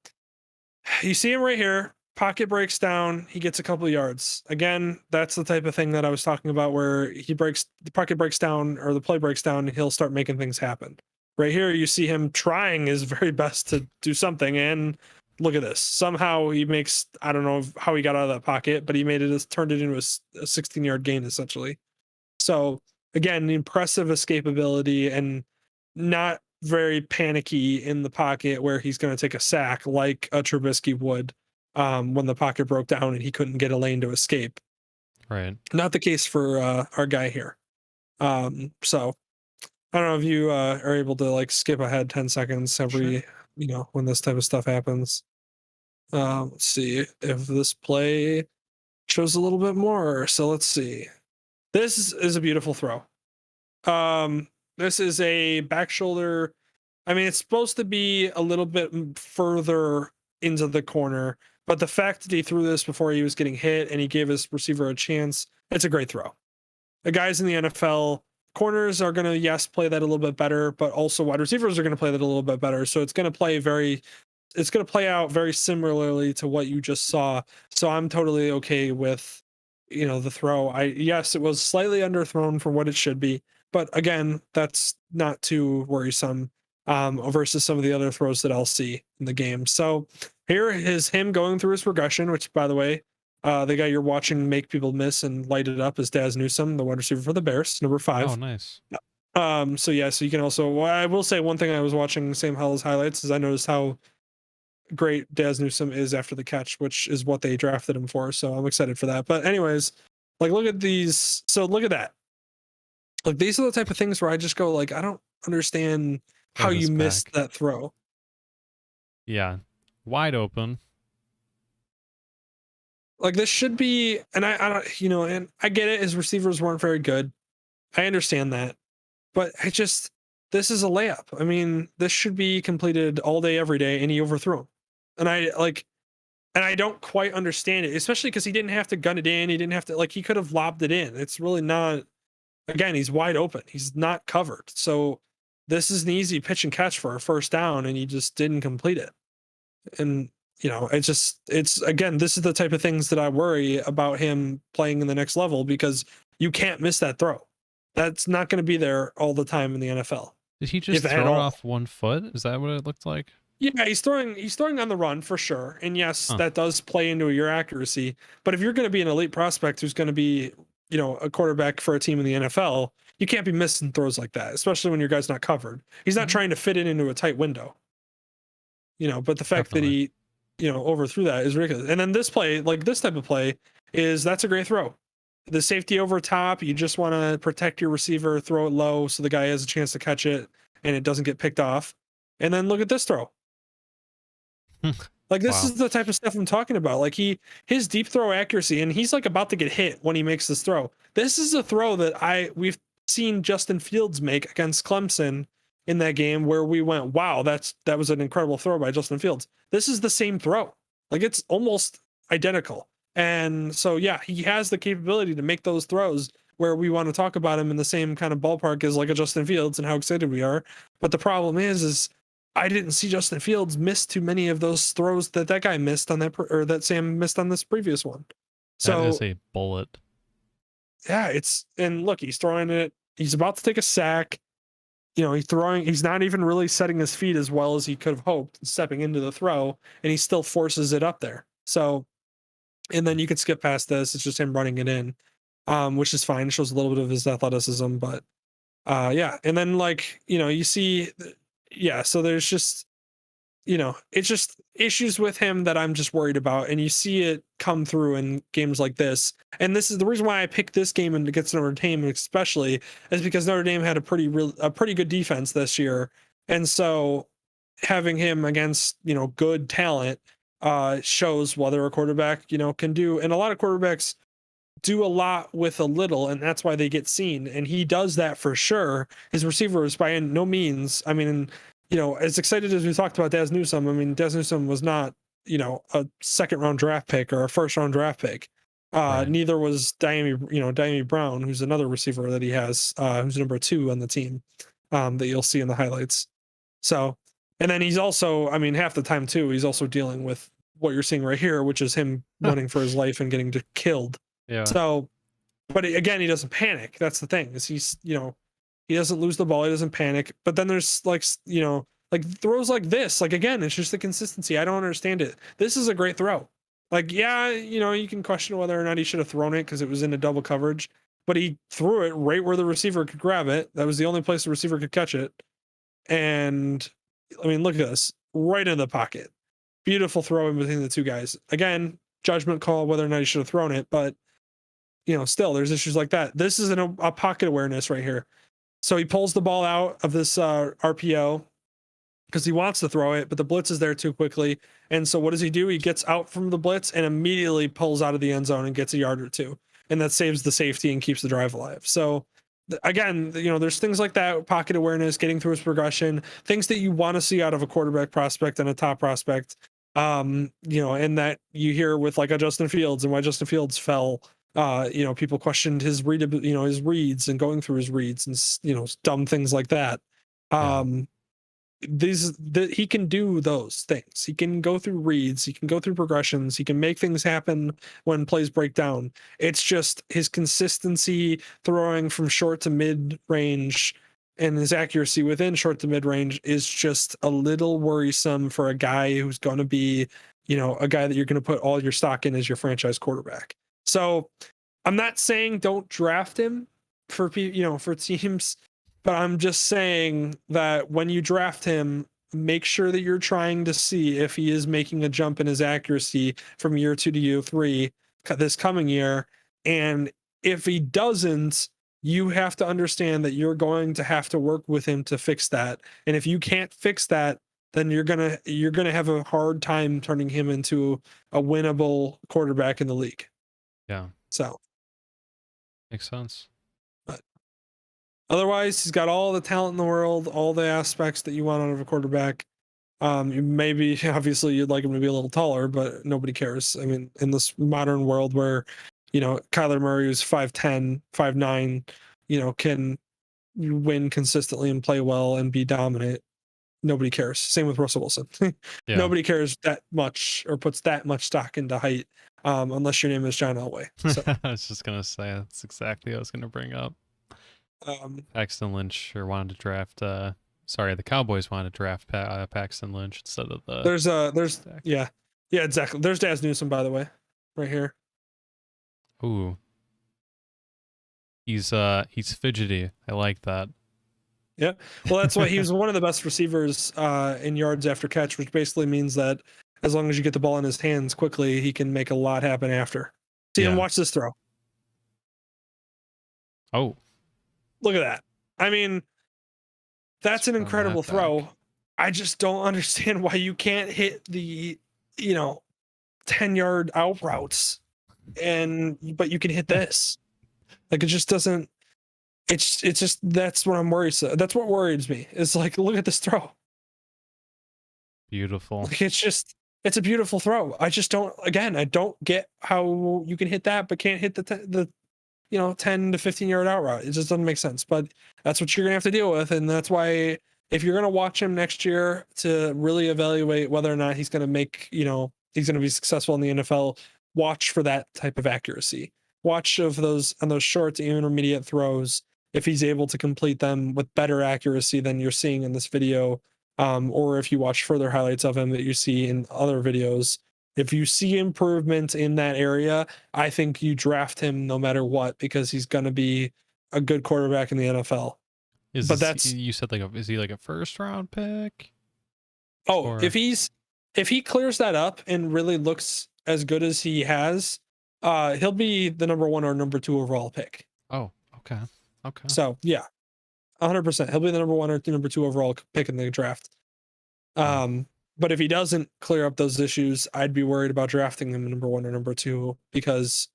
you see him right here. Pocket breaks down. He gets a couple of yards. Again, that's the type of thing that I was talking about where the pocket breaks down or the play breaks down and he'll start making things happen. Right here, you see him trying his very best to do something. And look at this. Somehow he makes, I don't know how he got out of that pocket, but he turned it into a 16-yard gain essentially. So again, impressive escapability and not very panicky in the pocket where he's going to take a sack like a Trubisky would when the pocket broke down and he couldn't get a lane to escape. Right. Not the case for our guy here. So I don't know if you are able to like skip ahead 10 seconds every, when this type of stuff happens. Let's see if this play shows a little bit more. So let's see. This is a beautiful throw. This is a back shoulder. I mean, it's supposed to be a little bit further into the corner, but the fact that he threw this before he was getting hit and he gave his receiver a chance, it's a great throw. The guys in the NFL, corners are going to, yes, play that a little bit better, but also wide receivers are going to play that a little bit better. So it's going to play out very similarly to what you just saw. So I'm totally okay with, the throw. Yes, it was slightly underthrown for what it should be, but again, that's not too worrisome versus some of the other throws that I'll see in the game. So here is him going through his progression, which, by the way, the guy you're watching make people miss and light it up is Daz Newsome, the wide receiver for the Bears, number 5. Oh, nice. So you can also, I will say one thing I was watching Sam Howell's highlights is I noticed how great Daz Newsome is after the catch, which is what they drafted him for. So I'm excited for that. But anyways, like look at these. So look at that. Like these are the type of things where I just go like, I don't understand how That is you missed back. that throw. Yeah. Wide open. Like this should be, and I don't, and I get it. His receivers weren't very good. I understand that, but this is a layup. I mean, this should be completed all day, every day, and he overthrew him. And I don't quite understand it, especially because he didn't have to gun it in. He didn't have to, he could have lobbed it in. It's really not, again, he's wide open. He's not covered. So this is an easy pitch and catch for a first down, and he just didn't complete it. And, it's again, this is the type of things that I worry about him playing in the next level because you can't miss that throw. That's not going to be there all the time in the NFL. Did he just If at throw it all. off one foot? Is that what it looked like? Yeah, he's throwing on the run for sure. And yes, that does play into your accuracy. But if you're going to be an elite prospect who's going to be, a quarterback for a team in the NFL, you can't be missing throws like that, especially when your guy's not covered. He's not trying to fit it into a tight window. But the fact that he, overthrew that is ridiculous. And then this play, like this type of play, that's a great throw. The safety over top, you just want to protect your receiver, throw it low so the guy has a chance to catch it and it doesn't get picked off. And then look at this throw. Like this is the type of stuff I'm talking about. Like his deep throw accuracy, and he's like about to get hit when he makes this throw. This is a throw that we've seen Justin Fields make against Clemson in that game where we went, wow, that was an incredible throw by Justin Fields. This is the same throw. Like it's almost identical. And so, yeah, he has the capability to make those throws where we want to talk about him in the same kind of ballpark as like a Justin Fields and how excited we are. But the problem is I didn't see Justin Fields miss too many of those throws that guy missed on that, or that Sam missed on this previous one. So that is a bullet. Yeah, and look, he's throwing it. He's about to take a sack. He's not even really setting his feet as well as he could have hoped, stepping into the throw, and he still forces it up there. So, and then you can skip past this. It's just him running it in, which is fine. It shows a little bit of his athleticism, but yeah. And then you see, yeah, so there's just, it's just issues with him that I'm just worried about. And you see it come through in games like this. And this is the reason why I picked this game and against Notre Dame, especially, is because Notre Dame had a pretty good defense this year. And so having him against, good talent shows whether a quarterback, can do. And a lot of quarterbacks do a lot with a little, and that's why they get seen. And he does that for sure. His receiver is by no means, I mean, as excited as we talked about Daz Newsome, I mean, Daz Newsome was not, a second round draft pick or a first round draft pick. Right. Neither was Diami Brown, who's another receiver that he has, who's number 2 on the team, that you'll see in the highlights. So, and then he's also, I mean, half the time too, he's also dealing with what you're seeing right here, which is him running for his life and getting killed. Yeah. So, but again, he doesn't panic. That's the thing, is he's, he doesn't lose the ball. He doesn't panic. But then there's like throws like this, like, again, it's just the consistency. I don't understand it. This is a great throw. Like, yeah, you can question whether or not he should have thrown it because it was in a double coverage, but he threw it right where the receiver could grab it. That was the only place the receiver could catch it. And I mean, look at this, right in the pocket. Beautiful throw in between the two guys. Again, judgment call whether or not he should have thrown it, but still there's issues like that. This is a pocket awareness right here. So he pulls the ball out of this RPO because he wants to throw it, but the blitz is there too quickly. And so what does he do? He gets out from the blitz and immediately pulls out of the end zone and gets a yard or two. And that saves the safety and keeps the drive alive. So again, there's things like that, pocket awareness, getting through his progression, things that you want to see out of a quarterback prospect and a top prospect. And that you hear with like a Justin Fields, and why Justin Fields fell. People questioned his his reads and going through his reads and dumb things like that. He can do those things. He can go through reads, he can go through progressions, he can make things happen when plays break down. It's just his consistency throwing from short to mid range and his accuracy within short to mid range is just a little worrisome for a guy who's going to be, a guy that you're going to put all your stock in as your franchise quarterback. So I'm not saying don't draft him for teams, but I'm just saying that when you draft him, make sure that you're trying to see if he is making a jump in his accuracy from year 2 to year 3 this coming year. And if he doesn't, you have to understand that you're going to have to work with him to fix that. And if you can't fix that, then you're gonna have a hard time turning him into a winnable quarterback in the league. Yeah. So makes sense. But otherwise, he's got all the talent in the world, all the aspects that you want out of a quarterback. Maybe obviously you'd like him to be a little taller, but nobody cares. I mean, in this modern world where, Kyler Murray, who's 5'10", 5'9", can win consistently and play well and be dominant, nobody cares. Same with Russell Wilson. Yeah. Nobody cares that much or puts that much stock into height, unless your name is John Elway. So, I was just gonna say that's exactly what I was gonna bring up. Paxton Lynch wanted to draft. The Cowboys wanted to draft Paxton Lynch instead of the. There's yeah exactly. There's Daz Newsome, by the way, right here. Ooh. He's fidgety. I like that. Yeah, well, that's why he was one of the best receivers in yards after catch, which basically means that as long as you get the ball in his hands quickly, he can make a lot happen after. See, and watch this throw. Oh, look at that. I mean, that's an incredible throw. I just don't understand why you can't hit the 10-yard out routes, but you can hit this. Like, it just doesn't. It's just, that's what I'm worried. That's what worries me. It's like, look at this throw. Beautiful. Like, it's a beautiful throw. I don't get how you can hit that but can't hit the 10 to 15 yard out route. It just doesn't make sense. But that's what you're gonna have to deal with, and that's why if you're gonna watch him next year to really evaluate whether or not he's gonna make, he's gonna be successful in the NFL, watch for that type of accuracy. Watch on those short to intermediate throws, if he's able to complete them with better accuracy than you're seeing in this video, or if you watch further highlights of him that you see in other videos. If you see improvement in that area, I think you draft him no matter what, because he's going to be a good quarterback in the NFL. You said is he like a first round pick? Oh, Or if he clears that up and really looks as good as he has, he'll be the number 1 or number 2 overall pick. oh, okay. Okay. So yeah, 100%. He'll be the number 1 or number 2 overall pick in the draft. But if he doesn't clear up those issues, I'd be worried about drafting him number 1 or number 2 because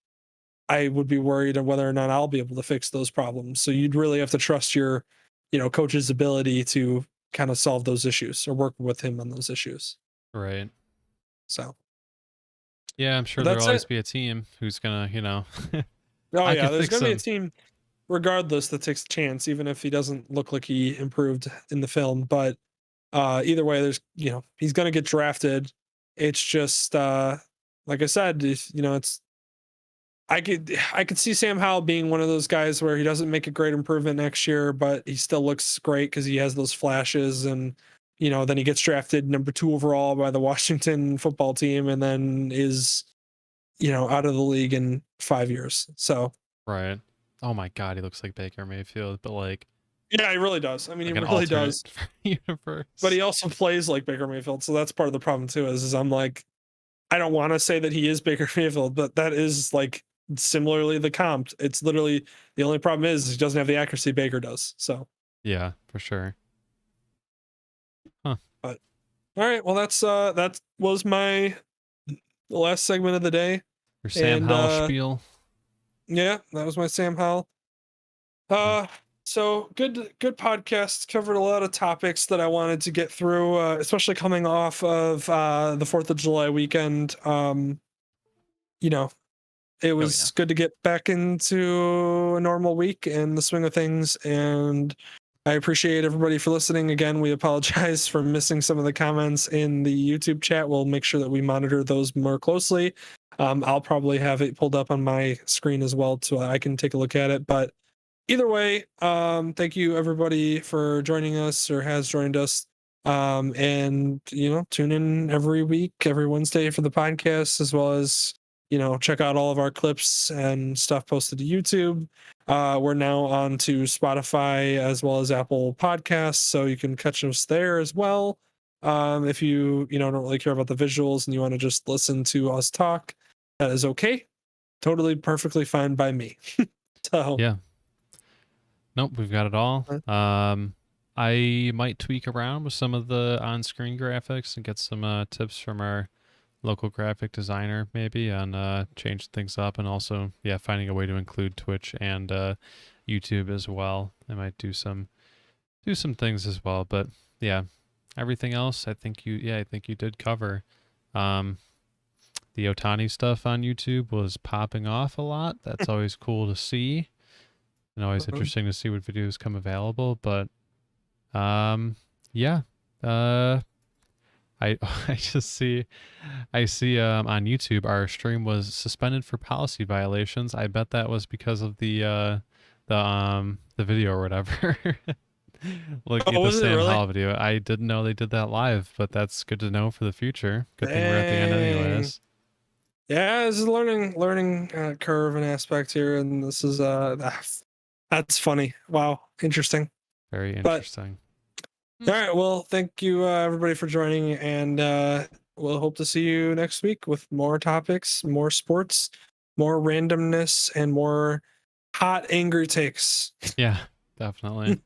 I would be worried on whether or not I'll be able to fix those problems. So you'd really have to trust your, coach's ability to kind of solve those issues or work with him on those issues. Right. So, Yeah, I'm sure But there'll that's always it. be a team who's gonna, oh I yeah, could there's fix gonna be a him. team regardless that takes a chance, even if he doesn't look like he improved in the film. But either way, there's he's gonna get drafted. It's just like I said, it's I could see Sam Howell being one of those guys where he doesn't make a great improvement next year, but he still looks great because he has those flashes, and then he gets drafted number 2 overall by the Washington football team, and then is out of the league in 5 years. So Right. Oh my God, he looks like Baker Mayfield, but like yeah, he really does. I mean, an he really does. alternate universe. But he also plays like Baker Mayfield, so that's part of the problem too. Is I'm like, I don't want to say that he is Baker Mayfield, but that is like similarly the comp. It's literally the only problem is he doesn't have the accuracy Baker does. So, Yeah, for sure. all right, well that was my the last segment of the day. Your Sam And, Howell spiel. Yeah, that was my Sam Howell. So good podcast. Covered a lot of topics that I wanted to get through, especially coming off of the 4th of July weekend. It was good to get back into a normal week and the swing of things, and I appreciate everybody for listening. Again, we apologize for missing some of the comments in the YouTube chat. We'll make sure that we monitor those more closely. I'll probably have it pulled up on my screen as well so I can take a look at it. But either way, thank you everybody for joining us or has joined us. And tune in every week, every Wednesday for the podcast, as well as check out all of our clips and stuff posted to YouTube. We're now on to Spotify as well as Apple Podcasts, so you can catch us there as well. If you don't really care about the visuals and you want to just listen to us talk, that is okay. Totally perfectly fine by me. So Yeah. Nope, we've got it all. I might tweak around with some of the on-screen graphics and get some tips from our local graphic designer maybe on change things up, and also finding a way to include Twitch and YouTube as well. I might do some things as well, but everything else I think you did cover. The Otani stuff on YouTube was popping off a lot. That's always cool to see, and always interesting to see what videos come available. But I just see on YouTube our stream was suspended for policy violations. I bet that was because of the video or whatever. Looking at the was it Sam really? Howell video. I didn't know they did that live, but that's good to know for the future. Good thing we're at the end anyways. Yeah, this is a learning curve and aspect here, and this is that's funny. Wow, interesting. Very interesting. All right, well, thank you everybody for joining, and we'll hope to see you next week with more topics, more sports, more randomness, and more hot angry takes. Yeah, definitely.